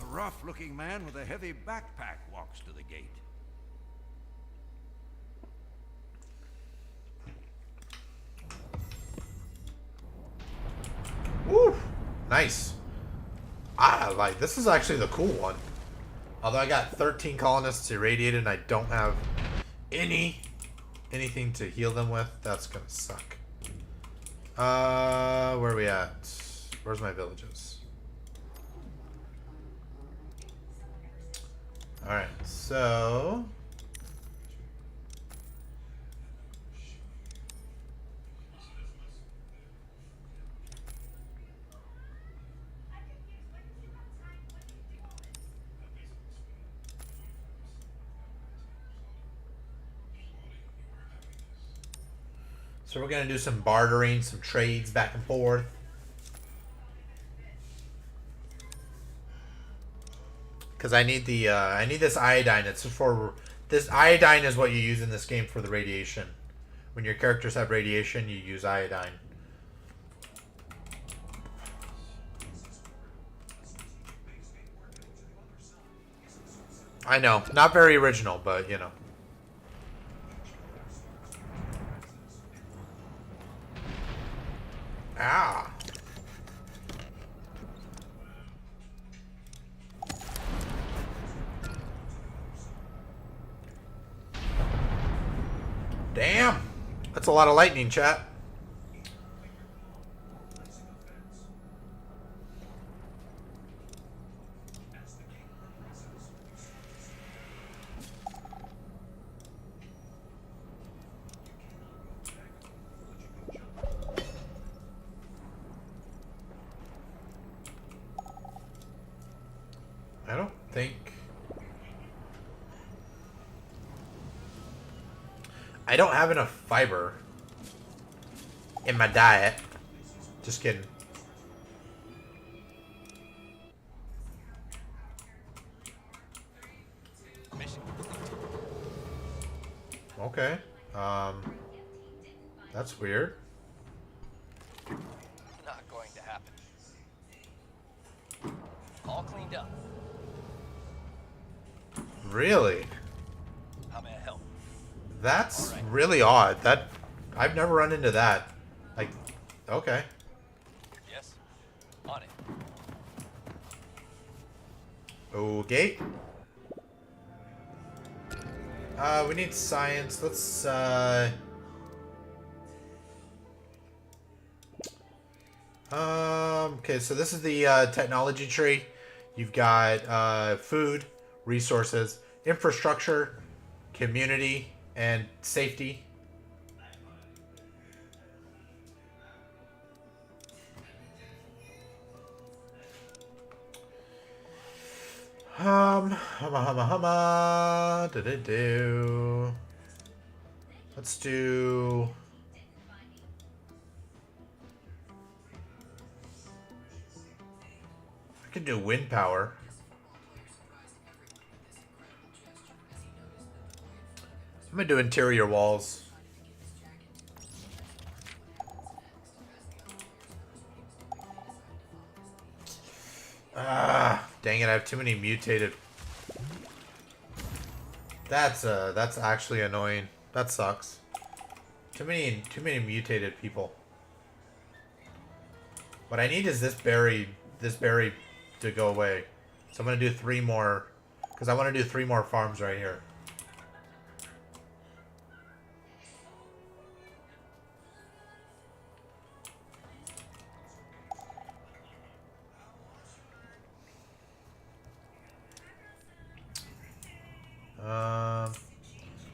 A rough-looking man with a heavy backpack walks to the gate. Woo! Nice. This is actually the cool one. Although I got 13 colonists irradiated and I don't have anything to heal them with, that's gonna suck. Where are we at? Where's my villages? Alright, so we're gonna do some bartering, some trades back and forth. Because I need I need this iodine. This iodine is what you use in this game for the radiation. When your characters have radiation, you use iodine. I know, not very original, but you know. Ah. Damn. That's a lot of lightning, chat. I don't think... I don't have enough fiber in my diet. Just kidding. Okay. That's weird. Not going to happen. All cleaned up. Really? How may I help? That's really odd. I've never run into that. Like, okay. Yes. On it. Okay. We need science. Let's Okay, so this is the technology tree. You've got food, resources, infrastructure, community, and safety. Huma. Do. Let's do. I could do wind power. I'm gonna do interior walls. Ah, dang it! I have too many mutated. That's actually annoying. That sucks. Too many mutated people. What I need is this berry to go away. So I'm gonna do 3 more, because I want to do 3 more farms right here.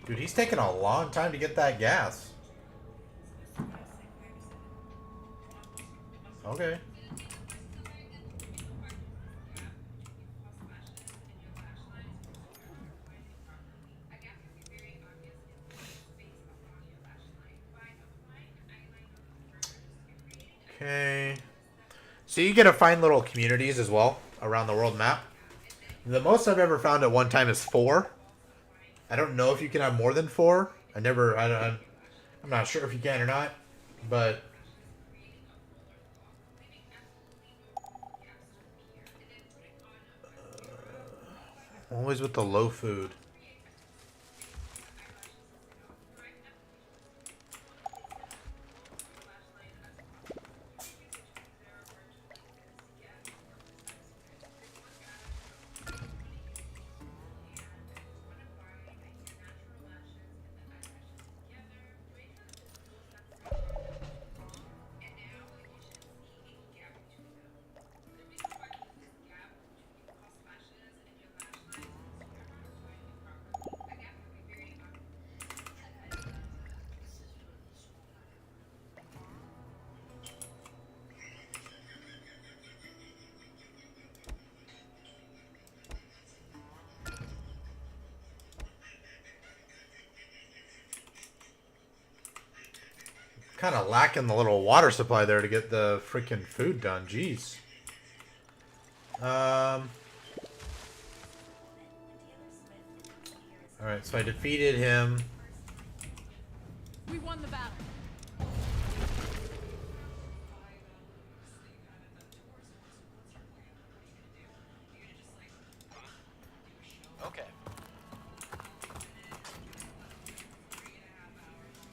Dude, he's taking a long time to get that gas. Okay. Okay. So you get to find little communities as well around the world map. The most I've ever found at one time is 4. I don't know if you can have more than 4. I'm not sure if you can or not, but always with the low food. Kind of lacking the little water supply there to get the freaking food done. Jeez. Alright, so I defeated him. We won the battle. Okay.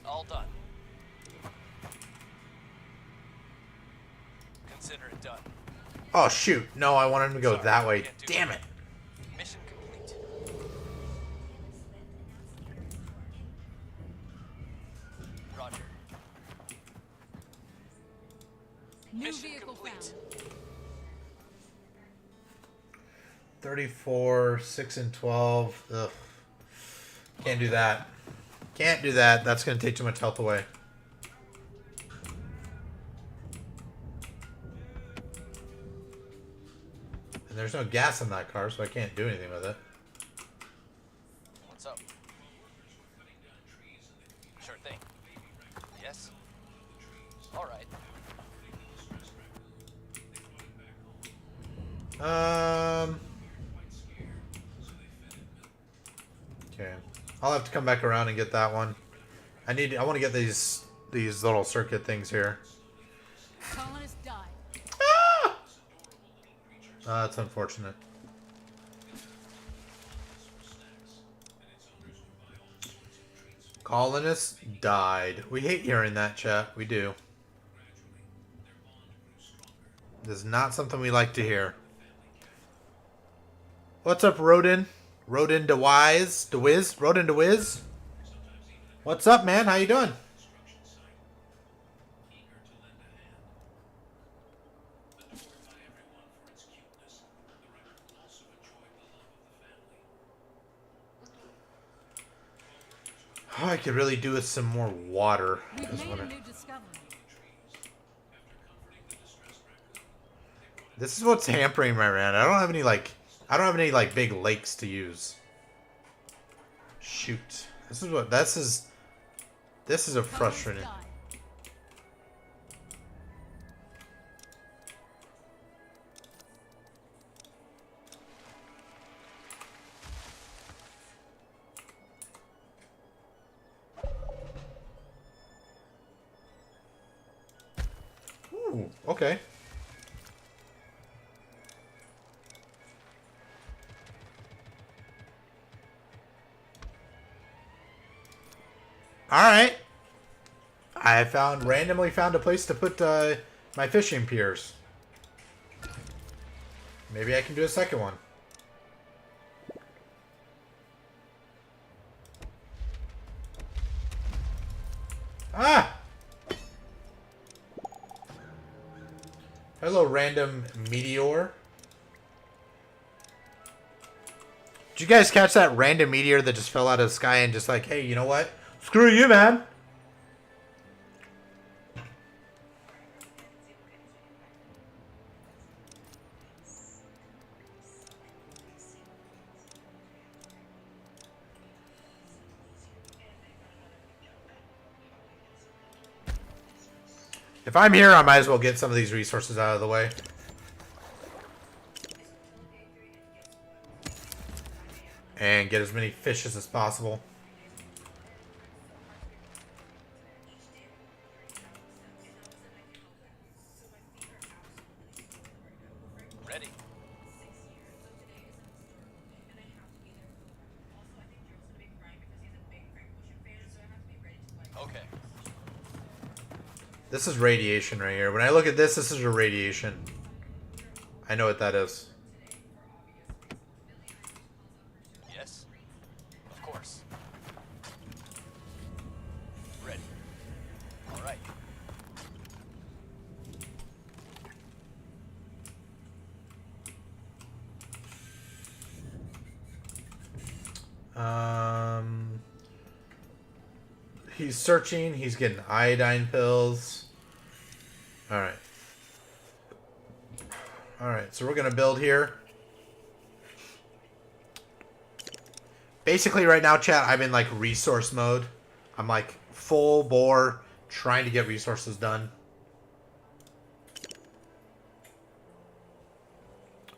All done. Consider it done. Oh, shoot. No, I wanted him to go Sorry, that way. can't do Damn that. it. Mission complete. Roger. New Mission vehicle complete. found. 34, 6 and 12. Ugh. Can't do that. Can't do that. That's going to take too much health away. And there's no gas in that car, so I can't do anything with it. What's up? Sure thing. Yes? All right. Okay. I'll have to come back around and get that one. I want to get these little circuit things here. Colonist died. That's unfortunate. Colonists died. We hate hearing that, chat. We do. This is not something we like to hear. What's up, Rodin? Rodin DeWiz? DeWiz? Rodin DeWiz? What's up, man? How you doing? Oh, I could really do with some more water. We've Is made what a I- new discovery. This is what's hampering my rant. I don't have any like big lakes to use. Shoot. This is a frustrating. Colonist died. Ooh, okay. All right. I randomly found a place to put my fishing piers. Maybe I can do a second one. Ah! Hello, random meteor. Did you guys catch that random meteor that just fell out of the sky and just like, hey, you know what? Screw you, man. If I'm here, I might as well get some of these resources out of the way. And get as many fishes as possible. Ready. Okay. This is radiation right here. When I look at this, this is a radiation. I know what that is. Yes. Of course. Ready. All right. He's searching. He's getting iodine pills. All right. All right. So we're gonna build here. Basically, right now, chat, I'm in like resource mode. I'm like full bore trying to get resources done.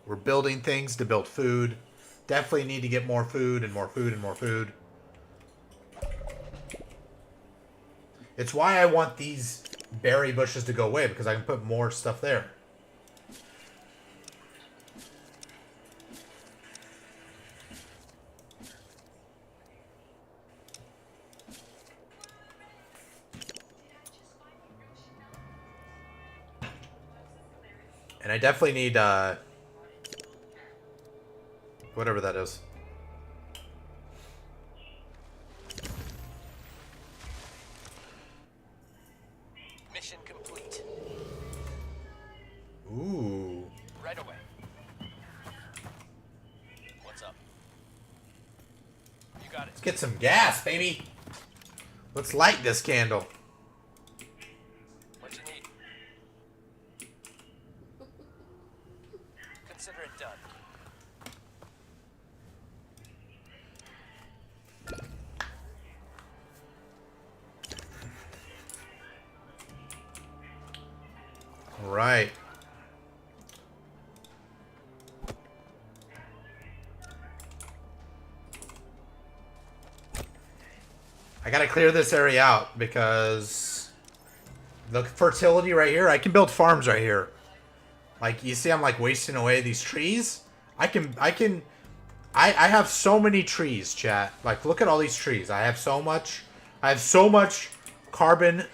We're building things to build food. Definitely need to get more food and more food and more food. It's why I want these berry bushes to go away, because I can put more stuff there. And I definitely need, whatever that is. Mission complete. Ooh. Right away. What's up? You got it. Let's get some gas, baby. Let's light this candle. What you need? Consider it done. Right. I gotta clear this area out because the fertility right here, I can build farms right here. Like, you see I'm like wasting away these trees. I have so many trees, chat. Like, look at all these trees. I have so much carbon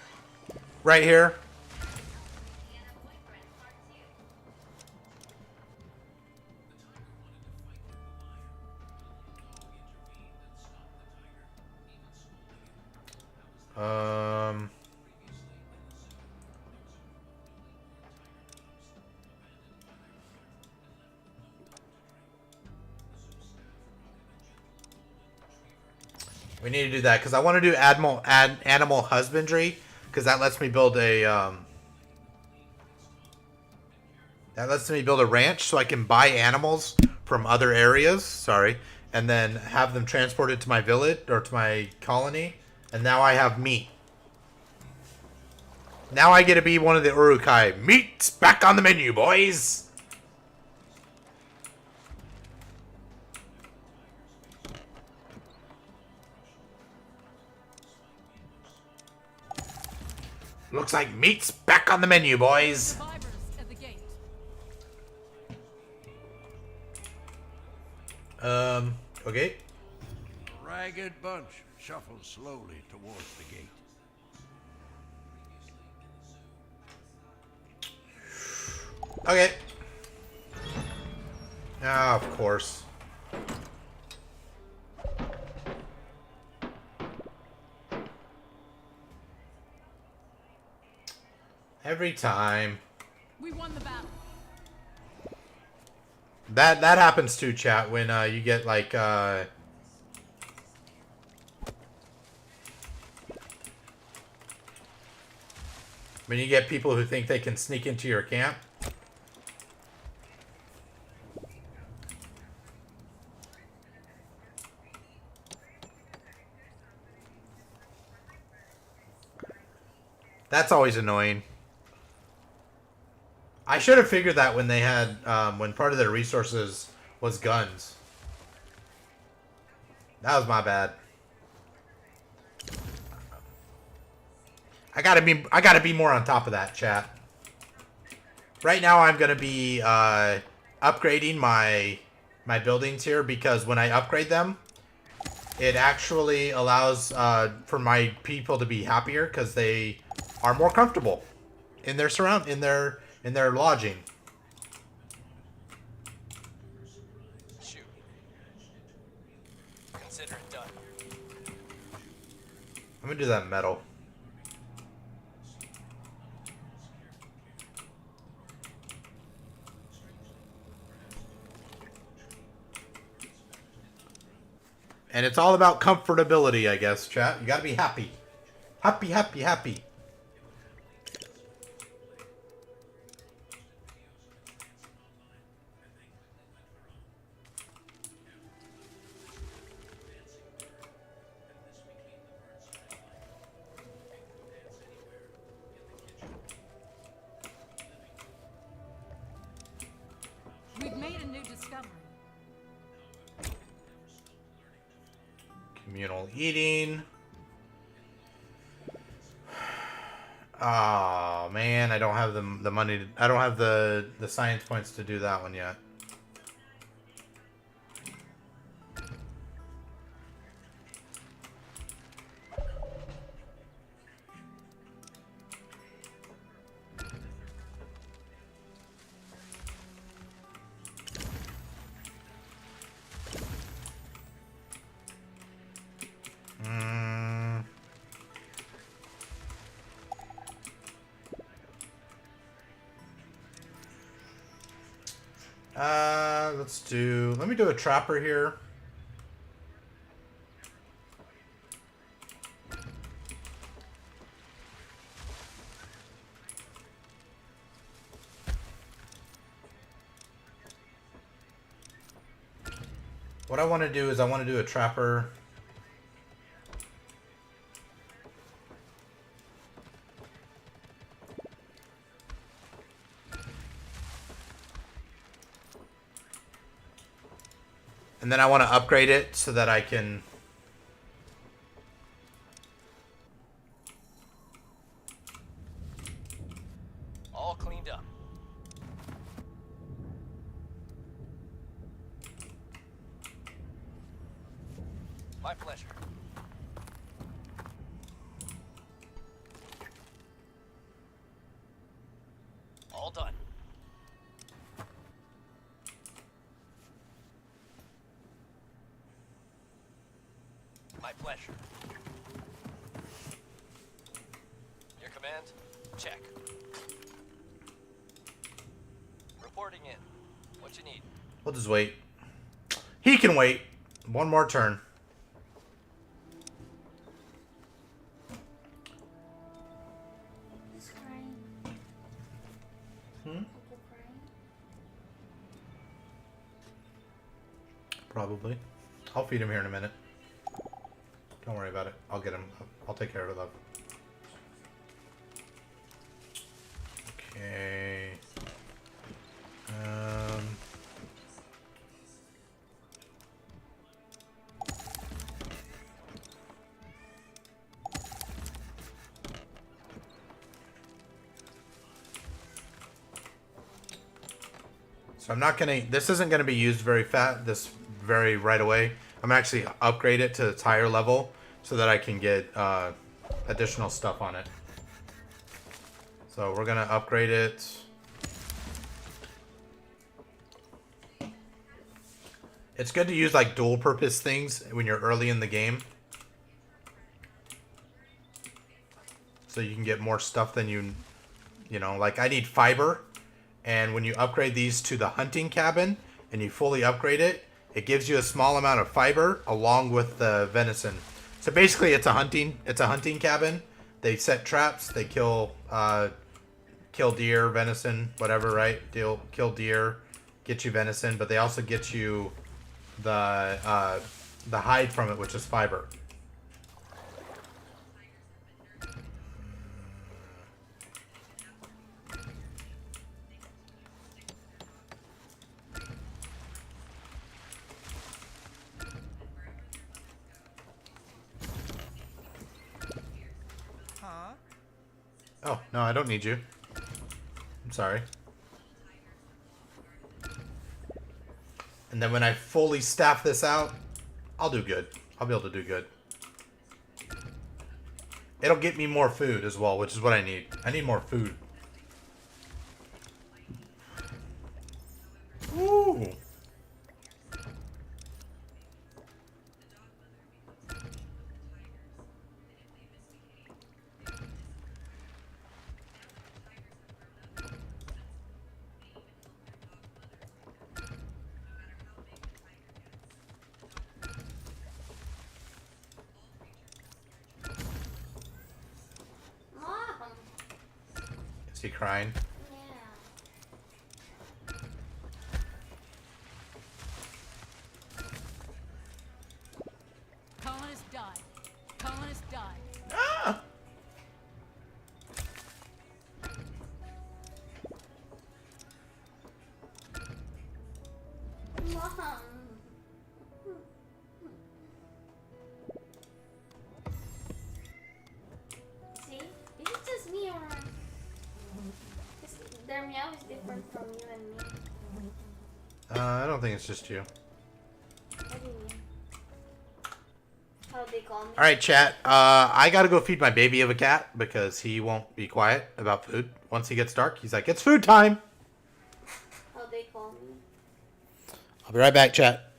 right here. We need to do that because I want to do animal husbandry because that lets me build a ranch so I can buy animals from other areas. Sorry, and then have them transported to my village or to my colony, and now I have meat. Now I get to be one of the Urukai. Meat's back on the menu, boys. Looks like meat's back on the menu, boys. Survivors at the gate. Okay. A ragged bunch shuffles slowly towards the gate. Okay. Ah, of course. Every time. We won the battle. That happens too, chat, when you get like when you get people who think they can sneak into your camp. That's always annoying. I should have figured that when they had, when part of their resources was guns. That was my bad. I gotta be more on top of that, chat. Right now I'm gonna be, upgrading my buildings here because when I upgrade them, it actually allows, for my people to be happier because they are more comfortable in their in their lodging. Shoot. Consider it done. I'm gonna do that metal. And it's all about comfortability, I guess, chat. You gotta be happy. Happy, happy, happy. We've made a new discovery. Communal eating. Oh man, I don't have the money. I don't have the science points to do that one yet. Let me do a trapper here. What I want to do is I want to do a trapper. And then I want to upgrade it so that I can... All cleaned up. My pleasure. All done. My pleasure. Your command? Check. Reporting in. What you need? We'll just wait. He can wait. One more turn. Probably. I'll feed him here in a minute. Don't worry about it. I'll get him. I'll take care of it, love. Okay. So I'm not gonna. This isn't gonna be used very very right away. I'm gonna actually upgrade it to its higher level so that I can get additional stuff on it. So we're gonna upgrade it. It's good to use like dual purpose things when you're early in the game. So you can get more stuff than you know, like I need fiber. And when you upgrade these to the hunting cabin and you fully upgrade it, it gives you a small amount of fiber along with the venison. So basically it's a hunting cabin. They set traps, they kill deer, venison, whatever, right? Kill deer, get you venison, but they also get you the hide from it, which is fiber. Oh, no, I don't need you. I'm sorry. And then when I fully staff this out, I'll do good. I'll be able to do good. It'll get me more food as well, which is what I need. I need more food. Ooh. Mom. Is he crying? Yeah. Colonist died. Colonist died. Ah! Mom. See? Is it just me or their meow is different from you and me? I don't think it's just you. What do you mean? How they call me? All right, chat. I gotta go feed my baby of a cat because he won't be quiet about food. Once he gets dark, he's like, "It's food time." How they call me? I'll be right back, chat.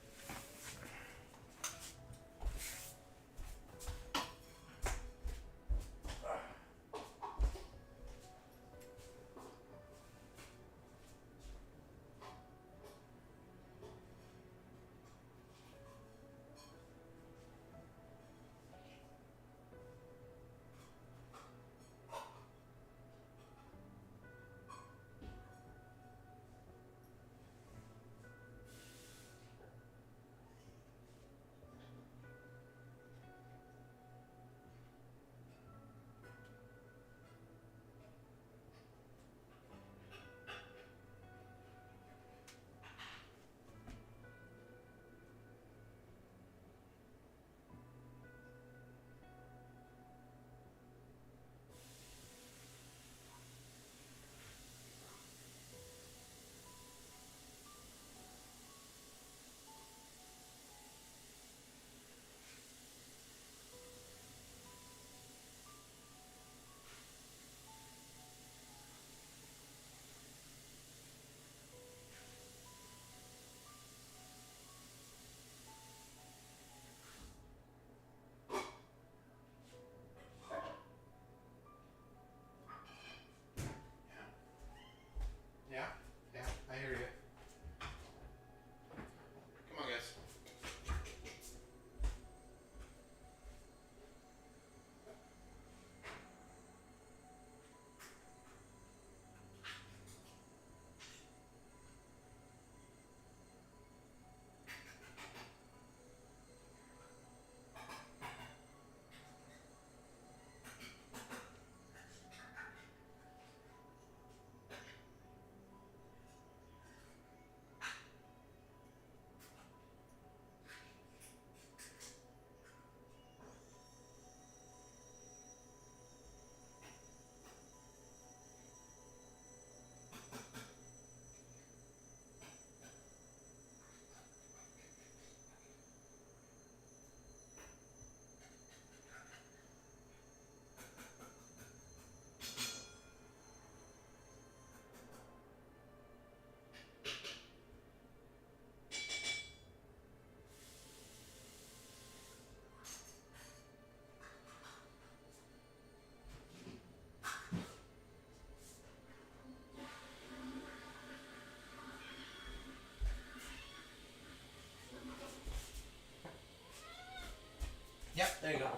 There you go.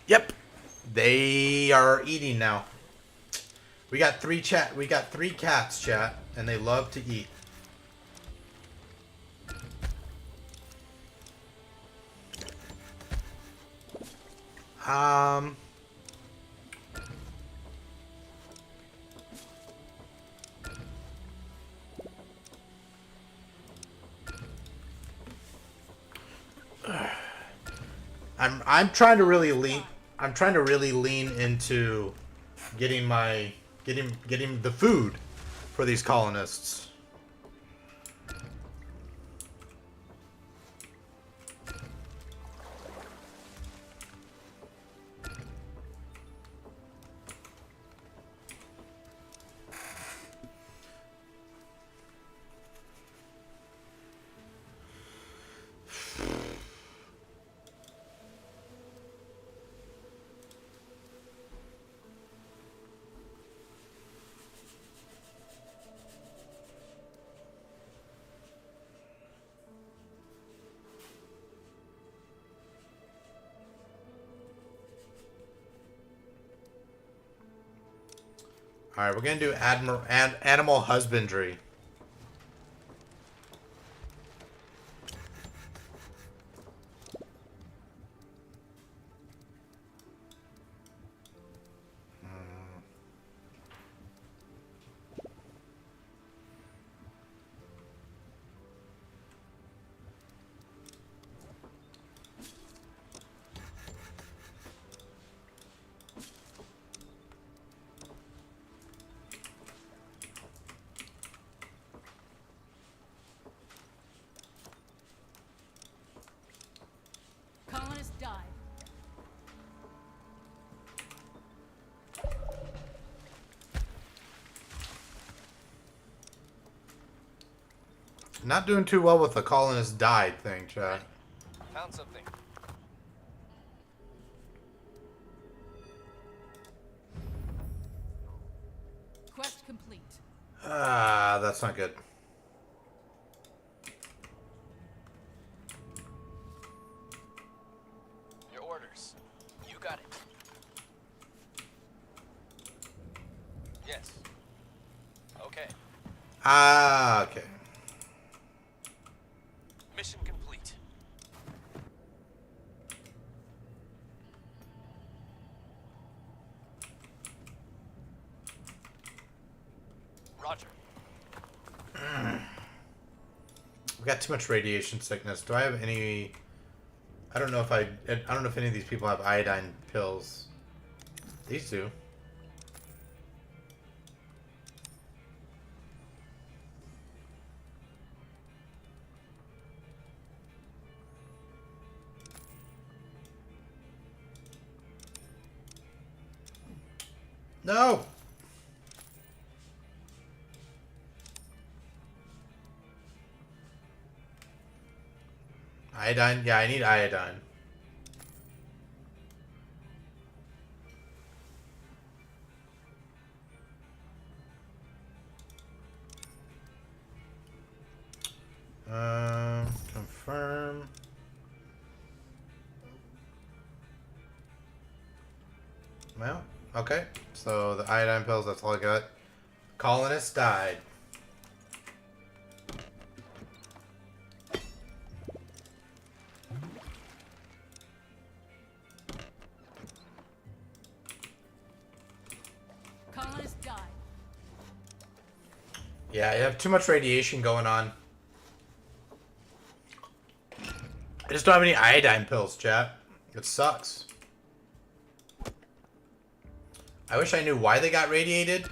Yep, they are eating now. We got three cats, chat, and they love to eat. I'm trying to really lean into getting the food for these colonists. All right, we're gonna do animal husbandry. Colonist died. Not doing too well with the colonist died thing, chat. Found something. Quest complete. Ah, that's not good. Your orders. You got it. Yes. Okay. Ah, okay. Mission complete. Roger. I've got too much radiation sickness. Do I have any? I don't know if any of these people have iodine pills. These do. No. Iodine? Yeah, I need iodine. Confirm. Well, okay. So the iodine pills, that's all I got. Colonist died. Colonist died. Yeah, I have too much radiation going on. I just don't have any iodine pills, chat. It sucks. I wish I knew why they got radiated.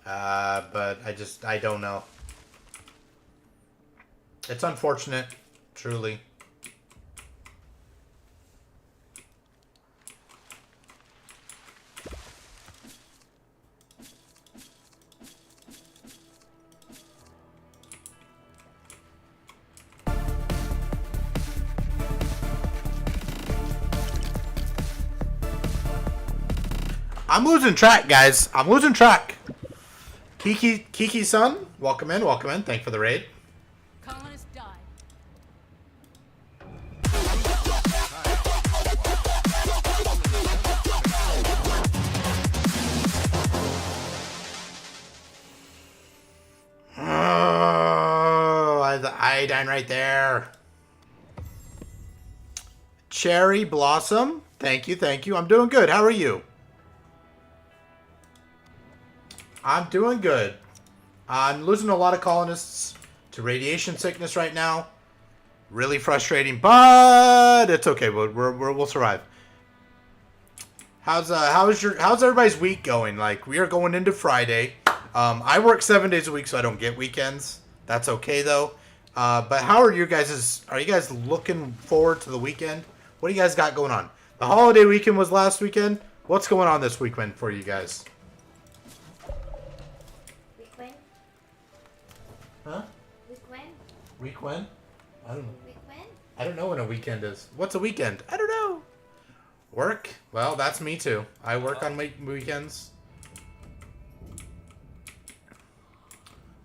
But I don't know. It's unfortunate, truly. I'm losing track, guys. I'm losing track. Kiki-san, welcome in, welcome in. Thank you for the raid. Colonist died. Oh, the iodine right there. Cherry Blossom, thank you, thank you. I'm doing good. How are you? I'm doing good. I'm losing a lot of colonists to radiation sickness right now. Really frustrating, but it's okay. We'll survive. How's everybody's week going? Like, we are going into Friday. I work 7 days a week, so I don't get weekends. That's okay though. But how are you guys? Are you guys looking forward to the weekend? What do you guys got going on? The holiday weekend was last weekend. What's going on this weekend for you guys? Weekend? Huh? Weekend? Week when? I don't know. Weekend? I don't know when a weekend is. What's a weekend? I don't know. Work? Well, that's me too. I work on weekends.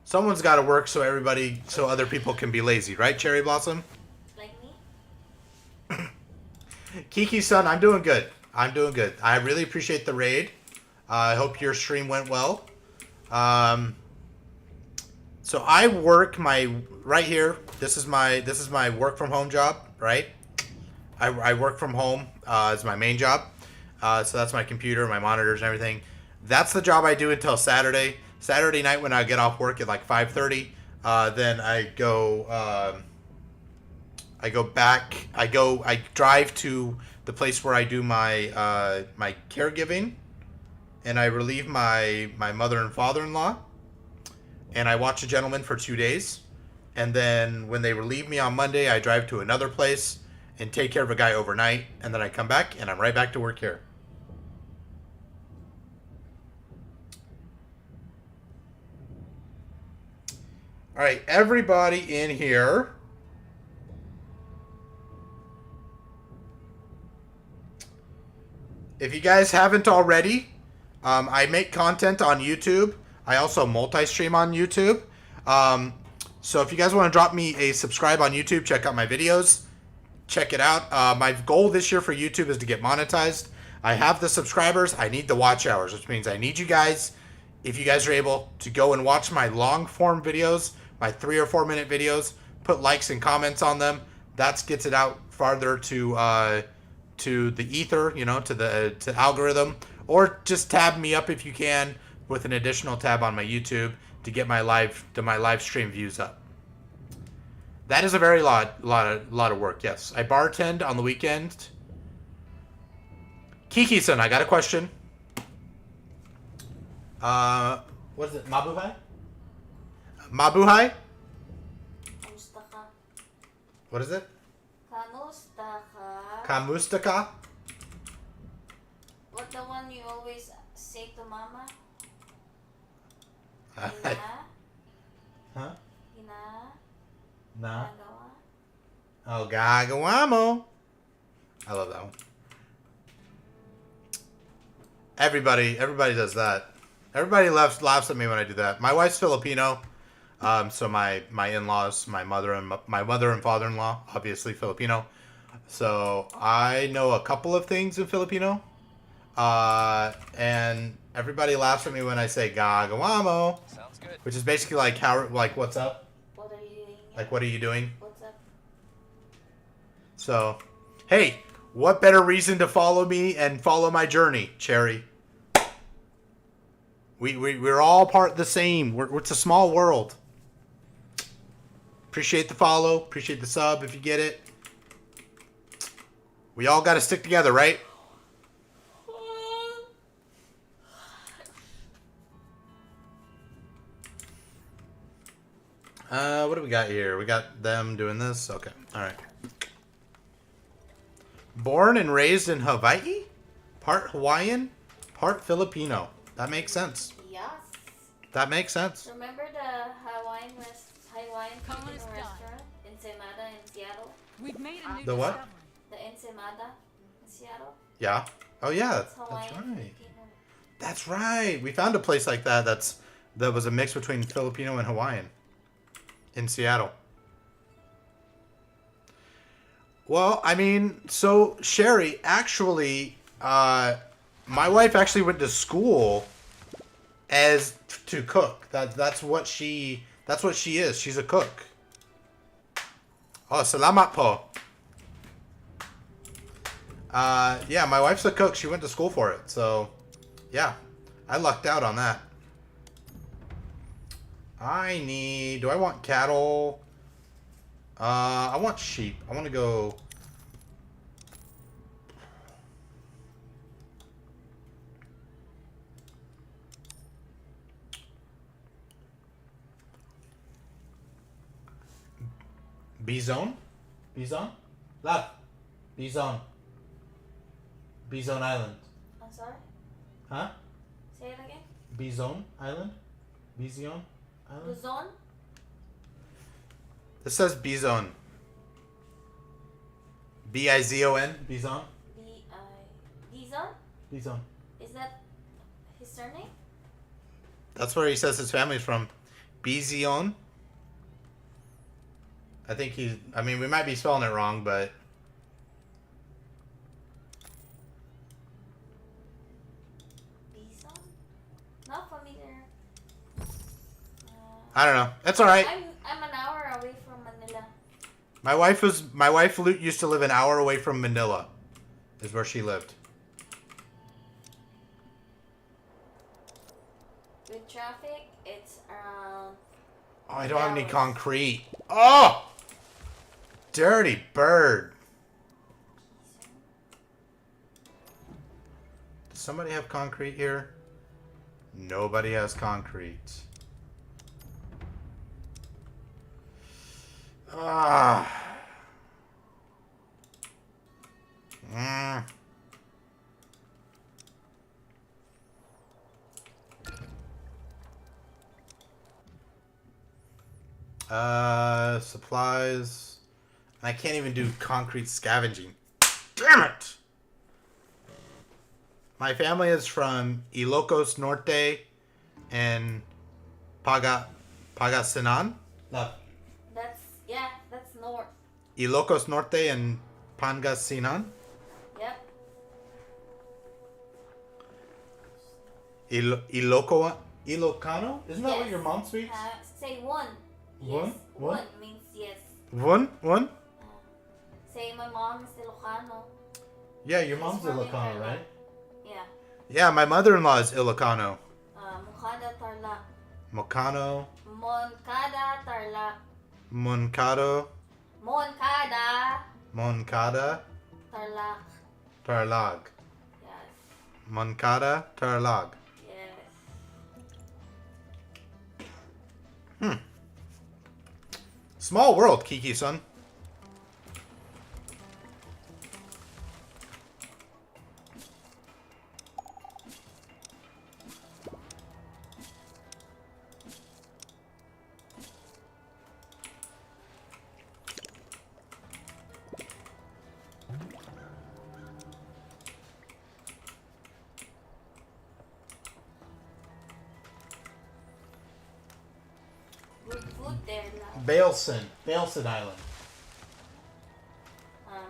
Someone's got to work so other people can be lazy, right, Cherry Blossom? Like me? Kiki-san, I'm doing good. I'm doing good. I really appreciate the raid. I hope your stream went well. So I work right here. This is my work from home job, right? I work from home as my main job. So that's my computer, my monitors, and everything. That's the job I do until Saturday. Saturday night when I get off work at like 5:30, then I drive to the place where I do my my caregiving, and I relieve my mother and father-in-law, and I watch a gentleman for 2 days, and then when they relieve me on Monday, I drive to another place and take care of a guy overnight, and then I come back and I'm right back to work here. All right, everybody in here. If you guys haven't already, I make content on YouTube. I also multi-stream on YouTube. So if you guys want to drop me a subscribe on YouTube, check out my videos. Check it out. My goal this year for YouTube is to get monetized. I have the subscribers. I need the watch hours, which means I need you guys, if you guys are able, to go and watch my long form videos, my 3 or 4 minute videos, put likes and comments on them. That gets it out farther to the ether, to the algorithm, or just tab me up if you can with an additional tab on my YouTube to get my live stream views up. That is a very lot of work. Yes, I bartend on the weekend. Kiki-san, I got a question. What is it? Mabuhay? Mabuhay? Kamusta ka? What is it? Kamusta ka? Kamusta ka? What the one you always say to mama? Huh? Ina? Nah. Nagawa? Oh, gagawamo. I love that one. Everybody does that. Everybody laughs at me when I do that. My wife's Filipino, so my in-laws, my mother and father-in-law, obviously Filipino. So I know a couple of things in Filipino, and everybody laughs at me when I say gagawamo, Sounds good. which is basically like what's up? What are you doing? Like, what are you doing? What's up? So, hey, what better reason to follow me and follow my journey, Cherry? We're all part the same. It's a small world. Appreciate the follow. Appreciate the sub if you get it. We all got to stick together, right? What do we got here? We got them doing this. Okay. All right. Born and raised in Hawaii? Part Hawaiian, part Filipino. That makes sense. Yes. That makes sense. Remember the Hawaiian Colonist Filipino died. restaurant? Ensenada in Seattle? We've made a new The what? discovery. The Ensenada in Seattle? Yeah. Oh, yeah. It's Hawaiian That's right. Filipino. That's right. We found a place like that that's that was a mix between Filipino and Hawaiian in Seattle. Well, I mean, so Sherry, actually, my wife actually went to school to cook. That's what she is. She's a cook. Oh, salamat po. Yeah, my wife's a cook. She went to school for it. So, yeah, I lucked out on that. Do I want cattle? I want sheep. I want to go. B-Zone? B-Zone? Love. B-Zone. B-Zone Island. I'm sorry? Huh? Say it again? B-Zone Island? B-Zone Island? Luzon? This says B-Zone. B-I-Z-O-N? B-Zone? Dizon? B-Zone. Is that his surname? That's where he says his family's from. B-Zone? I think we might be spelling it wrong, but... Bison? Not familiar. I don't know. That's alright. I'm an hour away from Manila. My wife used to live an hour away from Manila. Is where she lived. With traffic, it's around... Oh, I don't have any hours. concrete. Oh! Dirty bird. Does somebody have concrete here? Nobody has concrete. Ah. Supplies. I can't even do concrete scavenging. Damn it! My family is from Ilocos Norte and Pangasinan. No. That's north. Ilocos Norte and Pangasinan. Yep. Ilocano? Isn't that what Yes. your mom speaks? Say one. One? Yes. One? One means yes. One? Say my mom is Ilocano. Yeah, your She's mom's from Ilocano, Iloilo. right? Yeah. Yeah, my mother-in-law is Ilocano. Moncada Tarlac. Mocano, Moncada Tarlac. Moncado, Moncada Moncada, Tarlac. Tarlag. Yes. Moncada, Tarlag. Yes. Small world, Kiki-san. Good food there, love. Bailson Island.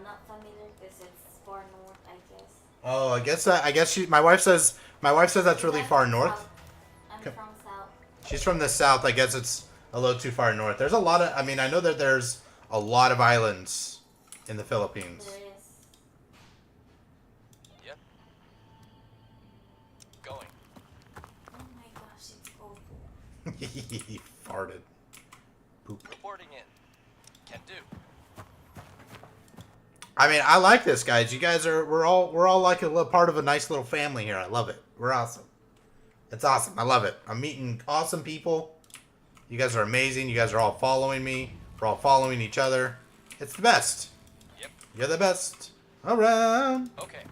Not familiar because it's far north, I guess. Oh, I guess my wife says that's really I'm far from north. South. I'm from south. She's from the south. I guess it's a little too far north. There's a lot of, I know that there's a lot of islands in the Philippines. There is. Yep. Going. Oh my gosh, it's cold. He farted. Poop. Reporting in. Can do. I like this, guys. You guys we're all like a little part of a nice little family here. I love it. We're awesome. It's awesome. I love it. I'm meeting awesome people. You guys are amazing. You guys are all following me. We're all following each other. It's the best. Yep. You're the best around. Okay.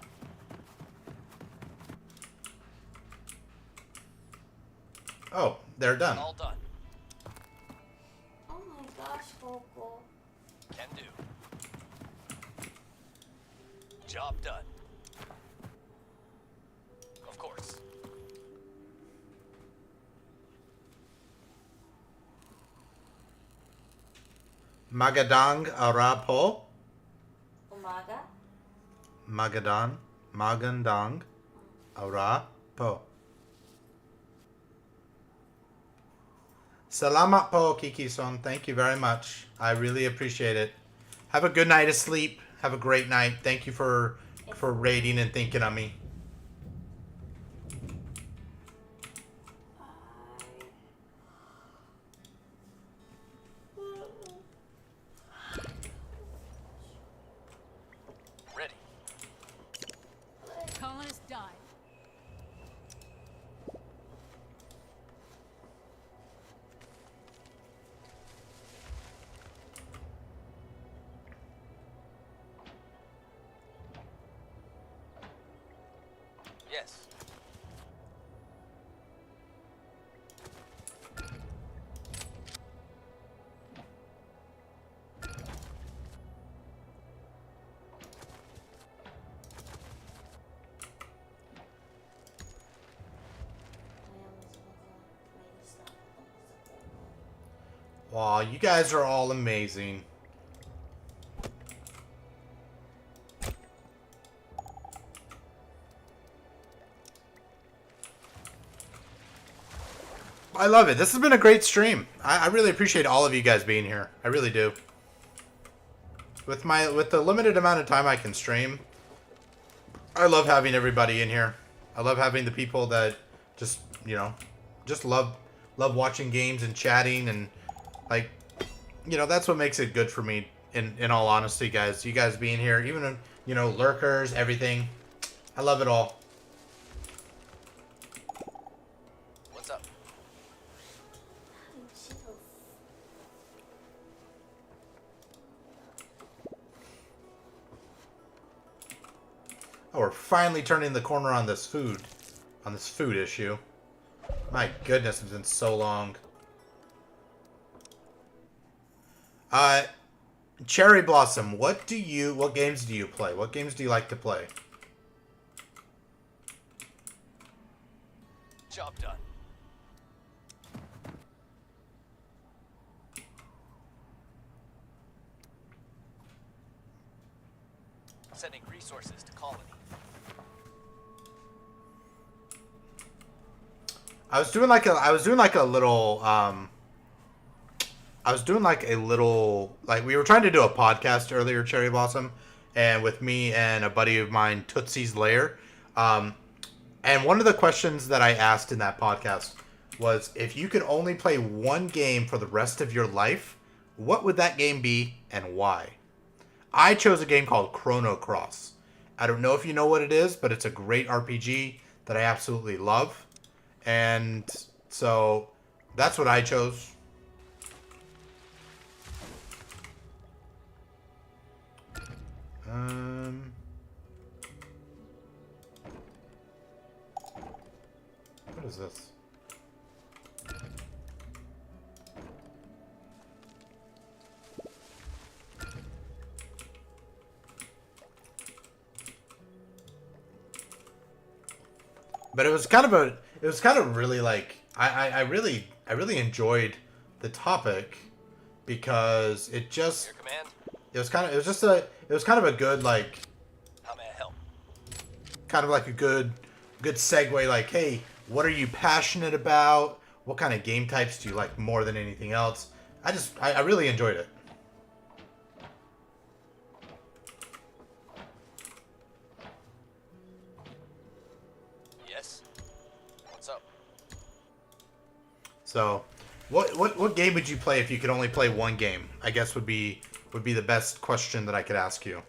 Oh, they're done. All done. Oh my gosh, Coco. Can do. Job done. Of course. Magadang Arapo. Umaga. Magandang Arapo. Salamat po, Kiki-son. Thank you very much. I really appreciate it. Have a good night of sleep. Have a great night. Thank you for rating and thinking of me. Ready. Colonist died. Yes. Wow, you guys are all amazing. I love it. This has been a great stream. I really appreciate all of you guys being here. I really do. With the limited amount of time I can stream, I love having everybody in here. I love having the people that just love watching games and chatting, and like, that's what makes it good for me. In all honesty, guys, you guys being here, even lurkers, everything. I love it all. What's up? Oh, we're finally turning the corner on this food issue. My goodness, it's been so long. Cherry Blossom, what games do you play? What games do you like to play? Job done. Sending resources to colony. I was doing like a little, we were trying to do a podcast earlier, Cherry Blossom, and with me and a buddy of mine, Tootsie's Lair. And one of the questions that I asked in that podcast was, if you could only play one game for the rest of your life, what would that game be and why? I chose a game called Chrono Cross. I don't know if you know what it is, but it's a great RPG that I absolutely love. And so that's what I chose. What is this? But it was kind of really like, I really enjoyed the topic, because it just, Your command? it was kind of a good, like, How may I help? kind of like a good segue, like, hey, what are you passionate about? What kind of game types do you like more than anything else? I really enjoyed it. Yes. What's up? So, what game would you play if you could only play one game? I guess would be the best question that I could ask you.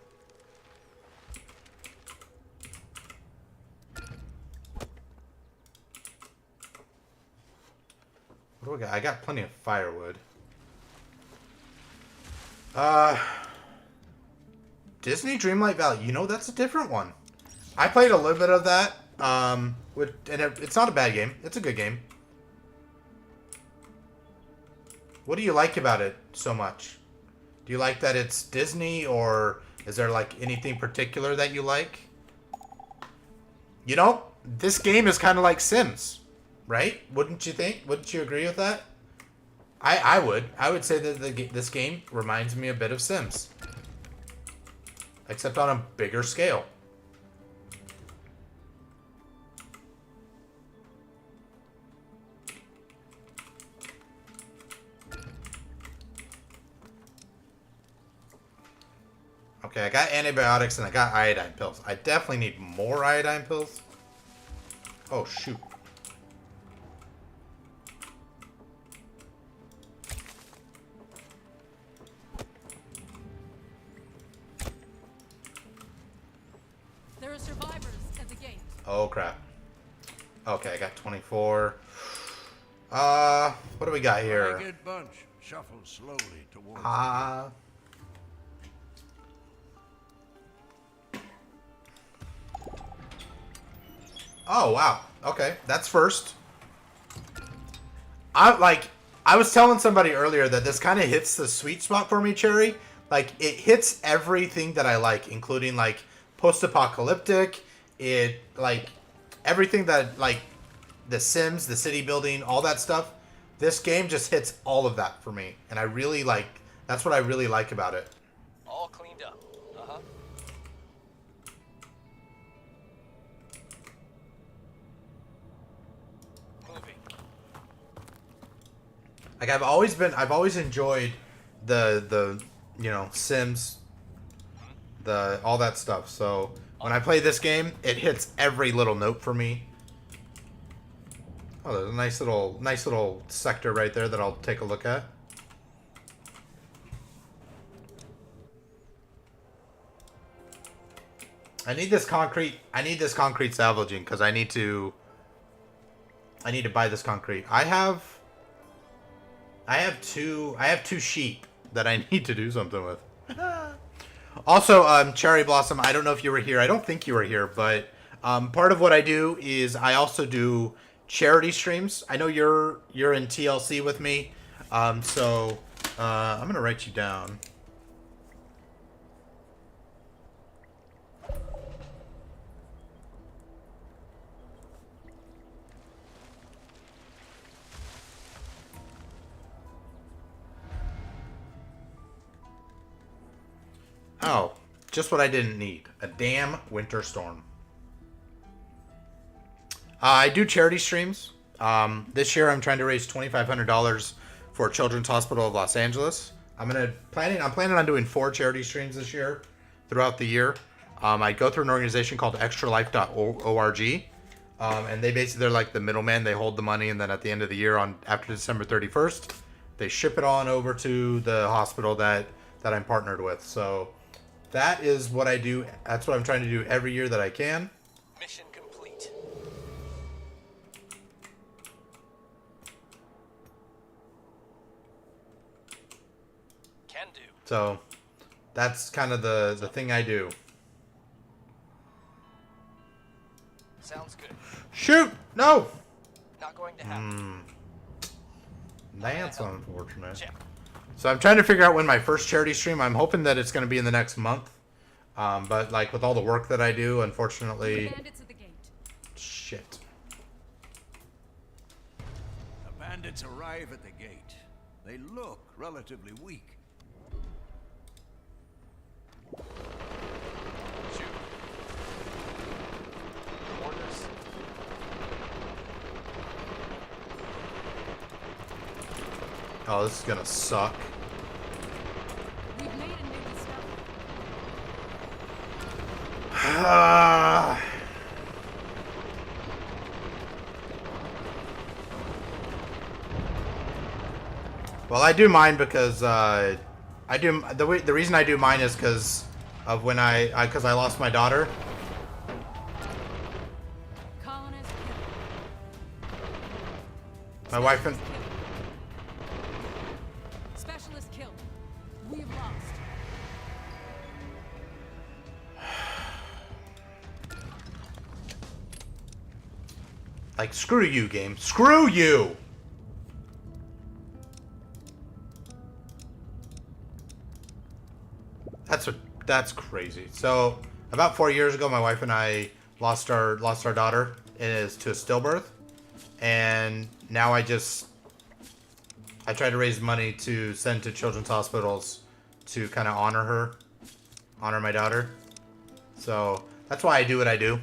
What do I got? I got plenty of firewood. Disney Dreamlight Valley. That's a different one. I played a little bit of that. It's not a bad game. It's a good game. What do you like about it so much? Do you like that it's Disney, or is there like anything particular that you like? This game is kind of like Sims, right? Wouldn't you think? Wouldn't you agree with that? I would say that this game reminds me a bit of Sims, except on a bigger scale. Okay, I got antibiotics and I got iodine pills. I definitely need more iodine pills. Oh, shoot. There are survivors at the gate. Oh, crap. Okay, I got 24. What do we got here? Ragged bunch shuffles slowly towards Oh, wow. Okay, that's first. I was telling somebody earlier that this kind of hits the sweet spot for me, Cherry. Like, it hits everything that I like, including, like, post-apocalyptic. It, like, everything that, like, The Sims, the city building, all that stuff. This game just hits all of that for me. And I really like, that's what I really like about it. All cleaned up. Uh-huh. Moving. Like, I've always enjoyed the you know, Sims, all that stuff. So when I play this game, it hits every little note for me. Oh, there's a nice little sector right there that I'll take a look at. I need this concrete salvaging because I need to buy this concrete. I have two sheep that I need to do something with. Also, Cherry Blossom, I don't know if you were here. I don't think you were here, but part of what I do is I also do charity streams. I know you're in TLC with me, so I'm gonna write you down. Oh, just what I didn't need. A damn winter storm. I do charity streams. This year I'm trying to raise $2,500 for Children's Hospital of Los Angeles. I'm planning on doing 4 charity streams this year throughout the year. I go through an organization called extralife.org. And they're like the middleman. They hold the money, and then at the end of the year, after December 31st, they ship it on over to the hospital that I'm partnered with. So that is what I do. That's what I'm trying to do every year that I can. Mission complete. Can do. So that's kind of the thing I do. Sounds good. Shoot! No! Not going to happen. That's unfortunate. Check. So I'm trying to figure out when my first charity stream. I'm hoping that it's going to be in the next month. But like with all the work that I do, unfortunately. Bandits at the gate. Shit. The bandits arrive at the gate. They look relatively weak. Shoot. Orders. Oh, this is going to suck. We've made a new discovery. Well, I do mine because the reason I do mine is because of when I lost my daughter. Colonist killed. My wife and Specialist killed. We've lost. like, screw you, game. Screw you. That's crazy. So about 4 years ago, my wife and I lost our daughter to a stillbirth, and now I just I try to raise money to send to children's hospitals to kind of honor my daughter. So that's why I do what I do.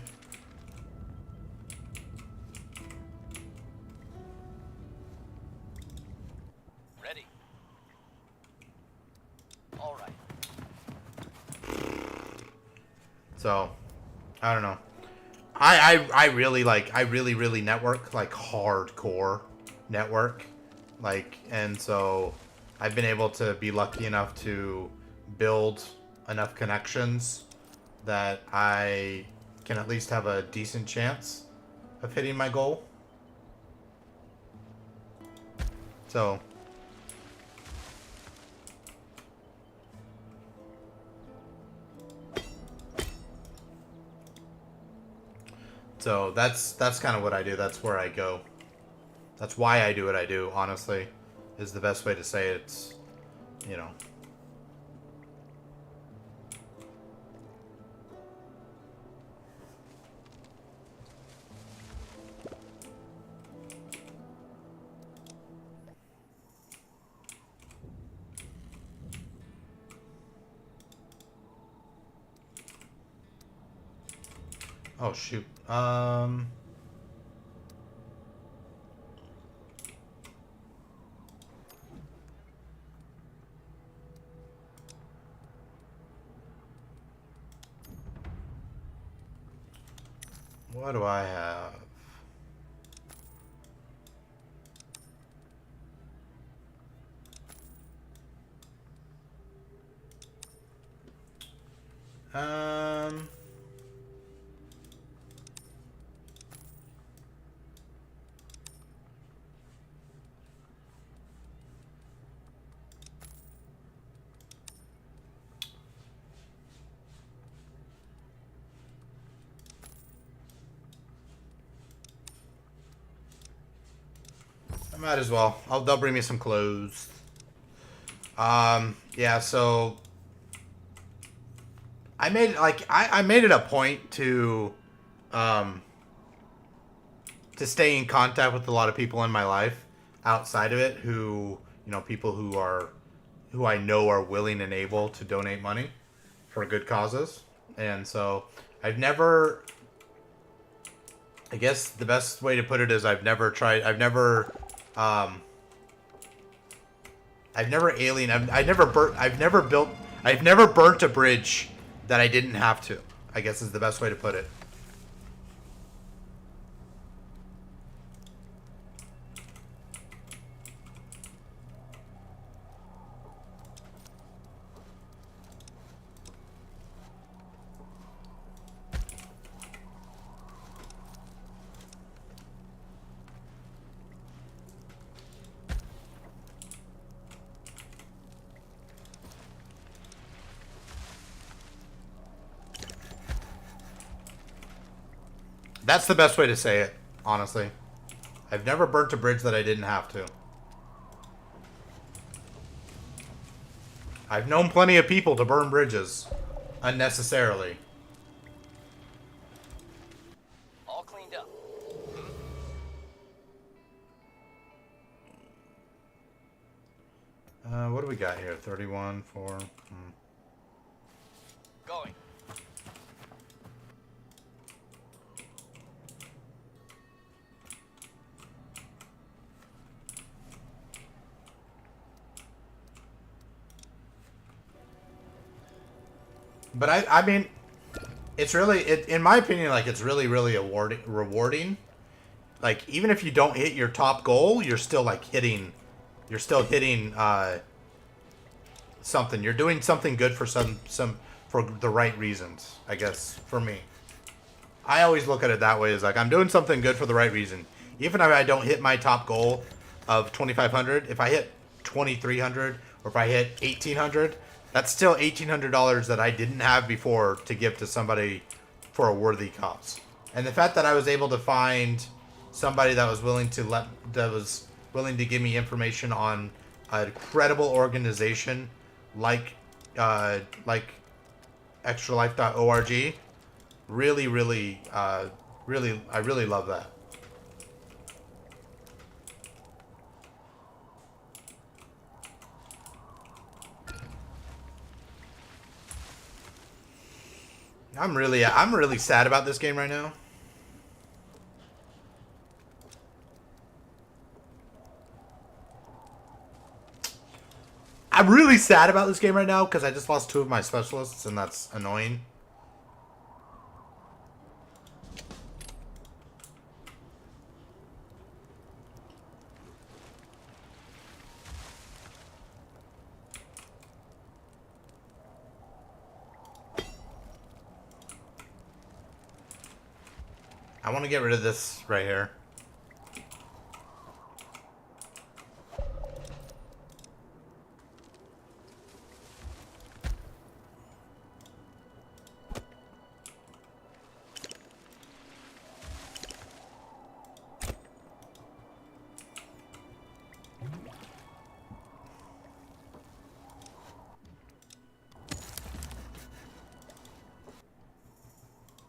Ready. All right. So I don't know. I really network, like hardcore network. Like, and so I've been able to be lucky enough to build enough connections that I can at least have a decent chance of hitting my goal. So that's kind of what I do. That's where I go. That's why I do what I do, honestly, is the best way to say it. It's, you know. Oh, shoot. What do I have? I might as well. They'll bring me some clothes. Yeah, so I made I made it a point to stay in contact with a lot of people in my life outside of it who, you know, people who I know are willing and able to donate money for good causes. And so I guess the best way to put it is I've never burnt a bridge that I didn't have to, I guess is the best way to put it. That's the best way to say it, honestly. I've never burnt a bridge that I didn't have to. I've known plenty of people to burn bridges unnecessarily. All cleaned up. What do we got here? 31, 4. Going. But I mean, it's really, in my opinion, like, it's really, really rewarding. Like, even if you don't hit your top goal, you're still hitting something. You're doing something good for for the right reasons, I guess, for me. I always look at it that way, is like, I'm doing something good for the right reason. Even if I don't hit my top goal of 2,500, if I hit 2,300 or if I hit 1,800, that's still $1,800 that I didn't have before to give to somebody for a worthy cause. And the fact that I was able to find somebody that was willing to give me information on a credible organization like extralife.org, really, I really love that. I'm really sad about this game right now. I'm really sad about this game right now because I just lost 2 of my specialists, and that's annoying. I want to get rid of this right here.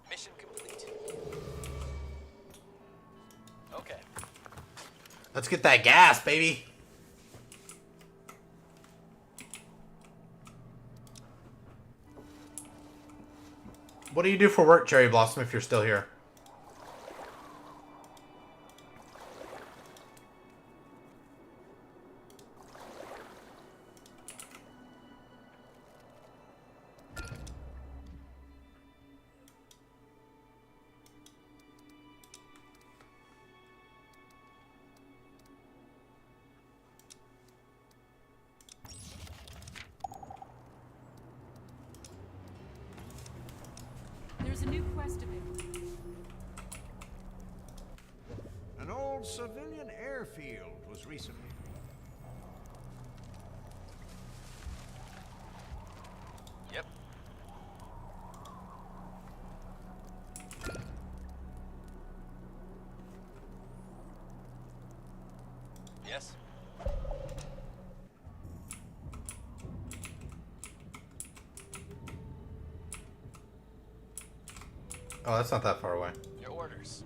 Mission complete. Okay. Let's get that gas, baby. What do you do for work, Cherry Blossom, if you're still here? There's a new quest available. An old civilian airfield was recently. Yep. Yes. Oh, that's not that far away. Your orders.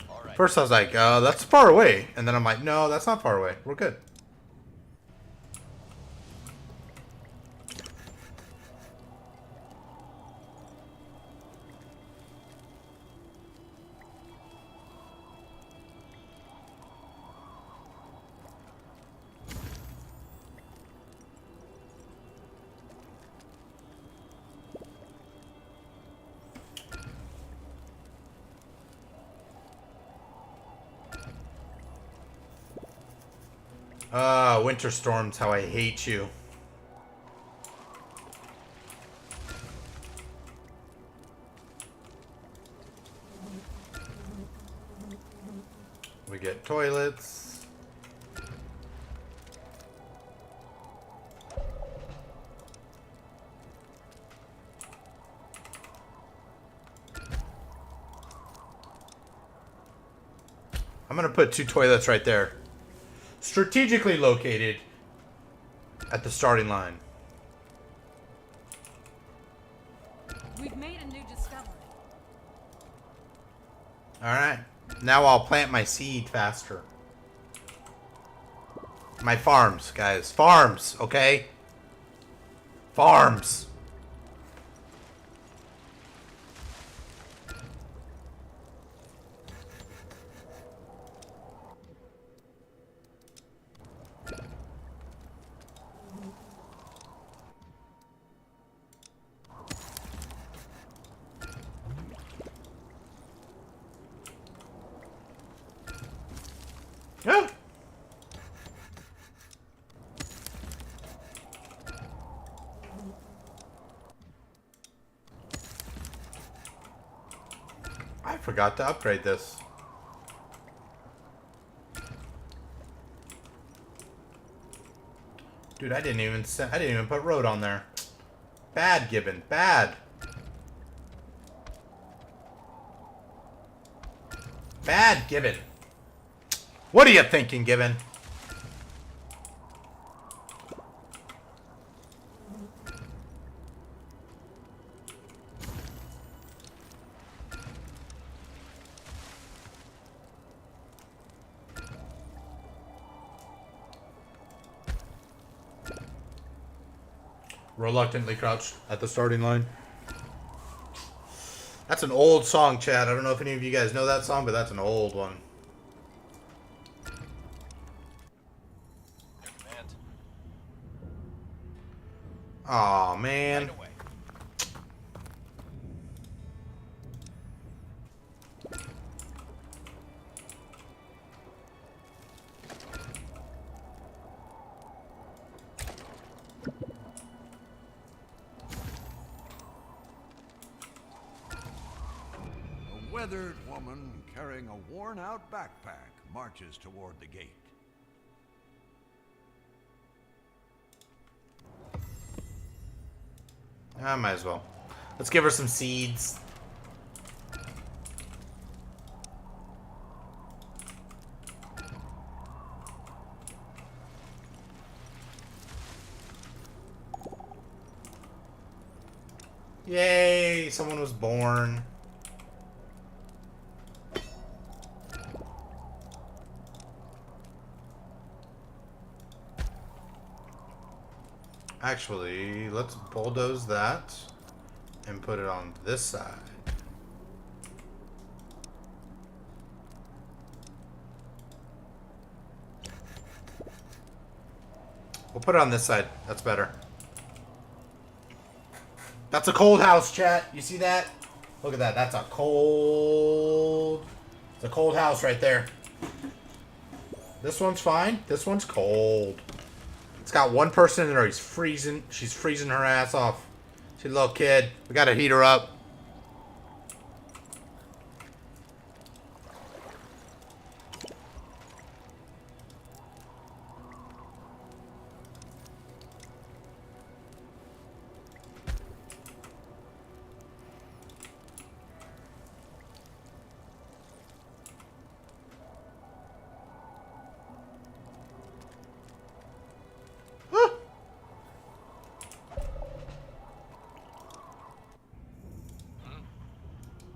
All right. First I was like, that's far away. And then I'm like, no, that's not far away. We're good. Winter Storms, how I hate you. We get toilets. I'm gonna put 2 toilets right there. Strategically located at the starting line. We've made a new discovery. Alright. Now I'll plant my seed faster. My farms, guys. Farms, okay? Farms. Yeah. I forgot to upgrade this. Dude, I didn't even put road on there. Bad, Gibbon. Bad. Bad, Gibbon. What are you thinking, Gibbon? Reluctantly crouched at the starting line. That's an old song, Chad. I don't know if any of you guys know that song, but that's an old one. Your command. Aw, man. Right away. A weathered woman carrying a worn-out backpack marches toward the gate. I might as well. Let's give her some seeds. Yay! Someone was born. Actually, let's bulldoze that and put it on this side. We'll put it on this side. That's better. That's a cold house, chat. You see that? Look at that. That's a cold... It's a cold house right there. This one's fine. This one's cold. It's got one person in there. He's freezing. She's freezing her ass off. She's a little kid. We gotta heat her up.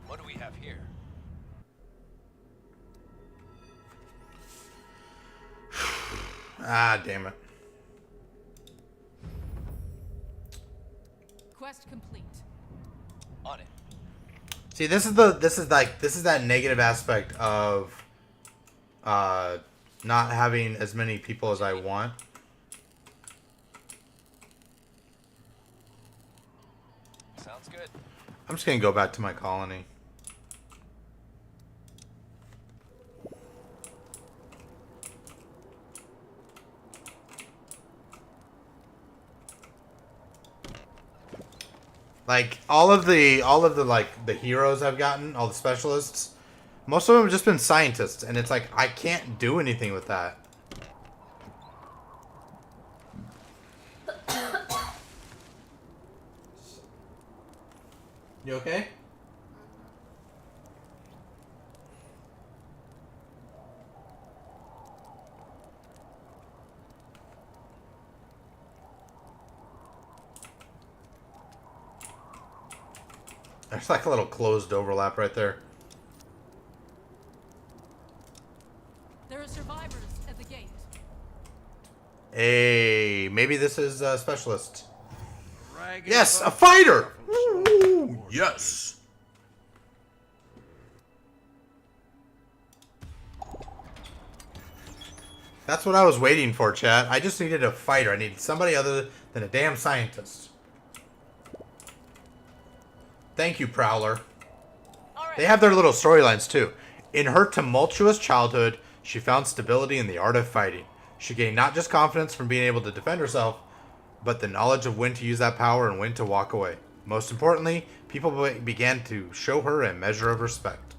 What do we have here? Ah, damn it. Quest complete. On it. See, this is that negative aspect of not having as many people as I want. Sounds good. I'm just gonna go back to my colony. Like all of the like the heroes I've gotten, all the specialists, most of them have just been scientists, and it's like I can't do anything with that. You okay? There's like a little closed overlap right there. There are survivors at the gate. Hey, maybe this is a specialist. Ragged Yes, a buff, fighter! shuffled Ooh, sword. yes. That's what I was waiting for, chat. I just needed a fighter. I needed somebody other than a damn scientist. Thank you, Prowler. They have their little storylines, too. In her tumultuous childhood, she found stability in the art of fighting. She gained not just confidence from being able to defend herself, but the knowledge of when to use that power and when to walk away. Most importantly, people began to show her a measure of respect.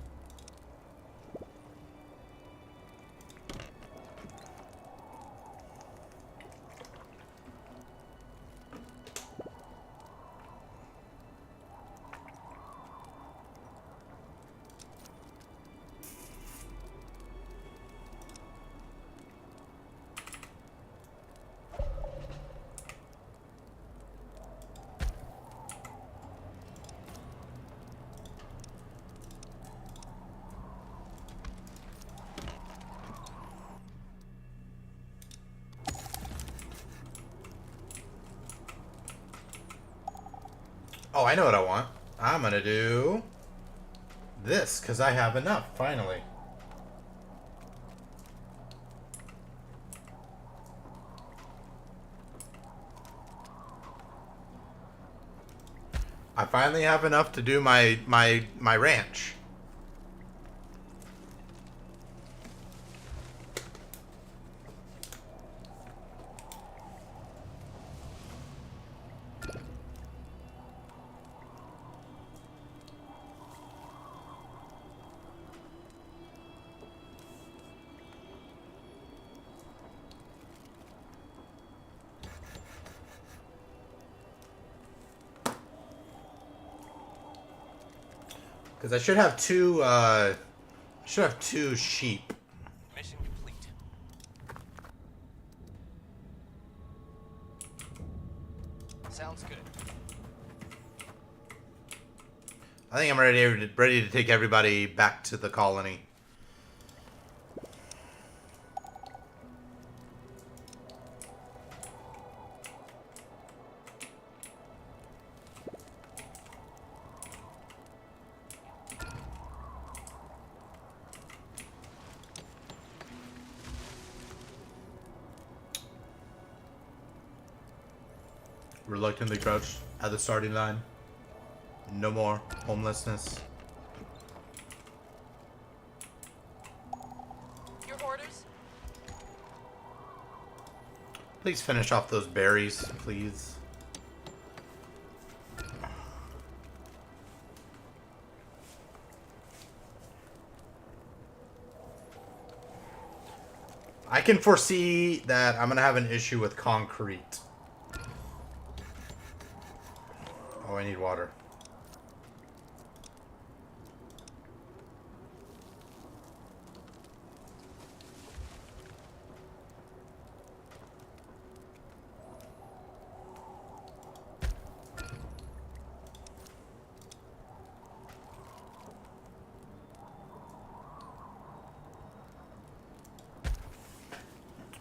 Oh, I know what I want. I'm gonna do this, because I have enough, finally. I finally have enough to do my ranch. Because I should have two sheep. Mission complete. Sounds good. I think I'm ready to take everybody back to the colony. Reluctantly crouched at the starting line. No more homelessness. Your orders? Please finish off those berries, please. I can foresee that I'm gonna have an issue with concrete. Oh, I need water.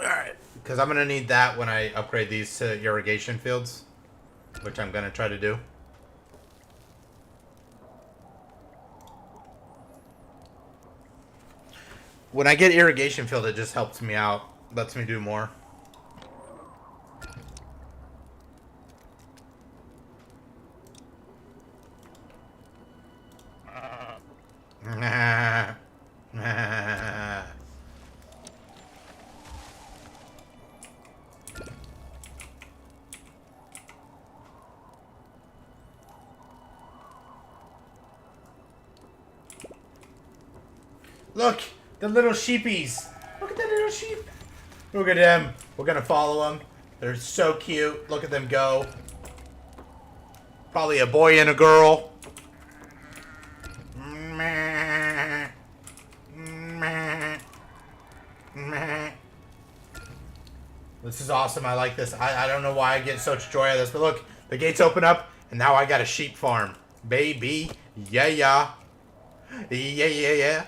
Alright, because I'm going to need that when I upgrade these to irrigation fields, which I'm going to try to do. When I get irrigation field, it just helps me out, lets me do more. Look, the little sheepies. Look at that little sheep. Look at them. We're gonna follow them. They're so cute. Look at them go. Probably a boy and a girl. This is awesome. I like this. I don't know why I get such joy out of this, but look, the gates open up, and now I got a sheep farm. Baby. Yeah, yeah. Yeah, yeah, yeah.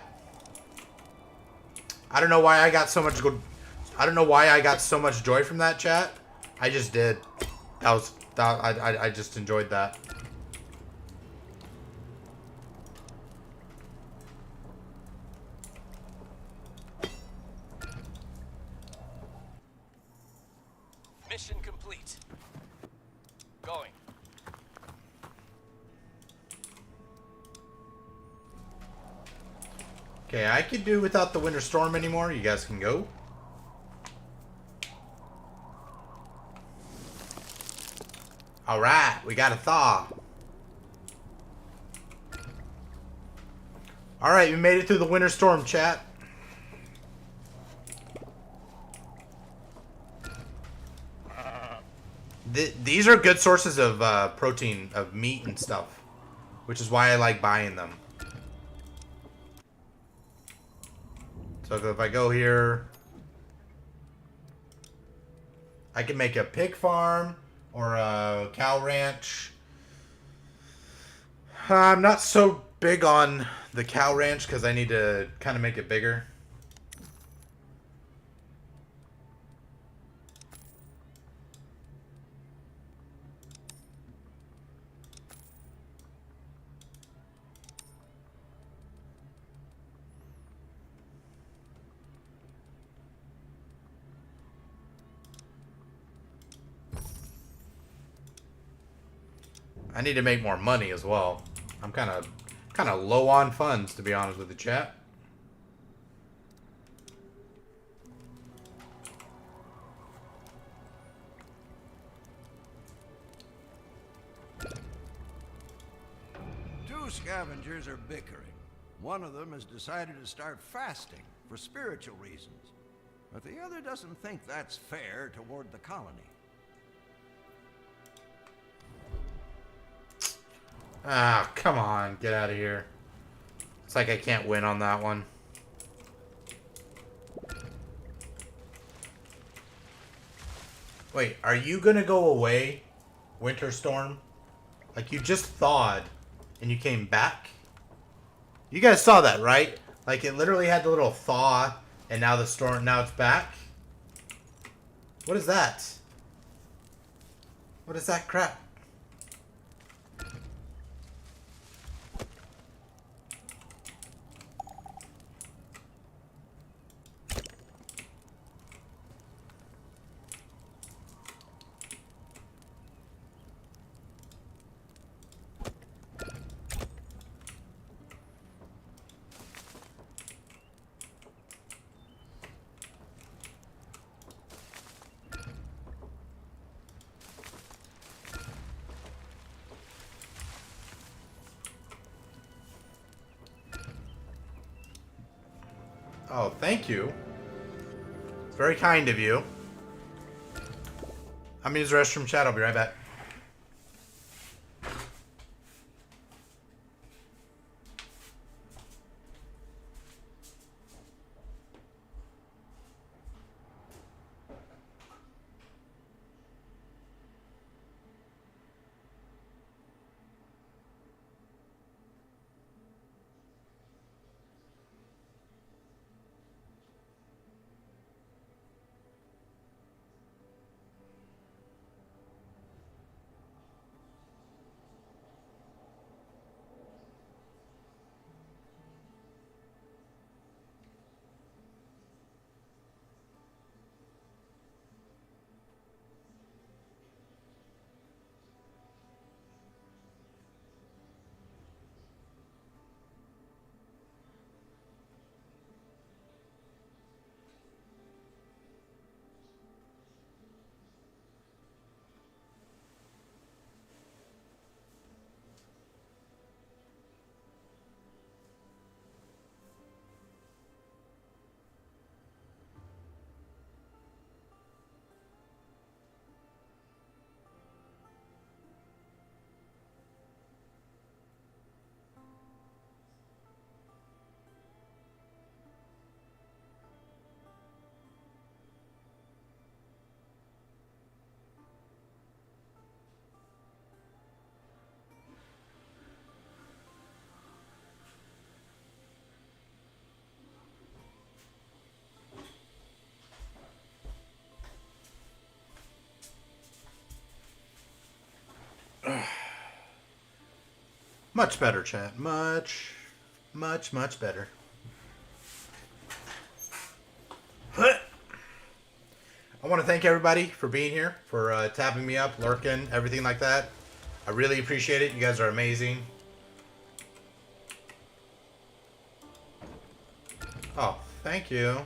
I don't know why I got so much good. I don't know why I got so much joy from that, chat. I just did. I just enjoyed that. Mission complete. Going. Okay, I could do without the winter storm anymore. You guys can go. Alright, we got a thaw. Alright, we made it through the winter storm, chat. These are good sources of protein, of meat and stuff. Which is why I like buying them. So if I go here, I can make a pig farm or a cow ranch. I'm not so big on the cow ranch because I need to kind of make it bigger. I need to make more money as well. I'm kind of low on funds, to be honest with the chat. Two scavengers are bickering. One of them has decided to start fasting for spiritual reasons, but the other doesn't think that's fair toward the colony. Ah, come on. Get out of here. It's like I can't win on that one. Wait, are you gonna go away, Winter Storm? Like, you just thawed and you came back? You guys saw that, right? Like, it literally had the little thaw and now now it's back? What is that? What is that crap? Oh, thank you. It's very kind of you. I'm gonna use the restroom, chat. I'll be right back. Much better, chat. Much better. I want to thank everybody for being here, for tapping me up, lurking, everything like that. I really appreciate it. You guys are amazing. Oh, thank you.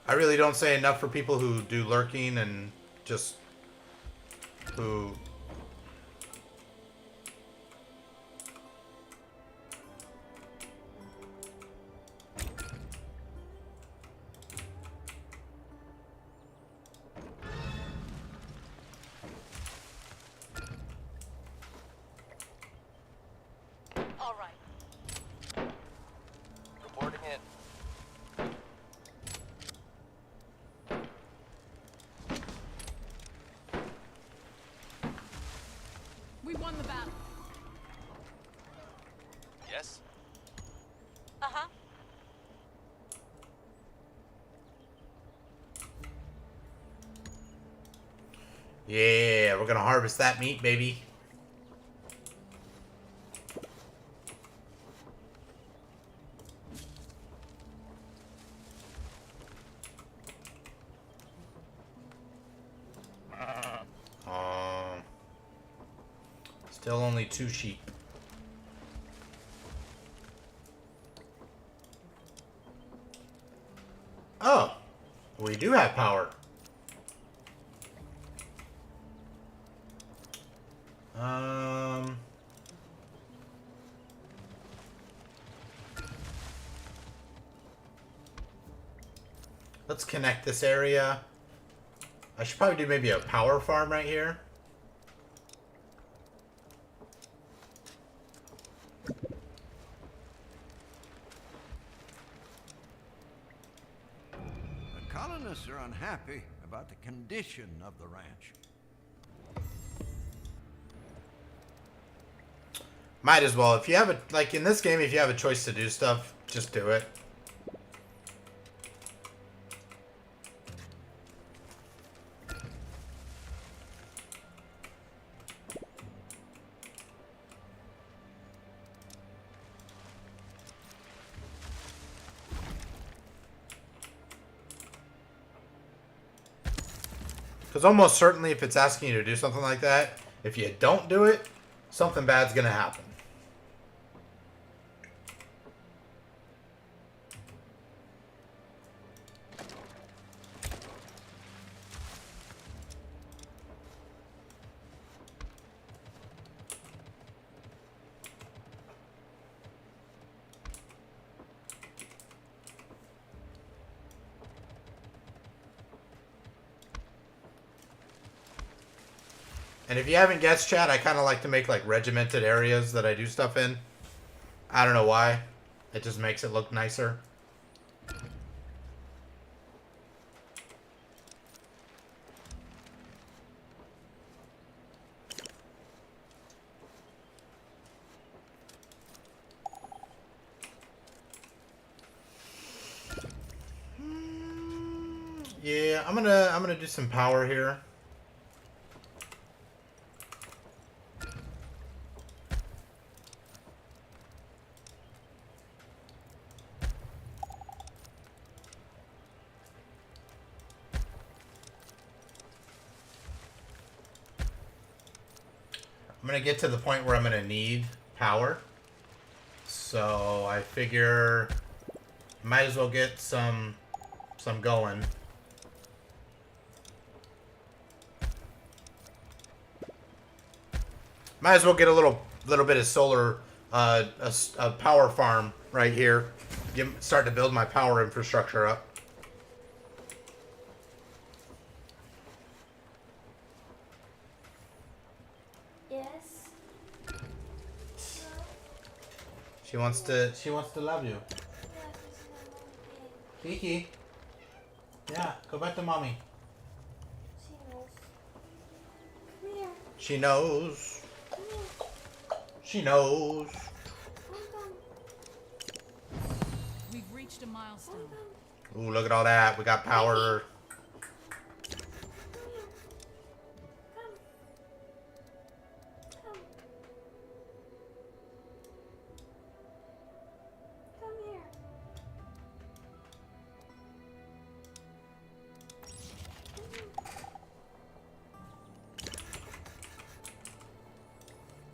I really don't say enough for people who do lurking and just who... All right. Reporting in. We won the battle. Yes? Uh-huh. Yeah, we're gonna harvest that meat, baby. Still only 2 sheep. Oh, we do have power. Let's connect this area. I should probably do maybe a power farm right here. The colonists are unhappy about the condition of the ranch. Might as well. If you have a, like in this game, if you have a choice to do stuff, just do it. Because almost certainly if it's asking you to do something like that, if you don't do it, something bad's going to happen. And if you haven't guessed, chat, I kind of like to make like regimented areas that I do stuff in. I don't know why. It just makes it look nicer. Yeah, I'm gonna do some power here. I'm going to get to the point where I'm going to need power. So I figure might as well get some going. Might as well get a little bit of solar, a power farm right here. Start to build my power infrastructure up. Yes. She wants to love you. Kiki. Yeah, go back to mommy. She knows. Come here. She knows. Come here. She knows. Come. We've reached a milestone. Ooh, look at all that. We got power.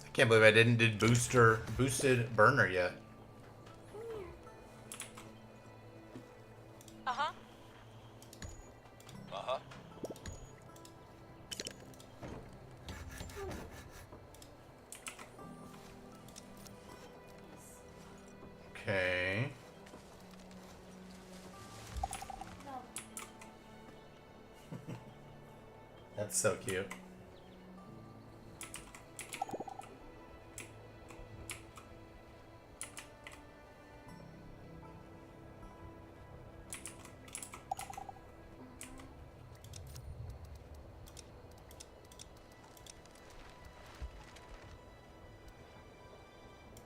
I can't believe I didn't do boosted burner yet. Uh-huh. Uh-huh. Okay. That's so cute.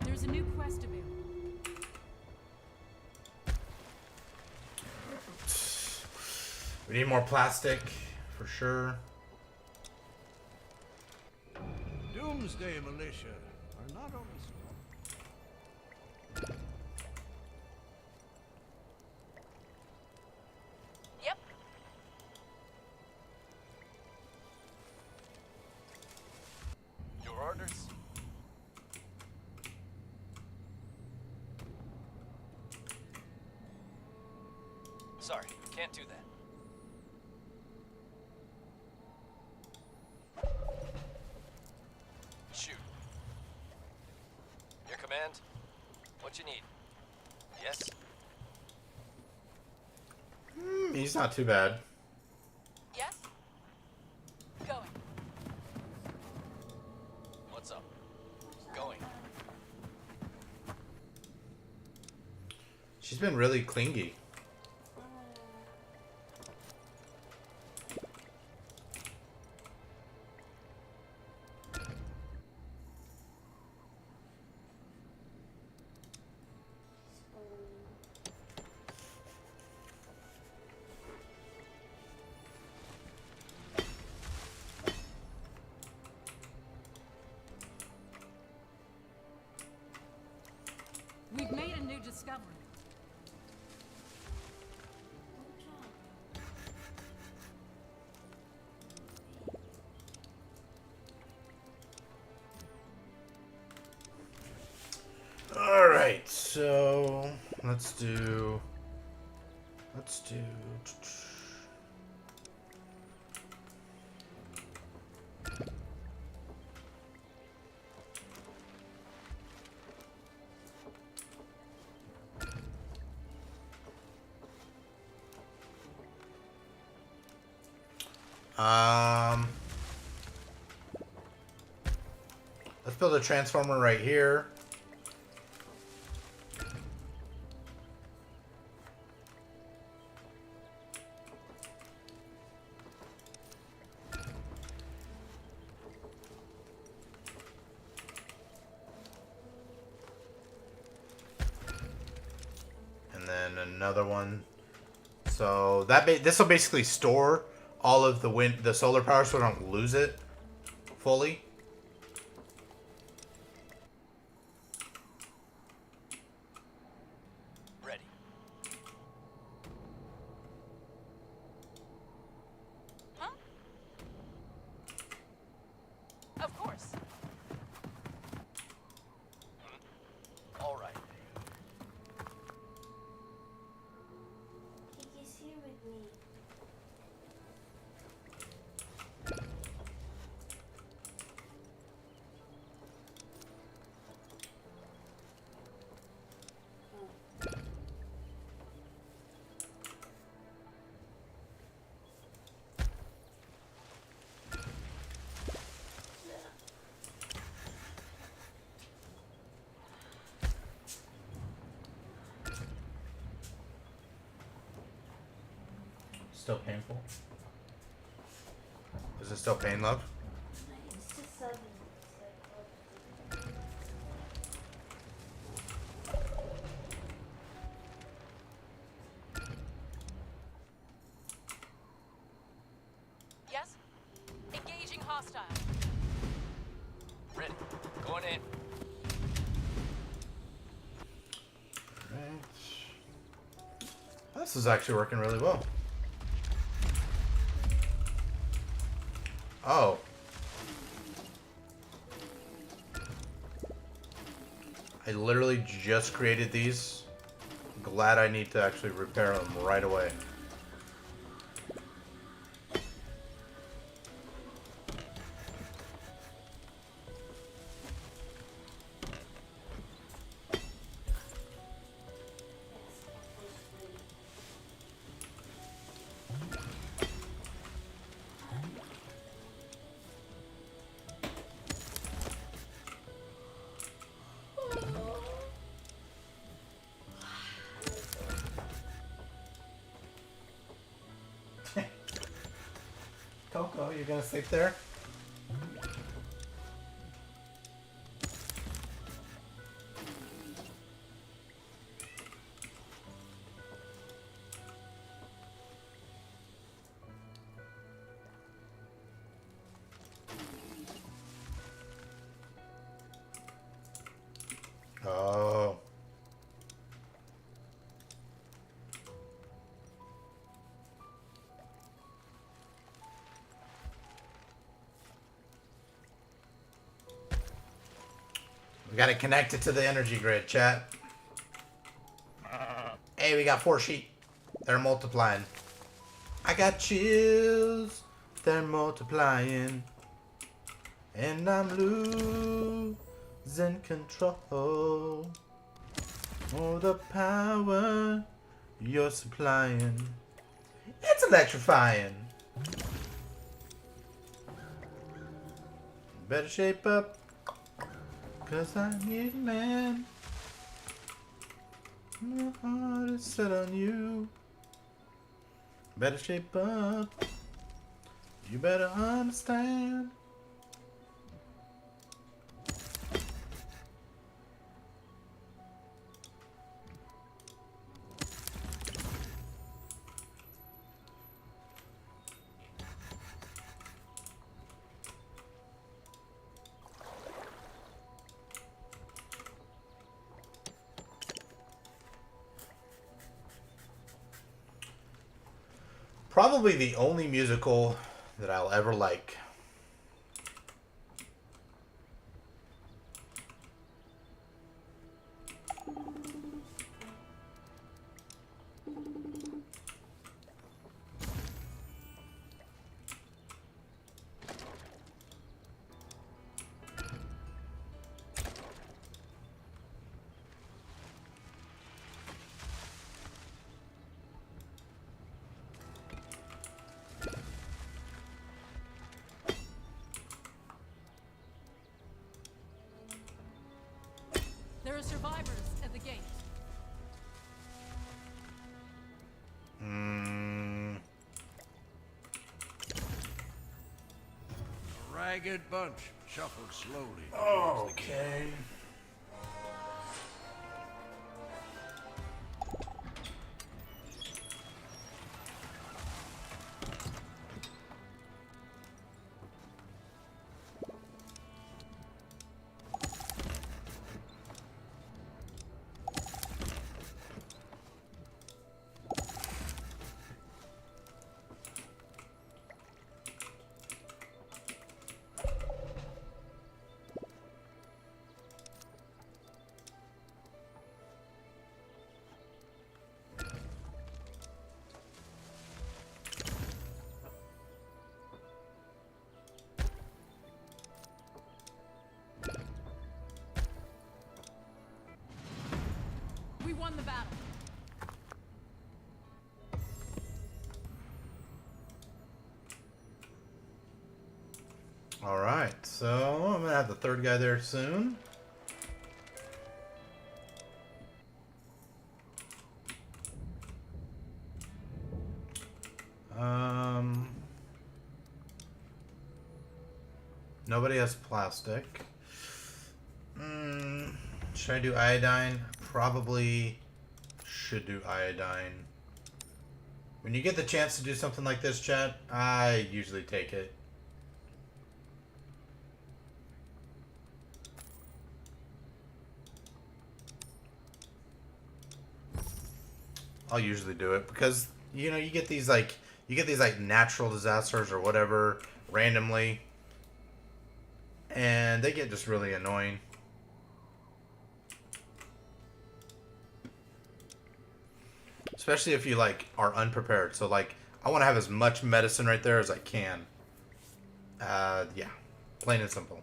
There's a new quest available. We need more plastic, for sure. Doomsday militia are not only Yep. Your orders? Sorry, can't do that. Shoot. Your command? What you need? Yes? He's not too bad. Yes? Going. What's up? Going. She's been really clingy. We've made a new discovery. All right, so let's do. Let's build a transformer right here. And then another one. So this will basically store all of the solar power, so we don't lose it fully. Ready. Huh? Of course. All right. Kiki's here with me. Still painful? Is it still pain, love? It's just sudden. Yes? Engaging hostile. Ready. Going in. Alright. This is actually working really well. Oh. I literally just created these. Glad I need to actually repair them right away. Coco, you gonna sleep there? Oh. We gotta connect it to the energy grid, chat. Hey, we got 4 sheep. They're multiplying. I got chills. They're multiplying. And I'm losing control. Oh, the power you're supplying. It's electrifying. Better shape up. 'Cause I need a man. My heart is set on you. Better shape up. You better understand. Probably the only musical that I'll ever like. There are survivors at the gate. A ragged bunch shuffled slowly towards the gate. Okay. We won the battle. Alright, so I'm gonna have the third guy there soon. Nobody has plastic. Should I do iodine? Probably should do iodine. When you get the chance to do something like this, chat, I usually take it. I'll usually do it because you know you get these like natural disasters or whatever randomly, and they get just really annoying. Especially if you like are unprepared. So like I want to have as much medicine right there as I can. Yeah, plain and simple.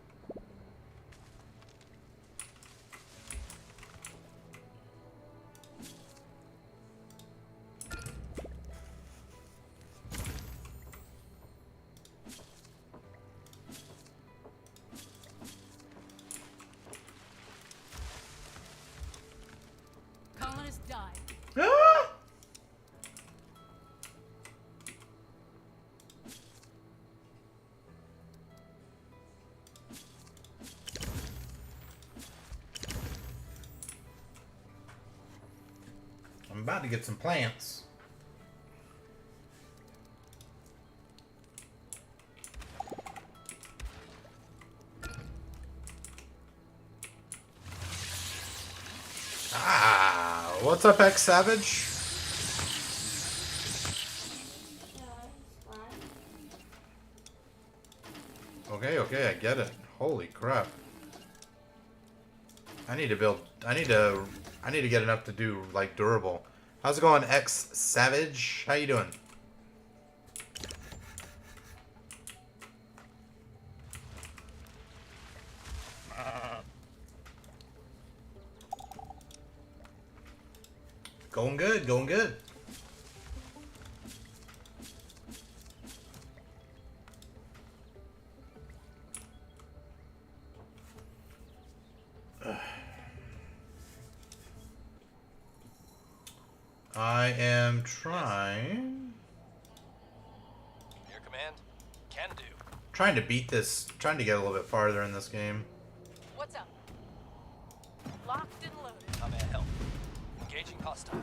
Colonists died. Ah! I'm about to get some plants. Ah, what's up, X Savage? Okay, I get it. Holy crap. I need to get enough to do like durable. How's it going, X Savage? How you doing? Going good, going good. I am trying Your command? Can do. trying to beat this, trying to get a little bit farther in this game. What's up? Locked and loaded. How may I help? Engaging hostile.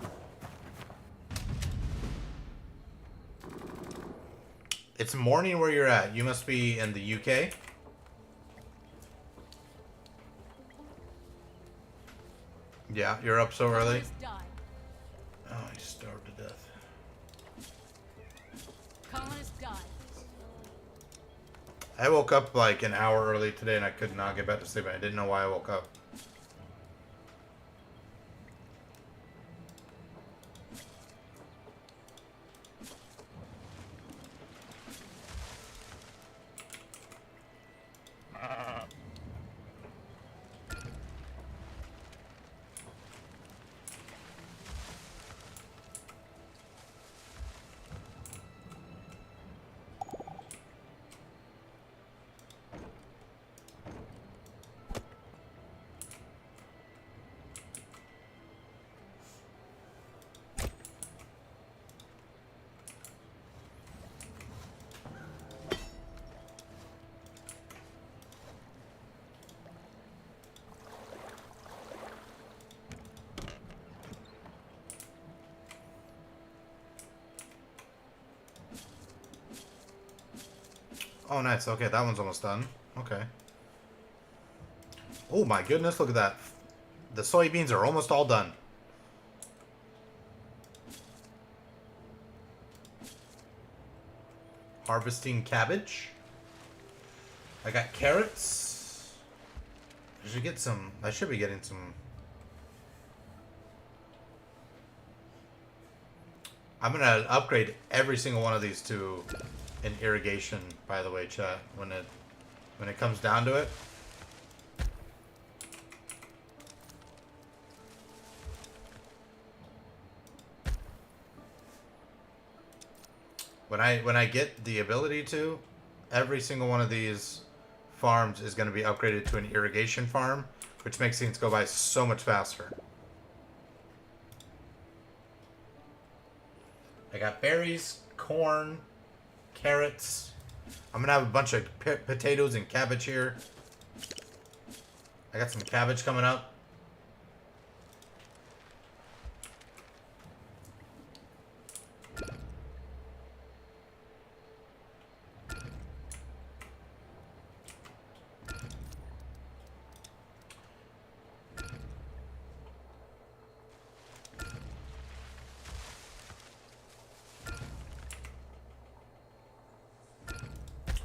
It's morning where you're at. You must be in the UK. Yeah, you're up so early. Colonists died. Oh, I starved to death. Colonists died. I woke up like an hour early today and I could not get back to sleep. I didn't know why I woke up. Oh, nice. Okay, that one's almost done. Okay. Oh my goodness, look at that. The soybeans are almost all done. Harvesting cabbage. I got carrots. I should get some. I should be getting some. I'm gonna upgrade every single one of these to an irrigation, by the way, chat, when it comes down to it. When I get the ability to, every single one of these farms is going to be upgraded to an irrigation farm, which makes things go by so much faster. I got berries, corn, carrots. I'm gonna have a bunch of potatoes and cabbage here. I got some cabbage coming up.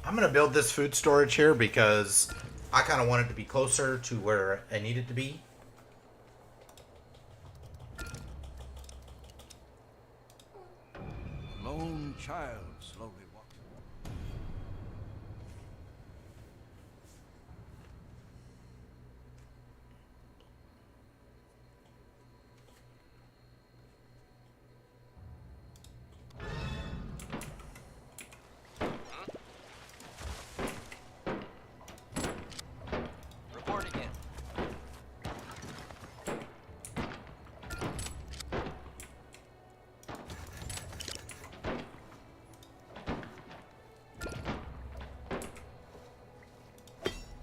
I'm gonna build this food storage here because I kind of want it to be closer to where I need it to be. Lone child slowly walking. Reporting in.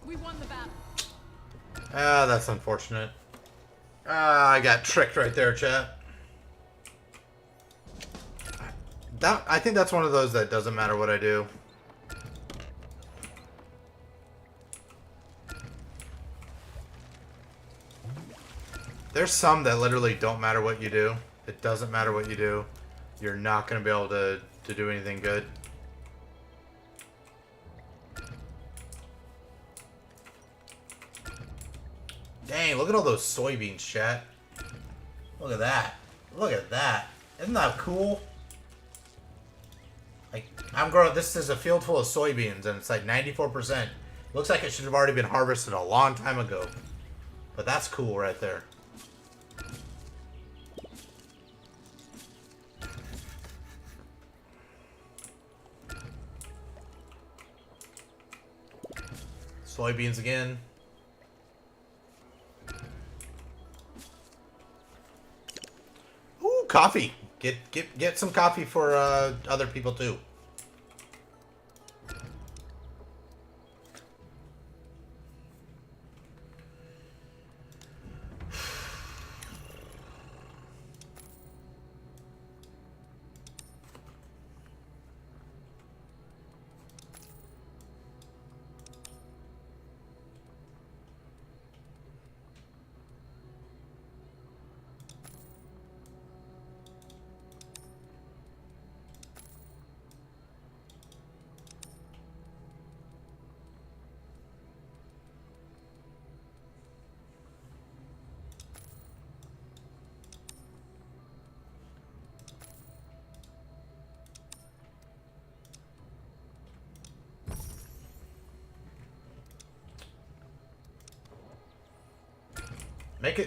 We won the battle. Ah, that's unfortunate. Ah, I got tricked right there, chat. I think that's one of those that doesn't matter what I do. There's some that literally don't matter what you do. It doesn't matter what you do. You're not going to be able to do anything good. Dang, look at all those soybeans, chat. Look at that. Look at that. Isn't that cool? Like, I'm growing. This is a field full of soybeans, and it's like 94%. Looks like it should have already been harvested a long time ago. But that's cool right there. Soybeans again. Ooh, coffee. Get some coffee for other people too.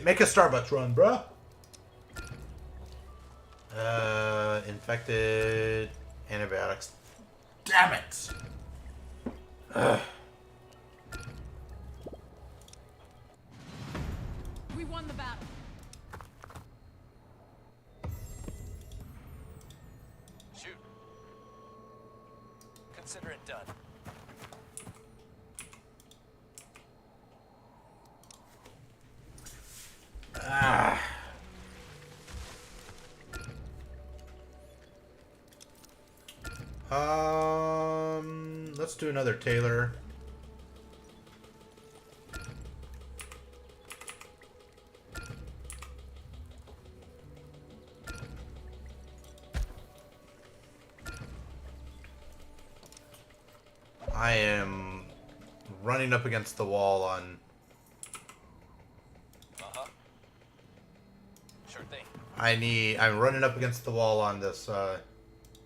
Make a Starbucks run, bruh. Infected antibiotics. Damn it. Ugh. We won the battle. Shoot. Consider it done. Let's do another Taylor. I am running up against the wall on... Sure thing. I'm running up against the wall on this,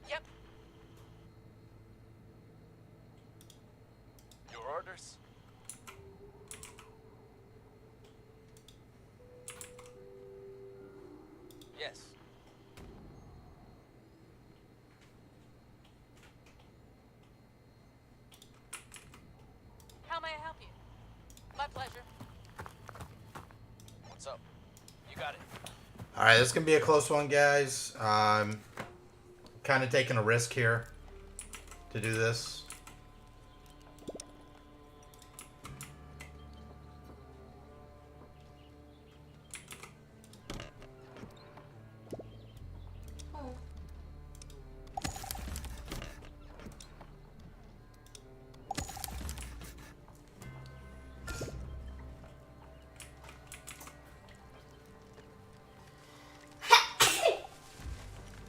Yep. Your orders? Yes. How may I help you? My pleasure. What's up? You got it. Alright, this is going to be a close one, guys. Kind of taking a risk here to do this.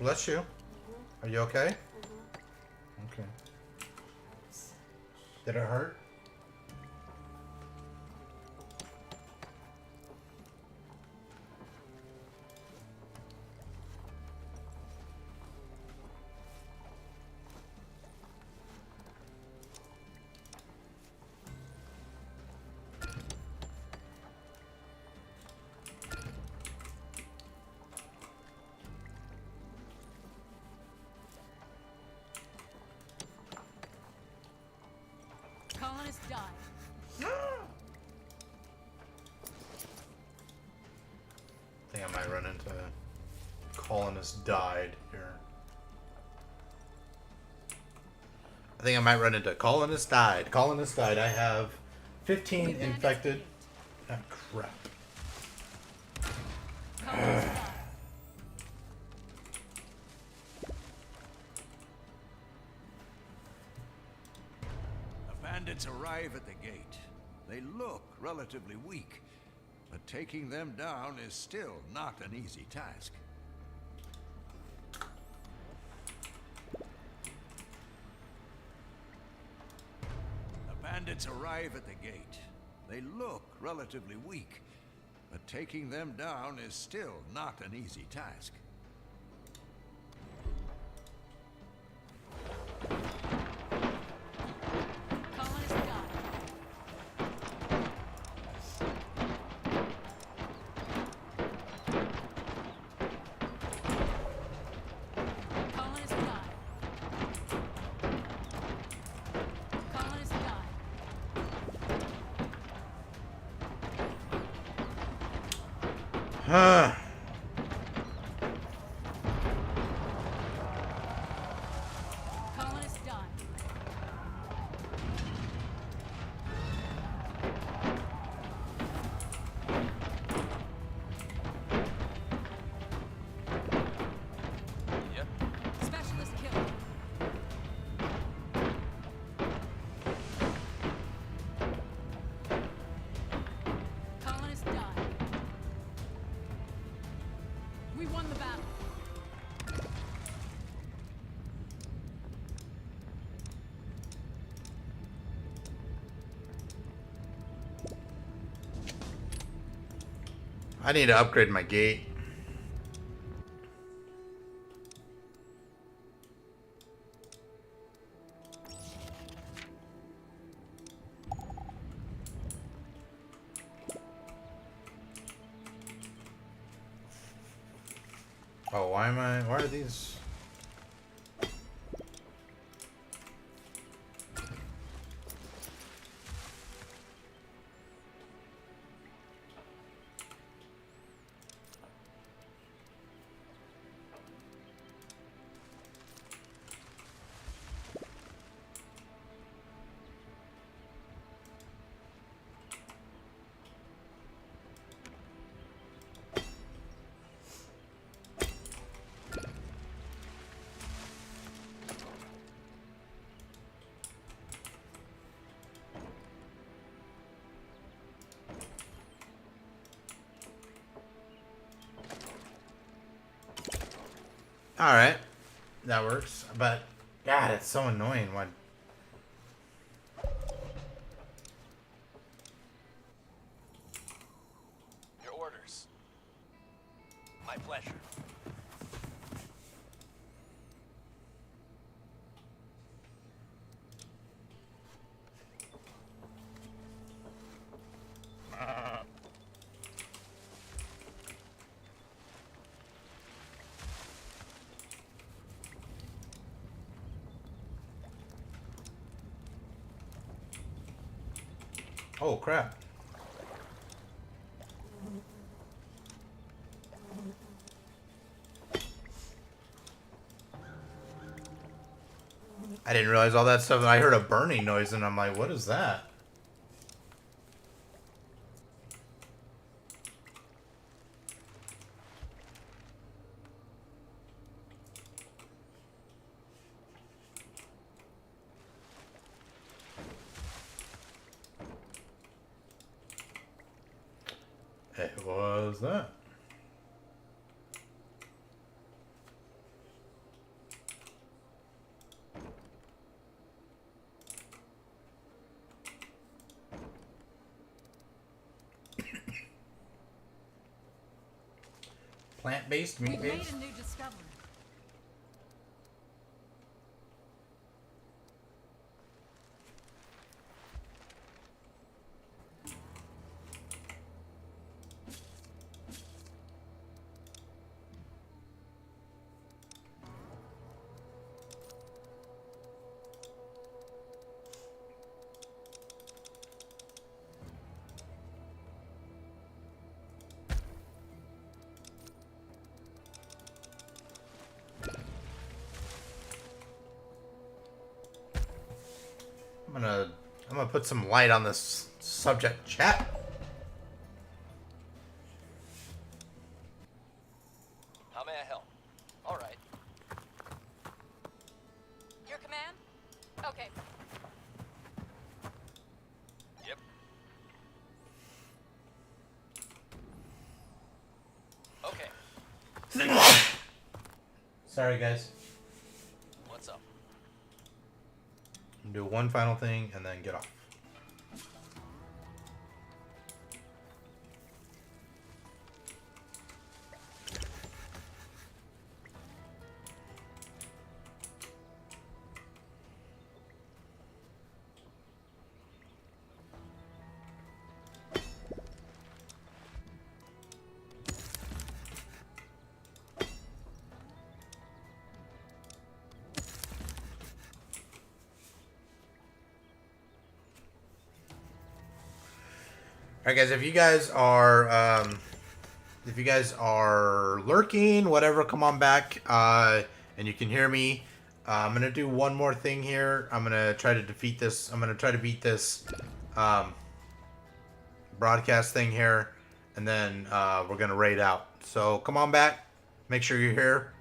Bless you. Are you okay? Okay. Did it hurt? Colonists die. I think I might run into colonist died here. I think I might run into colonist died. Colonist died. I have 15 infected. Ah, crap. Colonists die. The bandits arrive at the gate. They look relatively weak, but taking them down is still not an easy task. The bandits arrive at the gate. They look relatively weak, but taking them down is still not an easy task. Colonist died. Colonist died. Colonist died. Huh. Colonist died. Yep. Specialist killed. Colonist died. We won the battle. I need to upgrade my gate. Oh, why are these? All right, that works. But God, it's so annoying when. Your orders. My pleasure. Oh crap! I didn't realize all that stuff. And I heard a burning noise, and I'm like, "What is that?" It was that. Plant-based, We've made meat-based. a new discovery. I'm gonna put some light on this subject, chat. How may I help? All right. Your command? Okay. Yep. Okay. Sorry, guys. What's up? Do one final thing and then get off. Alright guys, if you guys are lurking, whatever, come on back, and you can hear me. I'm gonna do one more thing here. I'm gonna try to defeat this. I'm gonna try to beat this broadcast thing here, and then we're gonna raid out. So come on back. Make sure you're here.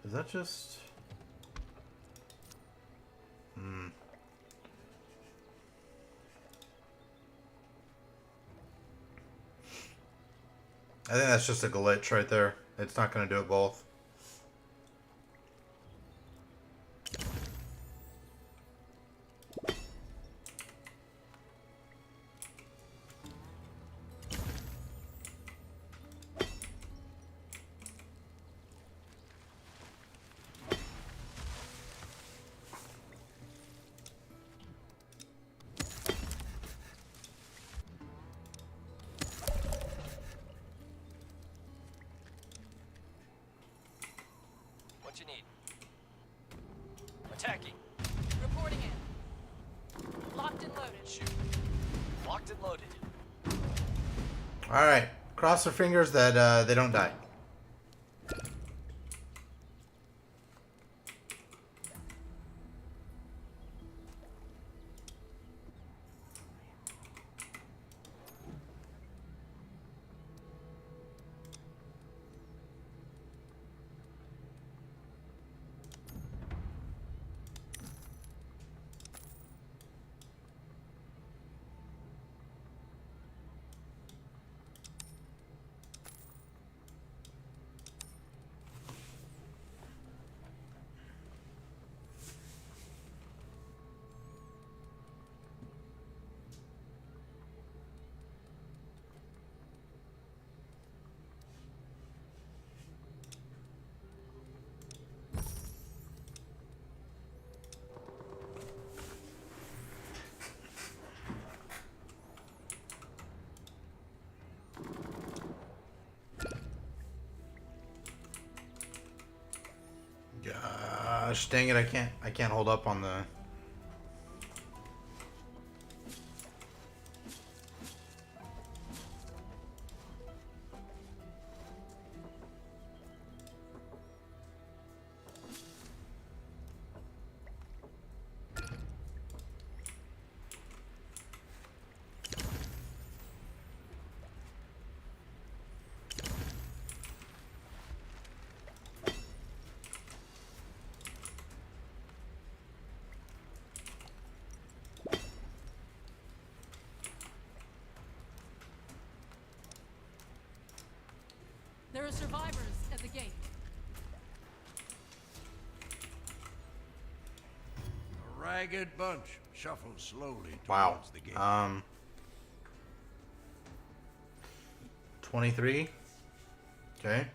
Is that just... I think that's just a glitch right there. It's not going to do it both. What you need? Attacking. Reporting in. Locked and loaded. Shoot. Locked and loaded. Alright. Cross their fingers that they don't die. Gosh, dang it, I can't hold up on the... There are survivors at the gate. A ragged bunch shuffles slowly Wow. towards the gate. 23. Okay.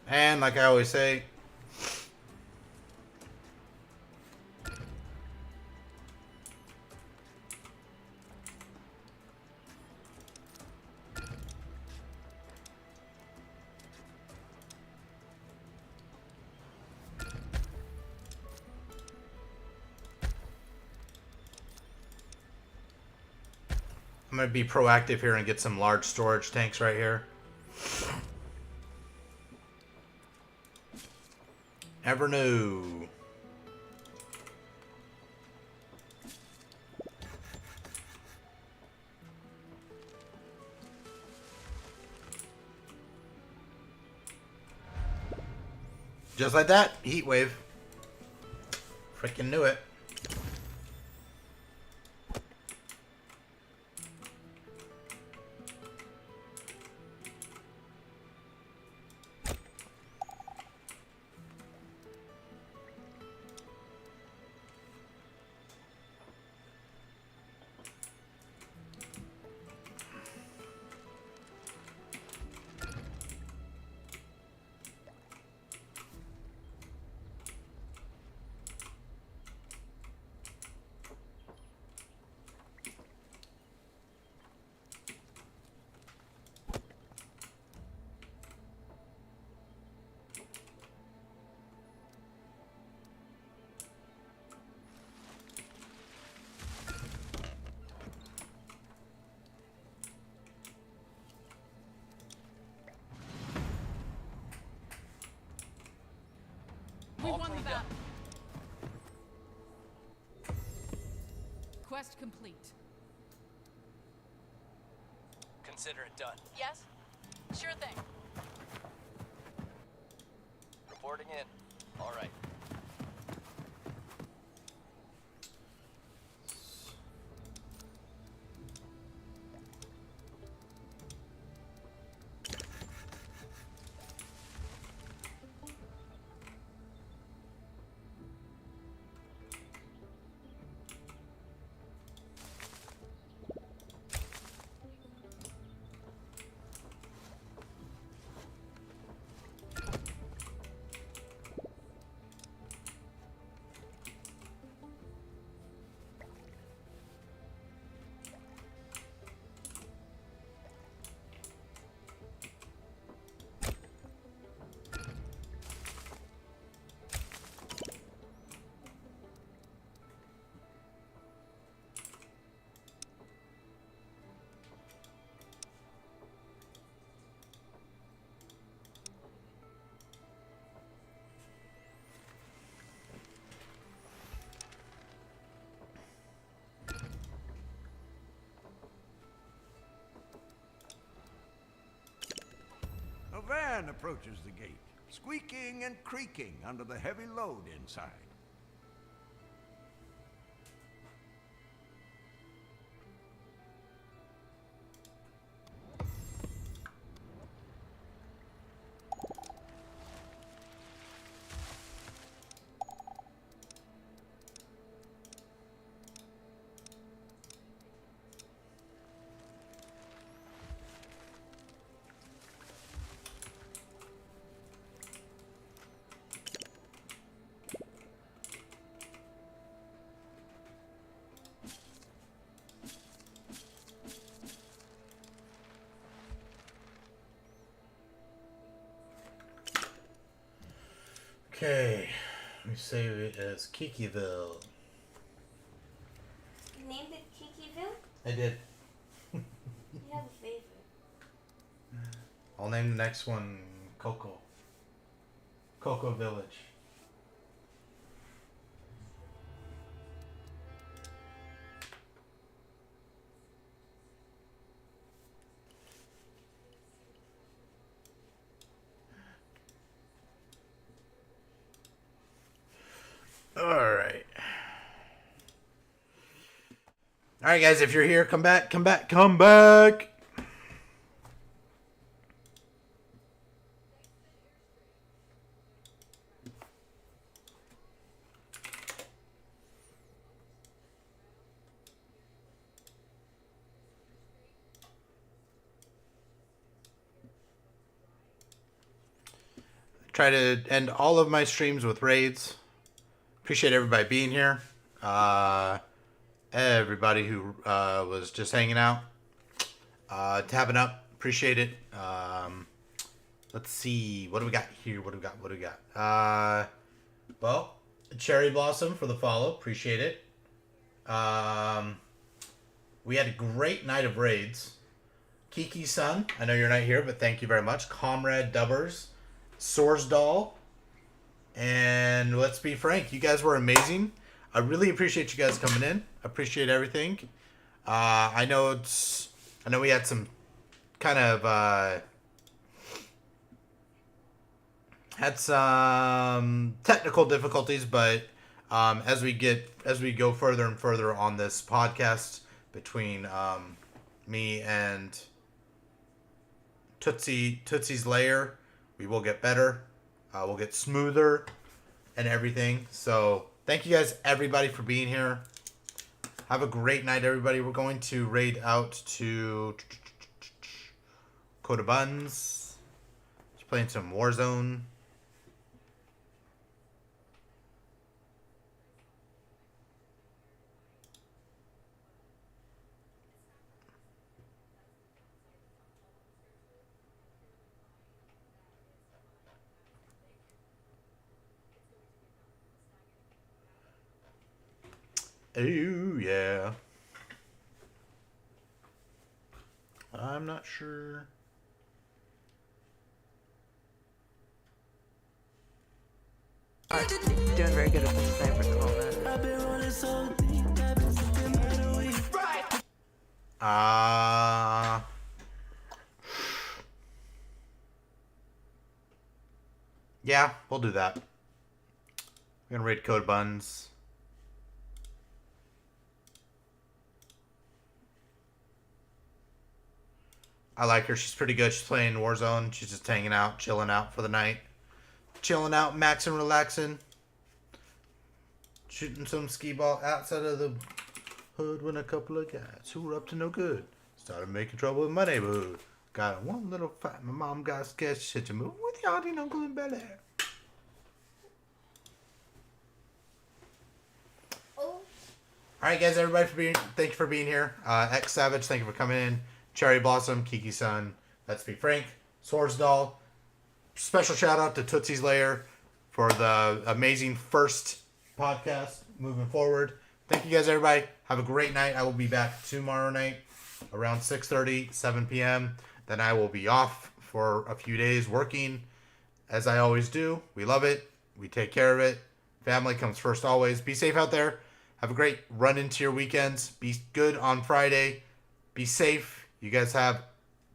And like I always say, I'm going to be proactive here and get some large storage tanks right here. ever know. Just like that, heat wave. Freaking knew it. We All won the cleaned battle. up. Quest complete. Consider it done. Yes? Sure thing. Reporting in. All right. A van approaches the gate, squeaking and creaking under the heavy load inside. Okay, we save it as Kikiville. You named it Kikiville? I did. You have a favorite. I'll name the next one Coco. Coco Village. Alright. Alright, guys, if you're here, come back, come back, come back! Try to end all of my streams with raids. Appreciate everybody being here. Everybody who was just hanging out, tapping up. Appreciate it. Let's see. What do we got here? What do we got? Well, Cherry Blossom for the follow. Appreciate it. We had a great night of raids. Kiki-san, I know you're not here, but thank you very much. Comrade Dubbers, Sorsdal, And let's be frank, you guys were amazing. I really appreciate you guys coming in. Appreciate everything. I know we had some kind of had some technical difficulties, but as we go further and further on this podcast between me and Tootsie's Lair, we will get better. We'll get smoother and everything. So thank you guys, everybody, for being here. Have a great night, everybody. We're going to raid out to Coda Buns. Just playing some Warzone. Oh, yeah. I'm not sure. Doing very good at the sniper at the moment. Yeah, we'll do that. We're gonna raid Code Buns. I like her. She's pretty good. She's playing Warzone. She's just hanging out, chilling out for the night. Chilling out, maxing, relaxing. Shooting some skee ball outside of the hood when a couple of guys who were up to no good started making trouble in my neighborhood. Got in one little fight. My mom got scared. She said, "You move with your auntie and uncle in Bel Air." Oh. Alright guys, everybody thank you for being here. X Savage, thank you for coming in. Cherry Blossom, Kiki Sun, Let's Be Frank, Swordsdoll. Special shout out to Tootsie's Lair for the amazing first podcast moving forward. Thank you guys, everybody. Have a great night. I will be back tomorrow night around 6:30, 7 p.m. Then I will be off for a few days working, as I always do. We love it. We take care of it. Family comes first always. Be safe out there. Have a great run into your weekends. Be good on Friday. Be safe. You guys have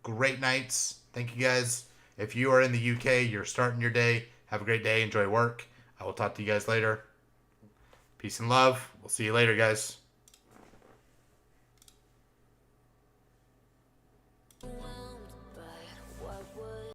great nights. Thank you guys. If you are in the UK, you're starting your day. Have a great day. Enjoy work. I will talk to you guys later. Peace and love. We'll see you later, guys.